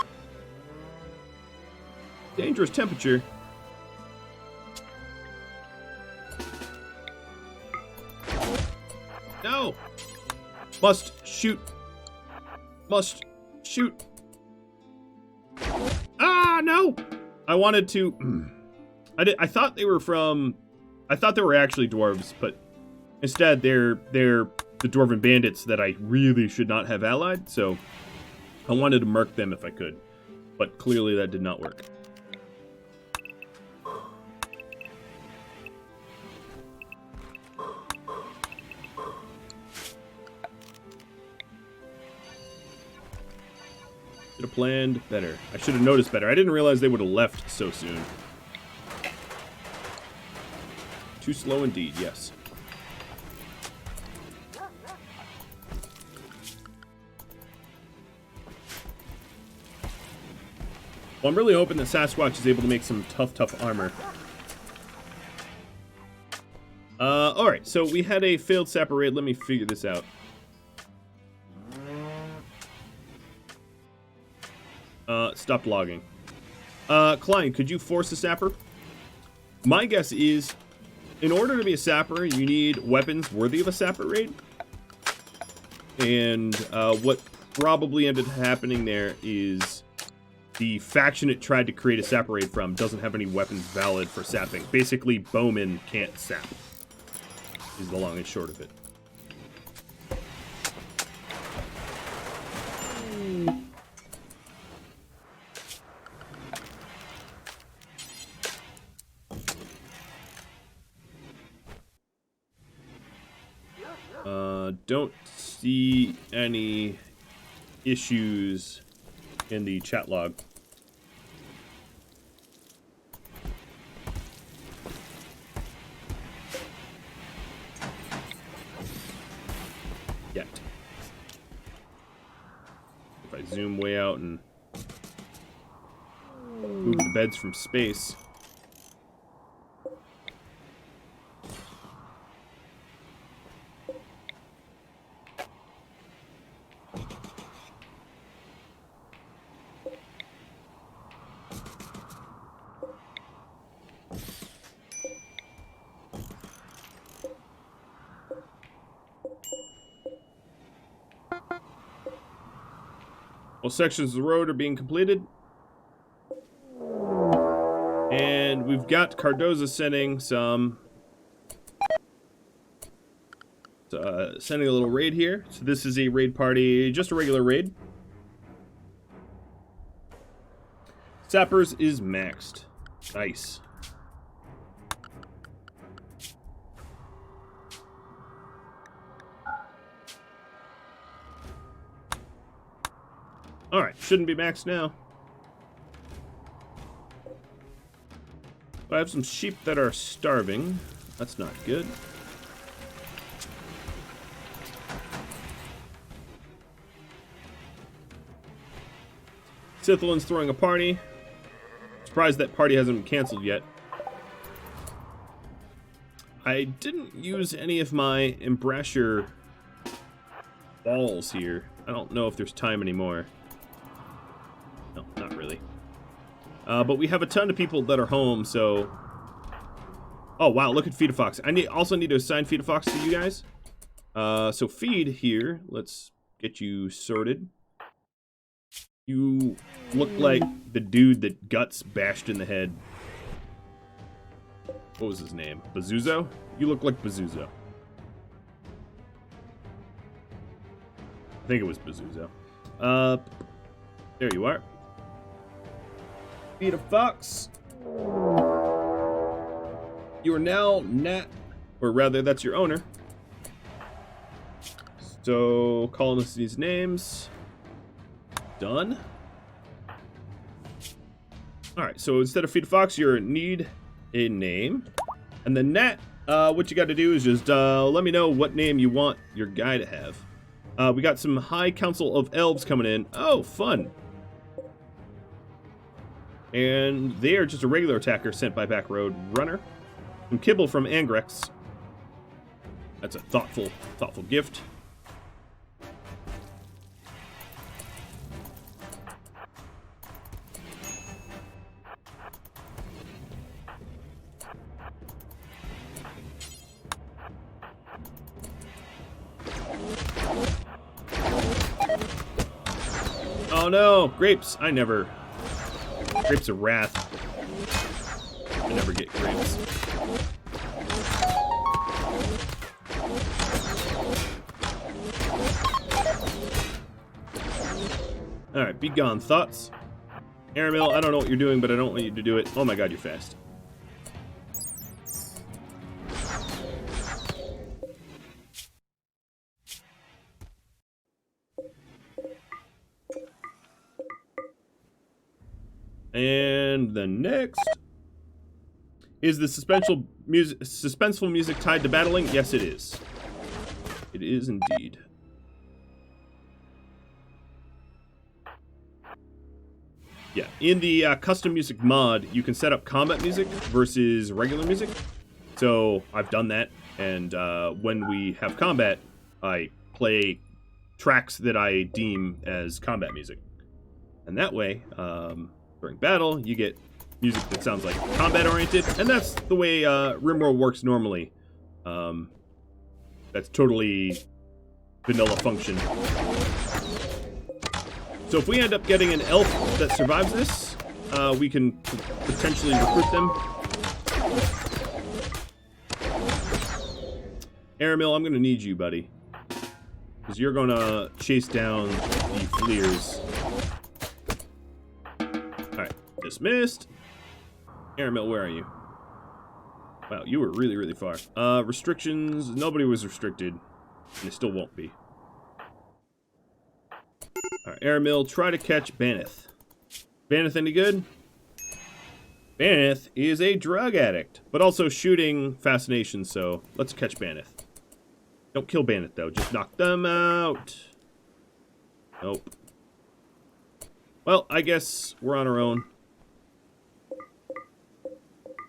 Dangerous temperature. No! Must shoot. Must shoot. Ah, no! I wanted to... I thought they were from... I thought they were actually dwarves, but instead they're the Dwarven Bandits that I really should not have allied, so I wanted to murk them if I could. But clearly that did not work. Should have planned better. I should have noticed better. I didn't realize they would have left so soon. Too slow indeed, yes. Well, I'm really hoping that Sasquatch is able to make some tough armor. Alright, so we had a failed sapper raid. Let me figure this out. Stop logging. Klein, could you force a sapper? My guess is, in order to be a sapper, you need weapons worthy of a sapper raid. And what probably ended up happening there is the faction it tried to create a sapper raid from doesn't have any weapons valid for sapping. Basically, bowmen can't sap, is the long and short of it. Don't see any issues in the chat log. Yet. If I zoom way out and move the beds from space. All sections of the road are being completed. And we've got Cardoza sending some... sending a little raid here. So this is a raid party, just a regular raid. Sappers is maxed. Nice. Alright, shouldn't be maxed now. I have some sheep that are starving. That's not good. Sithlin's throwing a party. Surprised that party hasn't been canceled yet. I didn't use any of my Embrasure balls here. I don't know if there's time anymore. No, not really. But we have a ton of people that are home, so... Oh, wow, look at Feed a Fox. I also need to assign Feed a Fox to you guys. So Feed here, let's get you sorted. You look like the dude that Guts bashed in the head. What was his name? Bazuzo? You look like Bazuzo. I think it was Bazuzo. There you are. Feed a fox. You are now Nat, or rather, that's your owner. So, calling us these names. Done. Alright, so instead of feed a fox, you need a name. And then Nat, what you got to do is just let me know what name you want your guy to have. We got some High Council of Elves coming in. Oh, fun. And they are just a regular attacker sent by Backroad Runner. Some kibble from Angrex. That's a thoughtful gift. Oh no, grapes. Grapes of Wrath. I never get grapes. Alright, be gone, thoughts. Aramil, I don't know what you're doing, but I don't want you to do it. Oh my god, you're fast. And the next is the suspenseful music tied to battling. Yes, it is. It is indeed. Yeah, in the custom music mod, you can set up combat music versus regular music. So I've done that, and when we have combat, I play tracks that I deem as combat music. And that way, during battle, you get music that sounds like combat-oriented, and that's the way RimWorld works normally. That's totally vanilla function. So if we end up getting an elf that survives this, we can potentially recruit them. Aramil, I'm going to need you, buddy. Because you're going to chase down the fleers. Alright, dismissed. Aramil, where are you? Wow, you were really, really far. Restrictions, nobody was restricted. And it still won't be. Alright, Aramil, try to catch Baneth. Baneth any good? Baneth is a drug addict, but also shooting fascination, so let's catch Baneth. Don't kill Baneth, though. Just knock them out. Nope. Well, I guess we're on our own.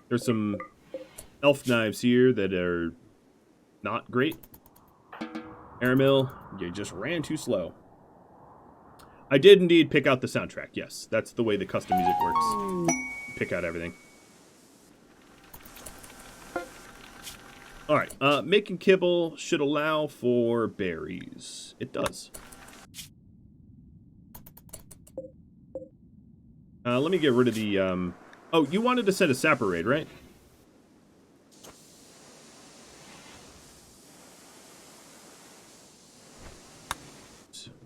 There's some elf knives here that are not great. Aramil, you just ran too slow. I did indeed pick out the soundtrack, yes. That's the way the custom music works. Pick out everything. Alright, making kibble should allow for berries. It does. Let me get rid of the, Oh, you wanted to send a sapper raid, right?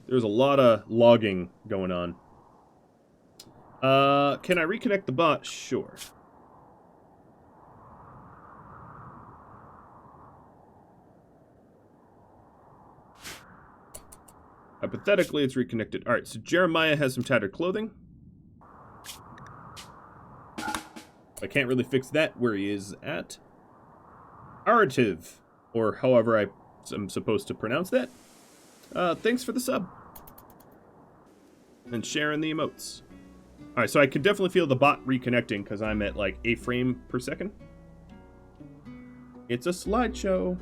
There's a lot of logging going on. Can I reconnect the bot? Sure. Hypothetically, it's reconnected. Alright, so Jeremiah has some tattered clothing. I can't really fix that where he is at. Arativ, or however I'm supposed to pronounce that. Thanks for the sub. And sharing the emotes. Alright, so I can definitely feel the bot reconnecting because I'm at like a frame per second. It's a slideshow.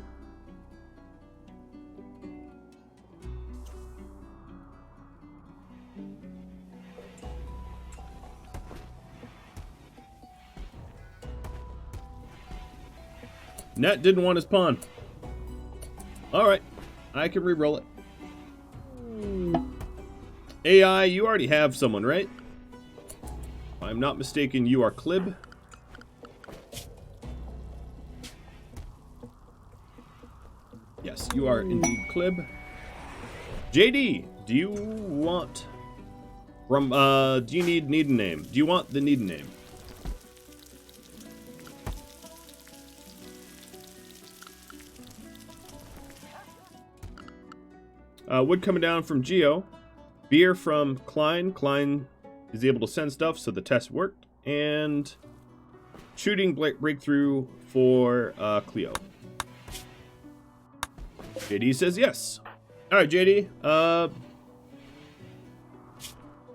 Nat didn't want his pawn. Alright, I can re-roll it. AI, you already have someone, right? If I'm not mistaken, you are Clib. Yes, you are indeed Clib. JD, do you want From, do you need a name? Do you want the need a name? Wood coming down from Geo. Beer from Klein. Klein is able to send stuff, so the test worked. And shooting breakthrough for Cleo. JD says yes. All right, JD.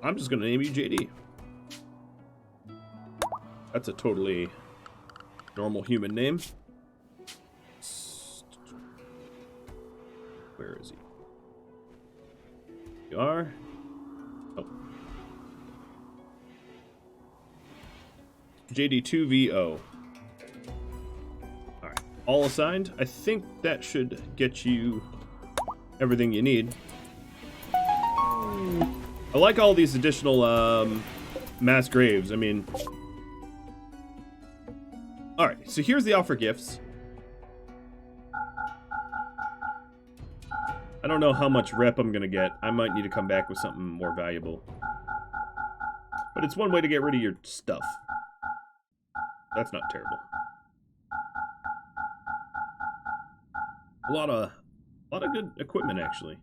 I'm just gonna name you JD. That's a totally normal human name. Where is he? You are. Oh. JD2VO. Alright. All assigned. I think that should get you everything you need. I like all these additional mass graves. I mean... Alright, so here's the offer gifts. I don't know how much rep I'm gonna get. I might need to come back with something more valuable. But it's one way to get rid of your stuff. That's not terrible. A lot of good equipment, actually.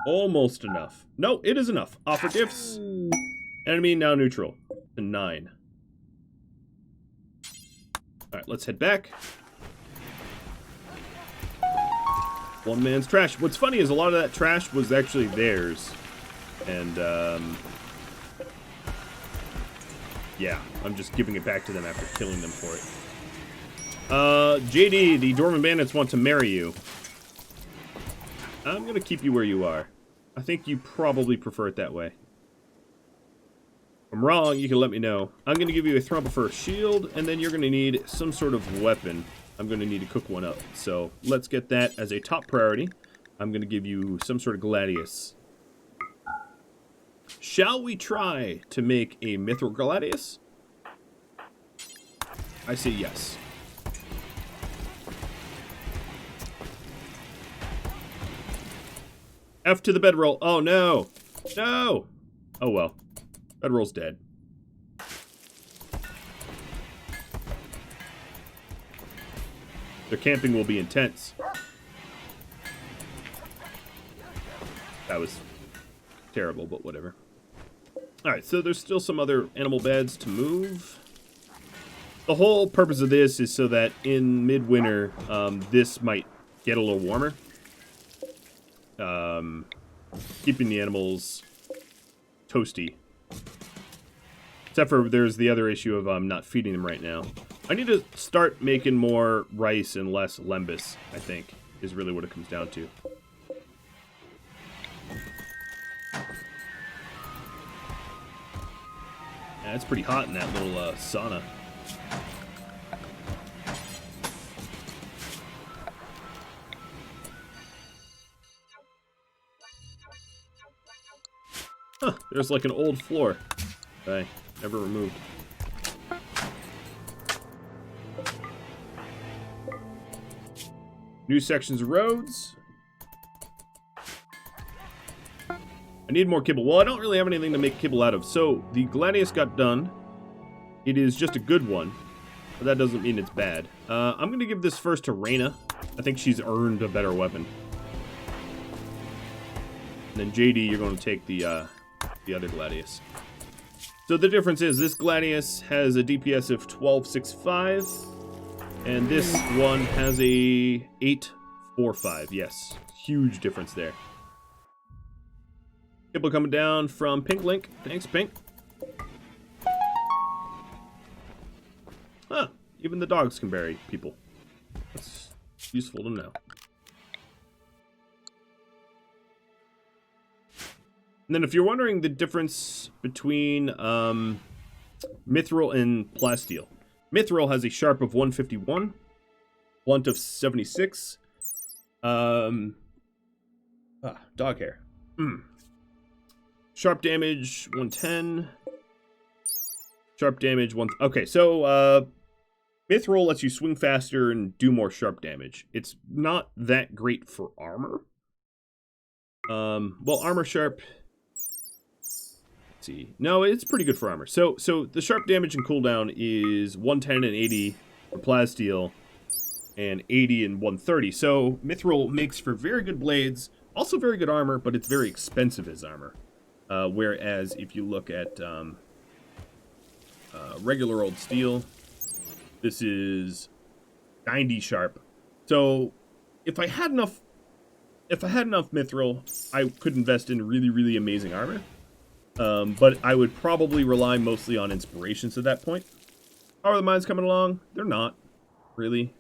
Almost enough. No, it is enough. Offer gifts. Enemy now neutral. To 9. Alright, let's head back. One man's trash. What's funny is a lot of that trash was actually theirs. And, yeah, I'm just giving it back to them after killing them for it. JD, the Dwarven Bandits want to marry you. I'm gonna keep you where you are. I think you probably prefer it that way. If I'm wrong, you can let me know. I'm gonna give you a Thrumpfer shield, and then you're gonna need some sort of weapon. I'm gonna need to cook one up. So let's get that as a top priority. I'm gonna give you some sort of gladius. Shall we try to make a mithril gladius? I say yes. F to the bedroll. Oh, no. No. Oh, well. Bedroll's dead. Their camping will be intense. That was terrible, but whatever. Alright, so there's still some other animal beds to move. The whole purpose of this is so that in midwinter, this might get a little warmer. Keeping the animals toasty. Except for there's the other issue of not feeding them right now. I need to start making more rice and less lembas, I think, is really what it comes down to. Yeah, it's pretty hot in that little sauna. Huh, there's like an old floor that I never removed. New sections of roads. I need more kibble. Well, I don't really have anything to make kibble out of. So, the gladius got done. It is just a good one. But that doesn't mean it's bad. I'm going to give this first to Reyna. I think she's earned a better weapon. And then JD, you're going to take the other gladius. So the difference is this gladius has a DPS of 1265. And this one has a 845. Yes, huge difference there. People coming down from Pink Link. Thanks, Pink. Huh, even the dogs can bury people. That's useful to know. And then if you're wondering the difference between mithril and plasteel. Mithril has a sharp of 151, blunt of 76. Dog hair. Sharp damage 110. Sharp damage 1. Okay, so Mithril lets you swing faster and do more sharp damage. It's not that great for armor. Well, armor sharp... Let's see. No, it's pretty good for armor. So the sharp damage and cooldown is 110 and 80 for plasteel, and 80 and 130. So Mithril makes for very good blades, also very good armor, but it's very expensive as armor. Whereas if you look at regular old steel, this is 90 sharp. So if I had enough Mithril, I could invest in really, really amazing armor. But I would probably rely mostly on inspirations at that point. How are the mines coming along? They're not, really.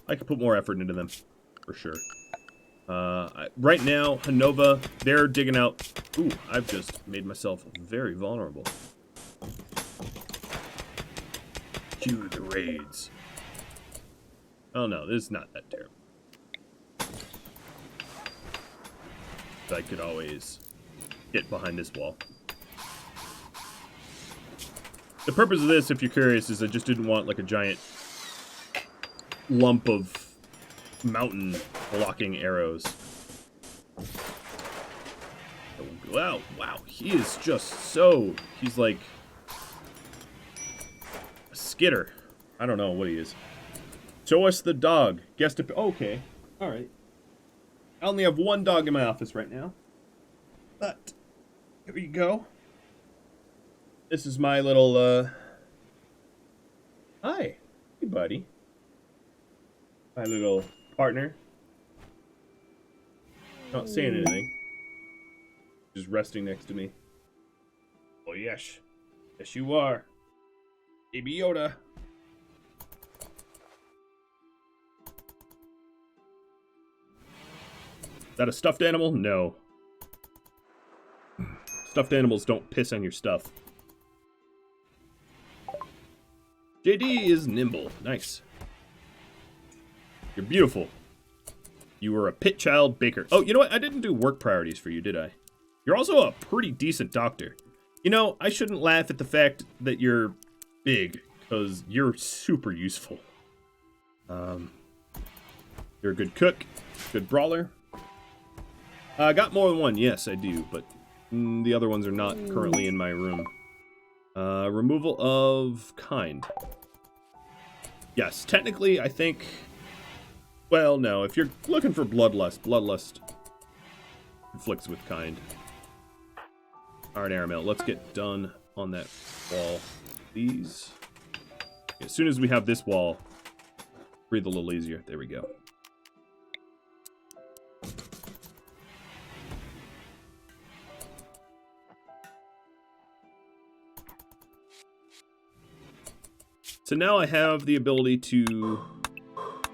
I could put more effort into them, for sure. Right now, Hanova, they're digging out... Ooh, I've just made myself very vulnerable. Cue the raids. Oh no, this is not that terrible. I could always get behind this wall. The purpose of this, if you're curious, is I just didn't want like a giant lump of mountain blocking arrows. Wow, he is just so... He's like a skitter. I don't know what he is. Show us the dog. Guest up. Okay, all right. I only have one dog in my office right now, but here you go. This is my little, Hi. Hey, buddy. My little partner. Not saying anything. Just resting next to me. Oh, yes. Yes, you are. Baby Yoda. Is that a stuffed animal? No. Stuffed animals don't piss on your stuff. JD is nimble. Nice. You're beautiful. You were a pit child baker. Oh, you know what? I didn't do work priorities for you, did I? You're also a pretty decent doctor. You know, I shouldn't laugh at the fact that you're big, because you're super useful. You're a good cook, good brawler. I got more than one, yes, I do, but the other ones are not currently in my room. Removal of kind. Yes, technically, I think... Well, no, if you're looking for bloodlust conflicts with kind. Alright, Aramel, let's get done on that wall. These. As soon as we have this wall, breathe a little easier. There we go. So now I have the ability to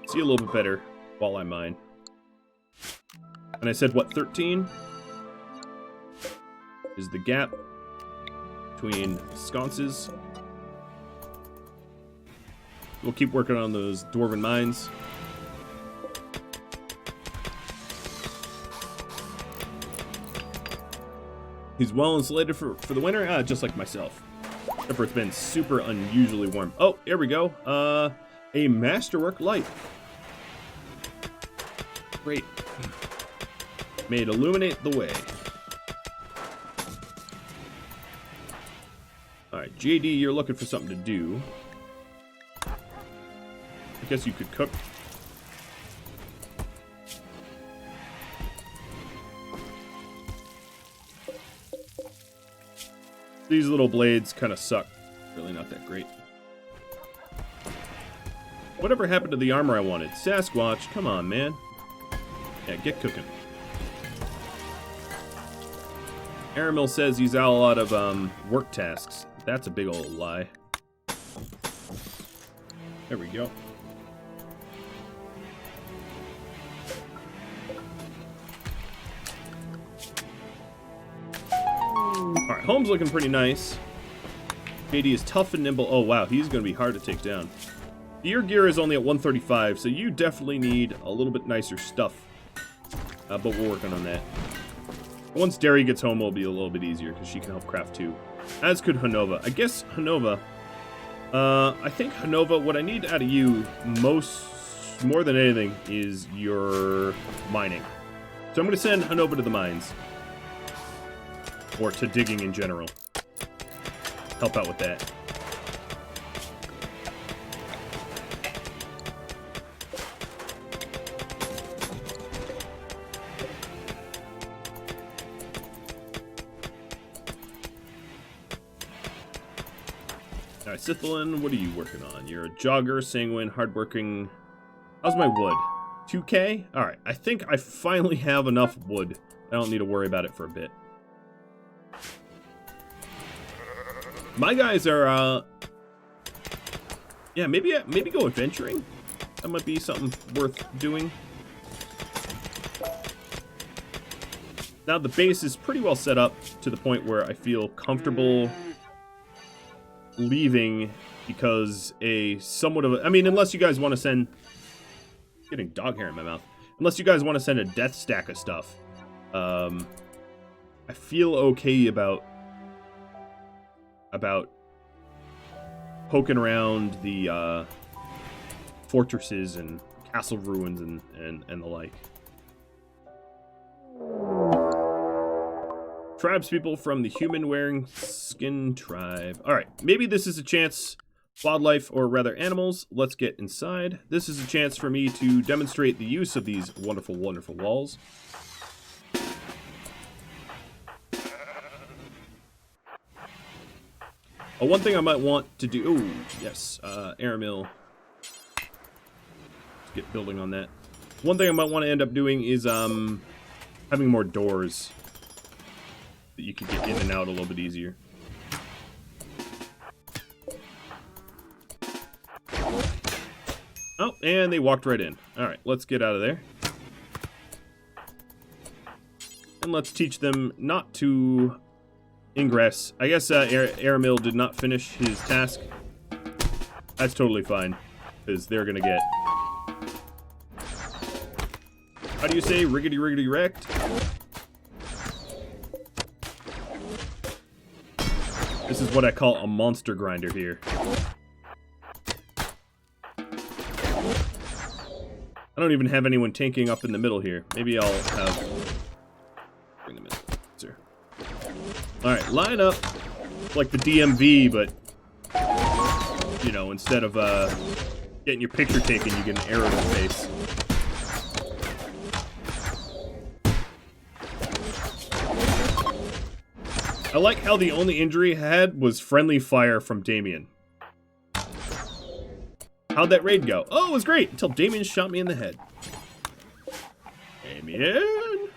see a little bit better while I mine. And I said, what, 13? Is the gap between sconces. We'll keep working on those dwarven mines. He's well insulated for the winter, just like myself. Except for it's been super unusually warm. Oh, here we go. A masterwork light. Great. May it illuminate the way. Alright, JD, you're looking for something to do. I guess you could cook. These little blades kind of suck. Really not that great. Whatever happened to the armor I wanted? Sasquatch, come on, man. Yeah, get cooking. Aramil says he's out a lot of work tasks. That's a big old lie. There we go. Alright, home's looking pretty nice. JD is tough and nimble. Oh wow, he's going to be hard to take down. Your gear is only at 135, so you definitely need a little bit nicer stuff. But we're working on that. Once Derry gets home, it'll be a little bit easier, because she can help craft too. As could Hanova. I guess Hanova... I think Hanova, what I need out of you more than anything is your mining. So I'm going to send Hanova to the mines. Or to digging in general. Help out with that. Alright, Sithlin, what are you working on? You're a jogger, sanguine, hardworking. How's my wood? 2K? Alright, I think I finally have enough wood. I don't need to worry about it for a bit. My guys are, yeah, maybe go adventuring. That might be something worth doing. Now the base is pretty well set up to the point where I feel comfortable leaving because somewhat of a, I mean, unless you guys want to send, getting dog hair in my mouth, unless you guys want to send a death stack of stuff, I feel okay about poking around the fortresses and castle ruins and the like. Tribespeople from the human-wearing skin tribe. Alright, maybe this is a chance, wildlife, or rather animals. Let's get inside. This is a chance for me to demonstrate the use of these wonderful, wonderful walls. One thing I might want to do... Oh, yes, air mill. Let's get building on that. One thing I might want to end up doing is having more doors that you can get in and out a little bit easier. Oh, and they walked right in. Alright, let's get out of there. And let's teach them not to ingress. I guess Aramil did not finish his task. That's totally fine, because they're gonna get... How do you say riggedy wrecked? This is what I call a monster grinder here. I don't even have anyone tanking up in the middle here. Maybe I'll have... Bring them in. Sir. Alright, line up like the DMV, but, you know, instead of getting your picture taken, you get an arrow in the face. I like how the only injury I had was friendly fire from Damien. How'd that raid go? Oh, it was great, until Damien shot me in the head. Damien?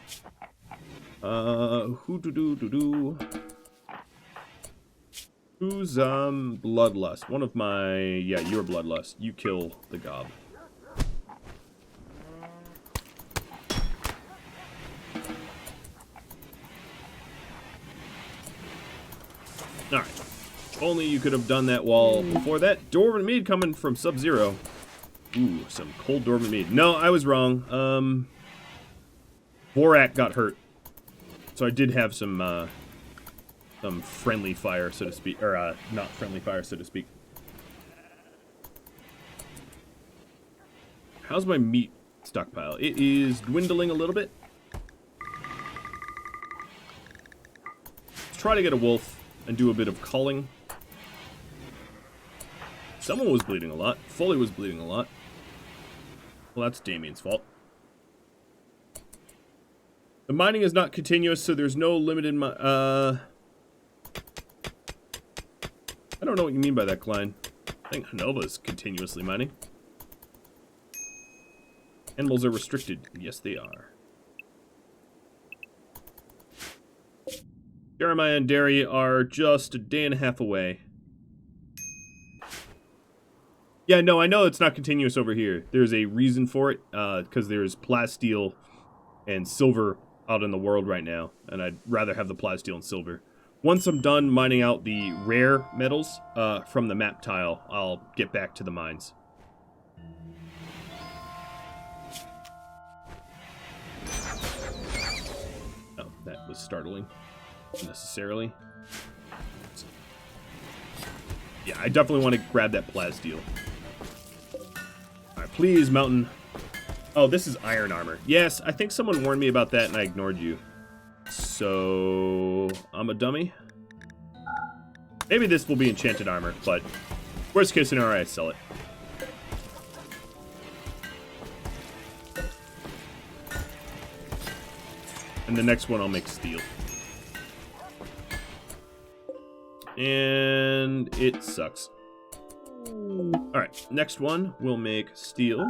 Who-do-do-do-do? Who's, Bloodlust? One of my... Yeah, you're Bloodlust. You kill the gob. Alright. Only you could have done that wall before that. Dwarven mead coming from Sub-Zero. Ooh, some cold Dwarven mead. No, I was wrong. Borak got hurt. So I did have some friendly fire, so to speak. Or, not friendly fire, so to speak. How's my meat stockpile? It is dwindling a little bit. Let's try to get a wolf and do a bit of culling. Someone was bleeding a lot. Foley was bleeding a lot. Well, that's Damien's fault. The mining is not continuous, so there's no limited I don't know what you mean by that, Klein. I think Hanova's continuously mining. Animals are restricted. Yes, they are. Jeremiah and Derry are just a day and a half away. Yeah, no, I know it's not continuous over here. There's a reason for it, because there's plasteel and silver out in the world right now, and I'd rather have the plasteel and silver. Once I'm done mining out the rare metals from the map tile, I'll get back to the mines. Oh, that was startling. Unnecessarily. Let's Yeah, I definitely want to grab that plasteel. Alright, please, mountain. Oh, this is iron armor. Yes, I think someone warned me about that and I ignored you. So, I'm a dummy. Maybe this will be enchanted armor, but worst case scenario, I sell it. And the next one I'll make steel. And it sucks. Alright, next one we'll make steel.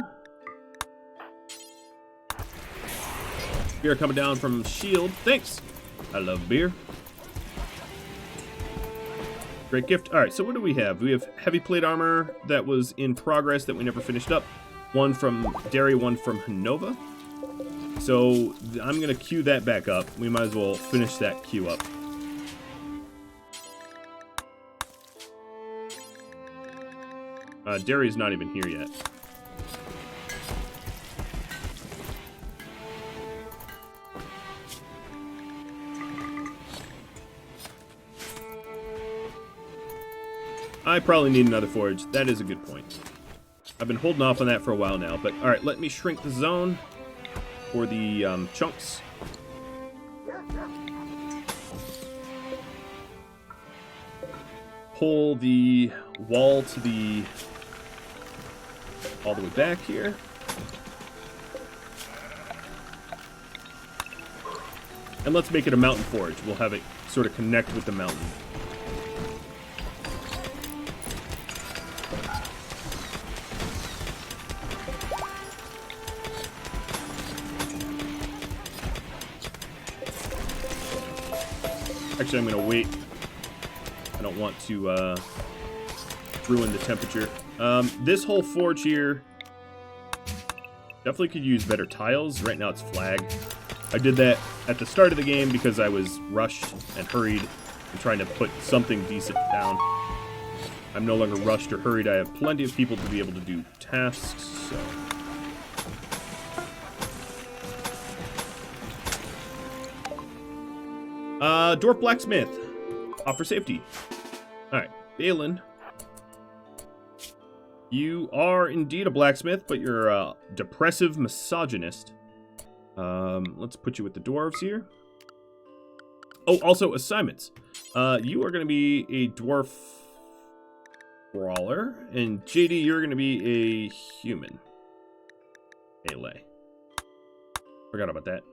Beer coming down from shield. Thanks! I love beer. Great gift. Alright, so what do we have? We have heavy plate armor that was in progress that we never finished up. One from Derry, one from Hanova. So I'm going to queue that back up. We might as well finish that queue up. Derry's not even here yet. I probably need another forge. That is a good point. I've been holding off on that for a while now, but alright, let me shrink the zone for the chunks. Pull the wall to the all the way back here. And let's make it a mountain forge. We'll have it sort of connect with the mountain. Actually, I'm going to wait. I don't want to ruin the temperature. This whole forge here definitely could use better tiles. Right now it's flag. I did that at the start of the game because I was rushed and hurried and trying to put something decent down. I'm no longer rushed or hurried. I have plenty of people to be able to do tasks, so... Dwarf blacksmith. Offer safety. Alright, Balin. You are indeed a blacksmith, but you're a depressive misogynist. Let's put you with the dwarves here. Oh, also assignments. You are going to be a dwarf brawler, and JD, you're going to be a human melee. Forgot about that.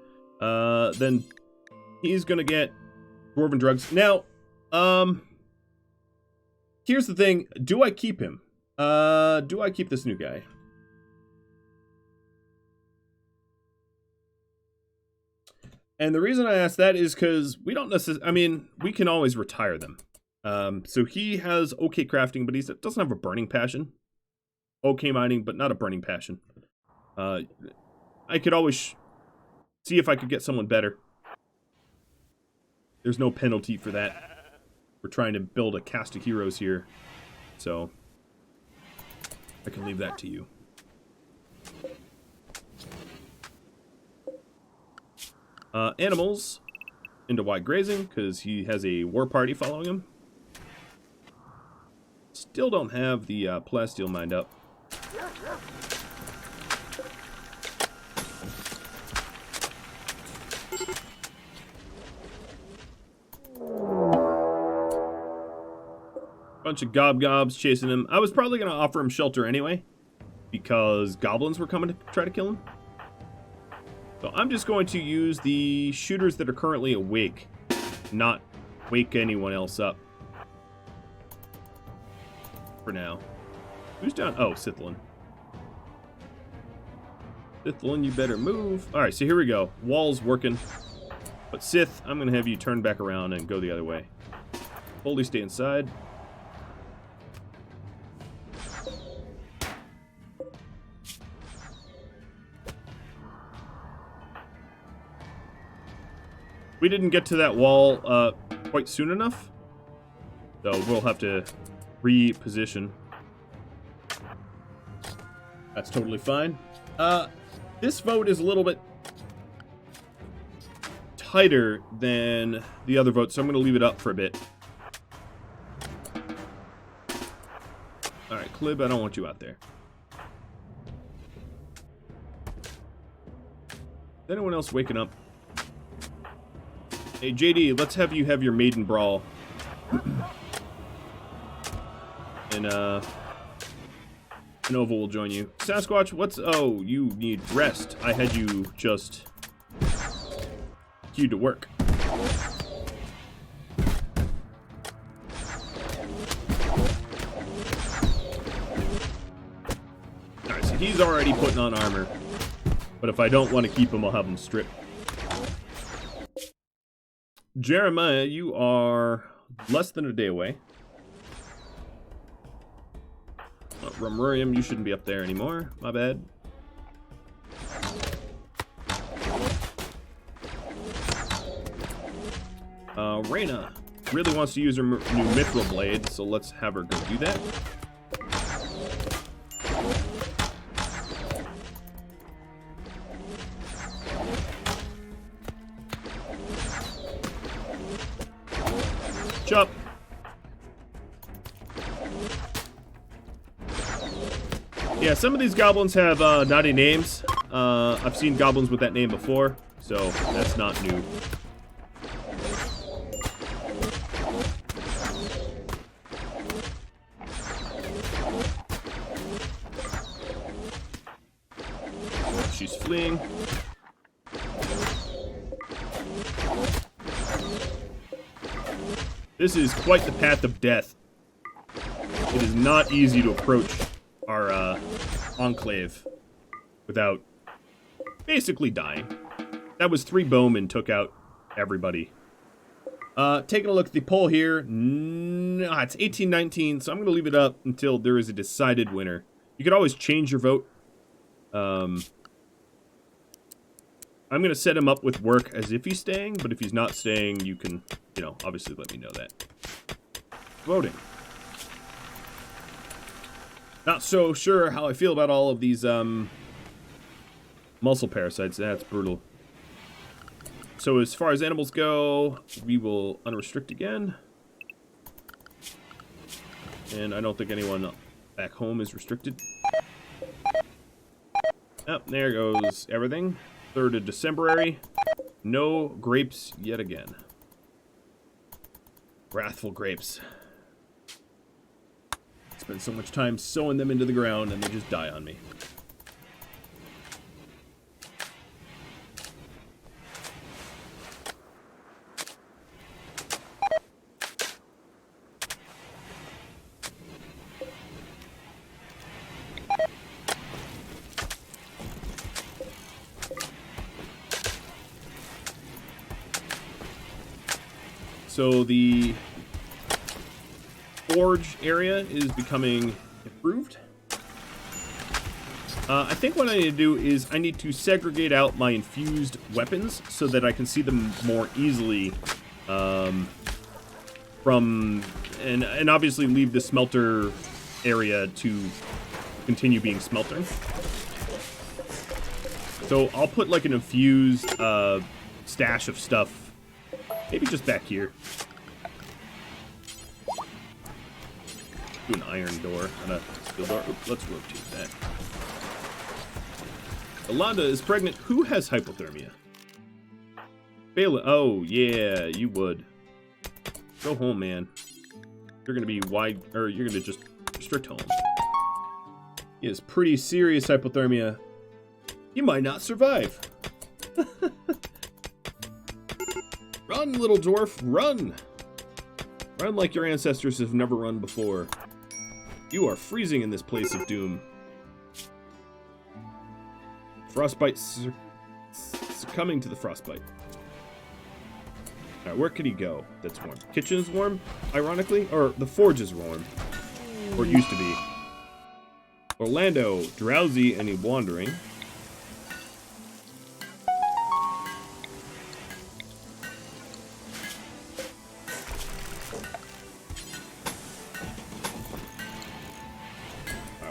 Then he's going to get dwarven drugs. Now, here's the thing. Do I keep him? Do I keep this new guy? And the reason I ask that is because we don't necessarily... I mean, we can always retire them. So he has okay crafting, but he doesn't have a burning passion. Okay mining, but not a burning passion. I could always see if I could get someone better. There's no penalty for that. We're trying to build a cast of heroes here. So, I can leave that to you. Animals into wide grazing, because he has a war party following him. Still don't have the plasteel mined up. Bunch of gobs chasing him. I was probably going to offer him shelter anyway, because goblins were coming to try to kill him. So I'm just going to use the shooters that are currently awake, not wake anyone else up. For now. Who's down? Oh, Sithlin. Sithlin, you better move. Alright, so here we go. Wall's working. But Sith, I'm going to have you turn back around and go the other way. Holy, stay inside. We didn't get to that wall quite soon enough, so we'll have to reposition. That's totally fine. This vote is a little bit tighter than the other vote, so I'm going to leave it up for a bit. Clib, I don't want you out there. Is anyone else waking up? Hey, JD, let's have you have your maiden brawl. And, Nova will join you. Sasquatch, what's... Oh, you need rest. I had you just... queued to work. Alright, so he's already putting on armor. But if I don't want to keep him, I'll have him stripped. Jeremiah, you are less than a day away. Rumurium, you shouldn't be up there anymore. My bad. Reyna really wants to use her new mithril blade, so let's have her go do that. Chop. Yeah, some of these goblins have naughty names. I've seen goblins with that name before, so that's not new. She's fleeing. This is quite the path of death. It is not easy to approach our enclave without basically dying. That was 3 bowmen took out everybody. Taking a look at the poll here. It's 18-19, so I'm going to leave it up until there is a decided winner. You could always change your vote. I'm going to set him up with work as if he's staying, but if he's not staying, you can, you know, obviously let me know that. Voting. Not so sure how I feel about all of these, muscle parasites. That's brutal. So as far as animals go, we will unrestrict again. And I don't think anyone back home is restricted. Oh, there goes everything. 3rd of December. No grapes yet again. Wrathful grapes. Spend so much time sowing them into the ground and they just die on me. So the forge area is becoming improved. I think what I need to do is I need to segregate out my infused weapons so that I can see them more easily from, and obviously leave the smelter area to continue being smelting. So I'll put like an infused stash of stuff maybe just back here. Do an iron door, not a steel door. Oops, let's rotate that. Alonda is pregnant. Who has hypothermia? Bela. Oh, yeah, you would. Go home, man. You're gonna be wide, or you're gonna just restrict home. He has pretty serious hypothermia. You might not survive. Run, little dwarf, run! Run like your ancestors have never run before. You are freezing in this place of doom. Frostbite succumbing to the frostbite. Alright, where could he go? That's warm. Kitchen is warm, ironically, or the forge is warm. Or it used to be. Orlando, drowsy and wandering.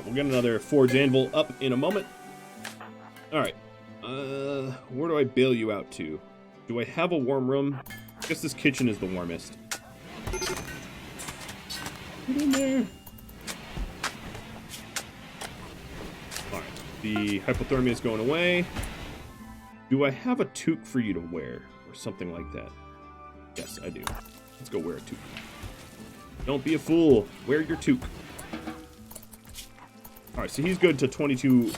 We'll get another forge anvil up in a moment. Alright. Where do I bail you out to? Do I have a warm room? I guess this kitchen is the warmest. Get in there. The hypothermia is going away. Do I have a toque for you to wear? Or something like that? Yes, I do. Let's go wear a toque. Don't be a fool. Wear your toque. Alright, so he's good to 22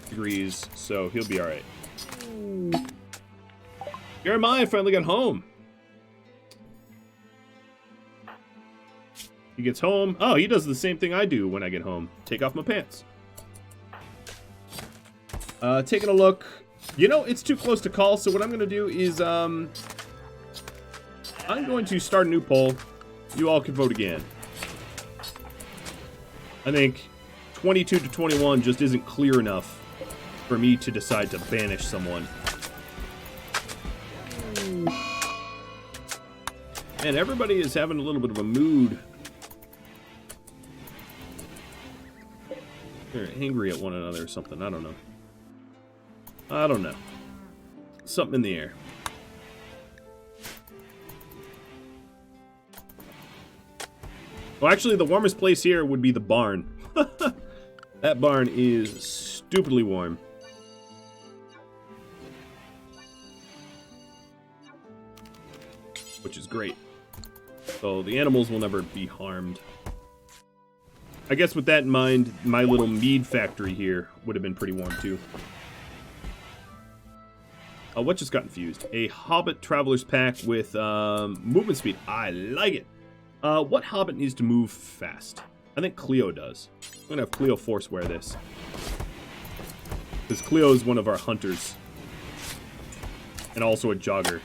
degrees, so he'll be alright. Jeremiah finally got home. He gets home. Oh, he does the same thing I do when I get home. Take off my pants. Taking a look. You know, it's too close to call, so what I'm going to do is, I'm going to start a new poll. You all can vote again. I think 22 to 21 just isn't clear enough for me to decide to banish someone. And everybody is having a little bit of a mood. They're angry at one another or something. I don't know. I don't know. Something in the air. Well, actually, the warmest place here would be the barn. That barn is stupidly warm. Which is great. So the animals will never be harmed. I guess with that in mind, my little mead factory here would have been pretty warm too. What just got infused? A hobbit traveler's pack with movement speed. I like it. What hobbit needs to move fast? I think Cleo does. I'm gonna have Cleo force wear this. Because Cleo is one of our hunters. And also a jogger.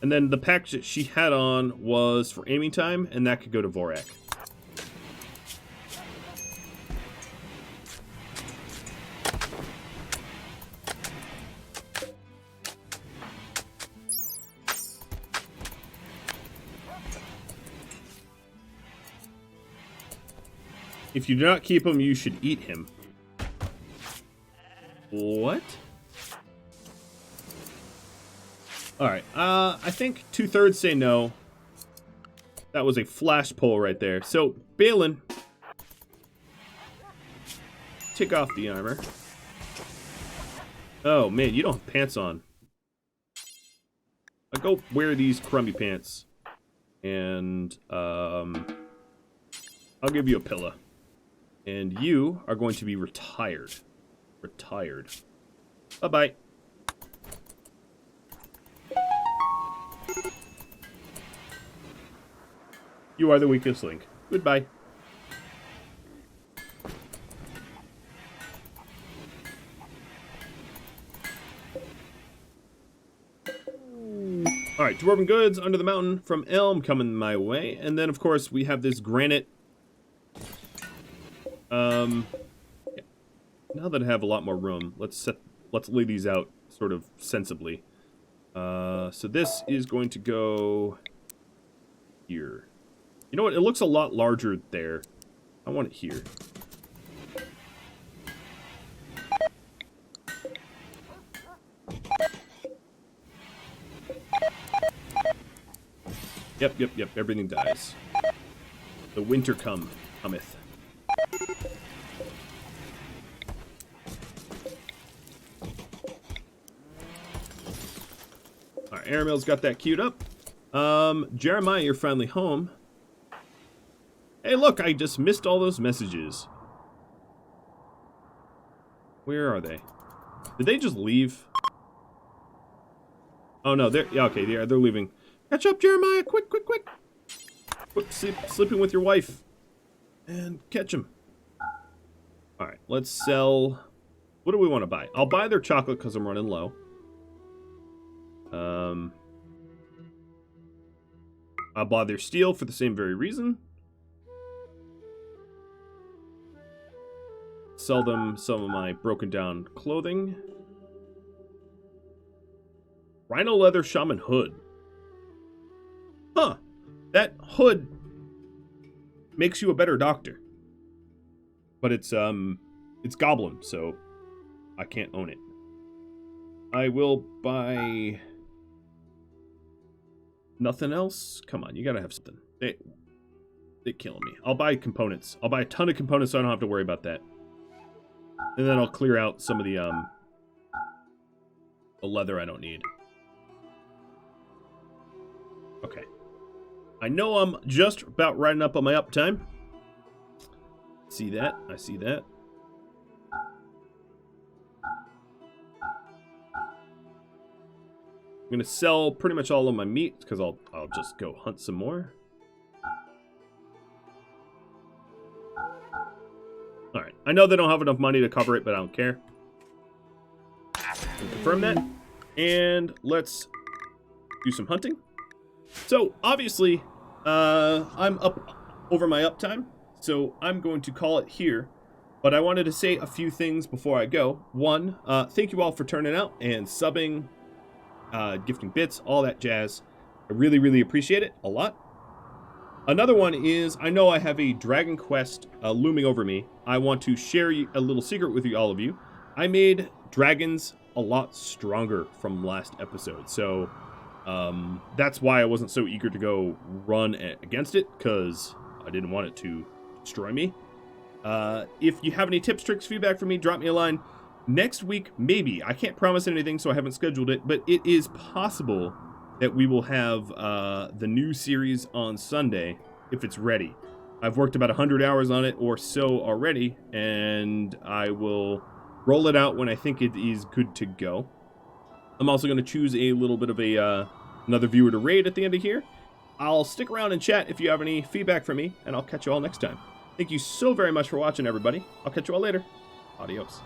And then the pack that she had on was for aiming time, and that could go to Vorak. If you do not keep him, you should eat him. What? Alright, I think 2/3 say no. That was a flash poll right there. So, Balin, take off the armor. Oh, man, you don't have pants on. I'll go wear these crummy pants. And, I'll give you a pillow. And you are going to be retired. Retired. Bye-bye. You are the weakest link. Goodbye. Alright, Dwarven goods under the mountain from Elm coming my way. And then, of course, we have this granite. Yeah. Now that I have a lot more room, let's lay these out sort of sensibly. So this is going to go here. You know what? It looks a lot larger there. I want it here. Yep. Everything dies. The winter cometh. Alright, Aramil's got that queued up. Jeremiah, you're finally home. Hey, look, I just missed all those messages. Where are they? Did they just leave? Oh, no, they're... Yeah, okay, they're leaving. Catch up, Jeremiah! Quick! Quit sleeping with your wife. And catch him. Alright, let's sell... What do we want to buy? I'll buy their chocolate because I'm running low. I'll buy their steel for the same very reason. Sell them some of my broken down clothing. Rhino leather shaman hood. Huh. That hood makes you a better doctor. But it's goblin, so I can't own it. I will buy nothing else. Come on, you gotta have something. They're killing me. I'll buy components. I'll buy a ton of components so I don't have to worry about that. And then I'll clear out some of the leather I don't need. Okay. I know I'm just about riding up on my uptime. See that? I see that. I'm going to sell pretty much all of my meat because I'll just go hunt some more. Alright, I know they don't have enough money to cover it, but I don't care. Confirm that. And let's do some hunting. So, obviously, I'm up over my uptime, so I'm going to call it here. But I wanted to say a few things before I go. One, thank you all for turning out and subbing, gifting bits, all that jazz. I really, really appreciate it a lot. Another one is, I know I have a Dragon Quest looming over me. I want to share a little secret with you, all of you. I made dragons a lot stronger from last episode, so that's why I wasn't so eager to go run against it, because I didn't want it to destroy me. If you have any tips, tricks, feedback for me, drop me a line. Next week, maybe. I can't promise anything, so I haven't scheduled it, but it is possible that we will have the new series on Sunday, if it's ready. I've worked about 100 hours on it or so already, and I will roll it out when I think it is good to go. I'm also going to choose a little bit of another viewer to raid at the end of here. I'll stick around and chat if you have any feedback for me, and I'll catch you all next time. Thank you so very much for watching, everybody. I'll catch you all later. Adios.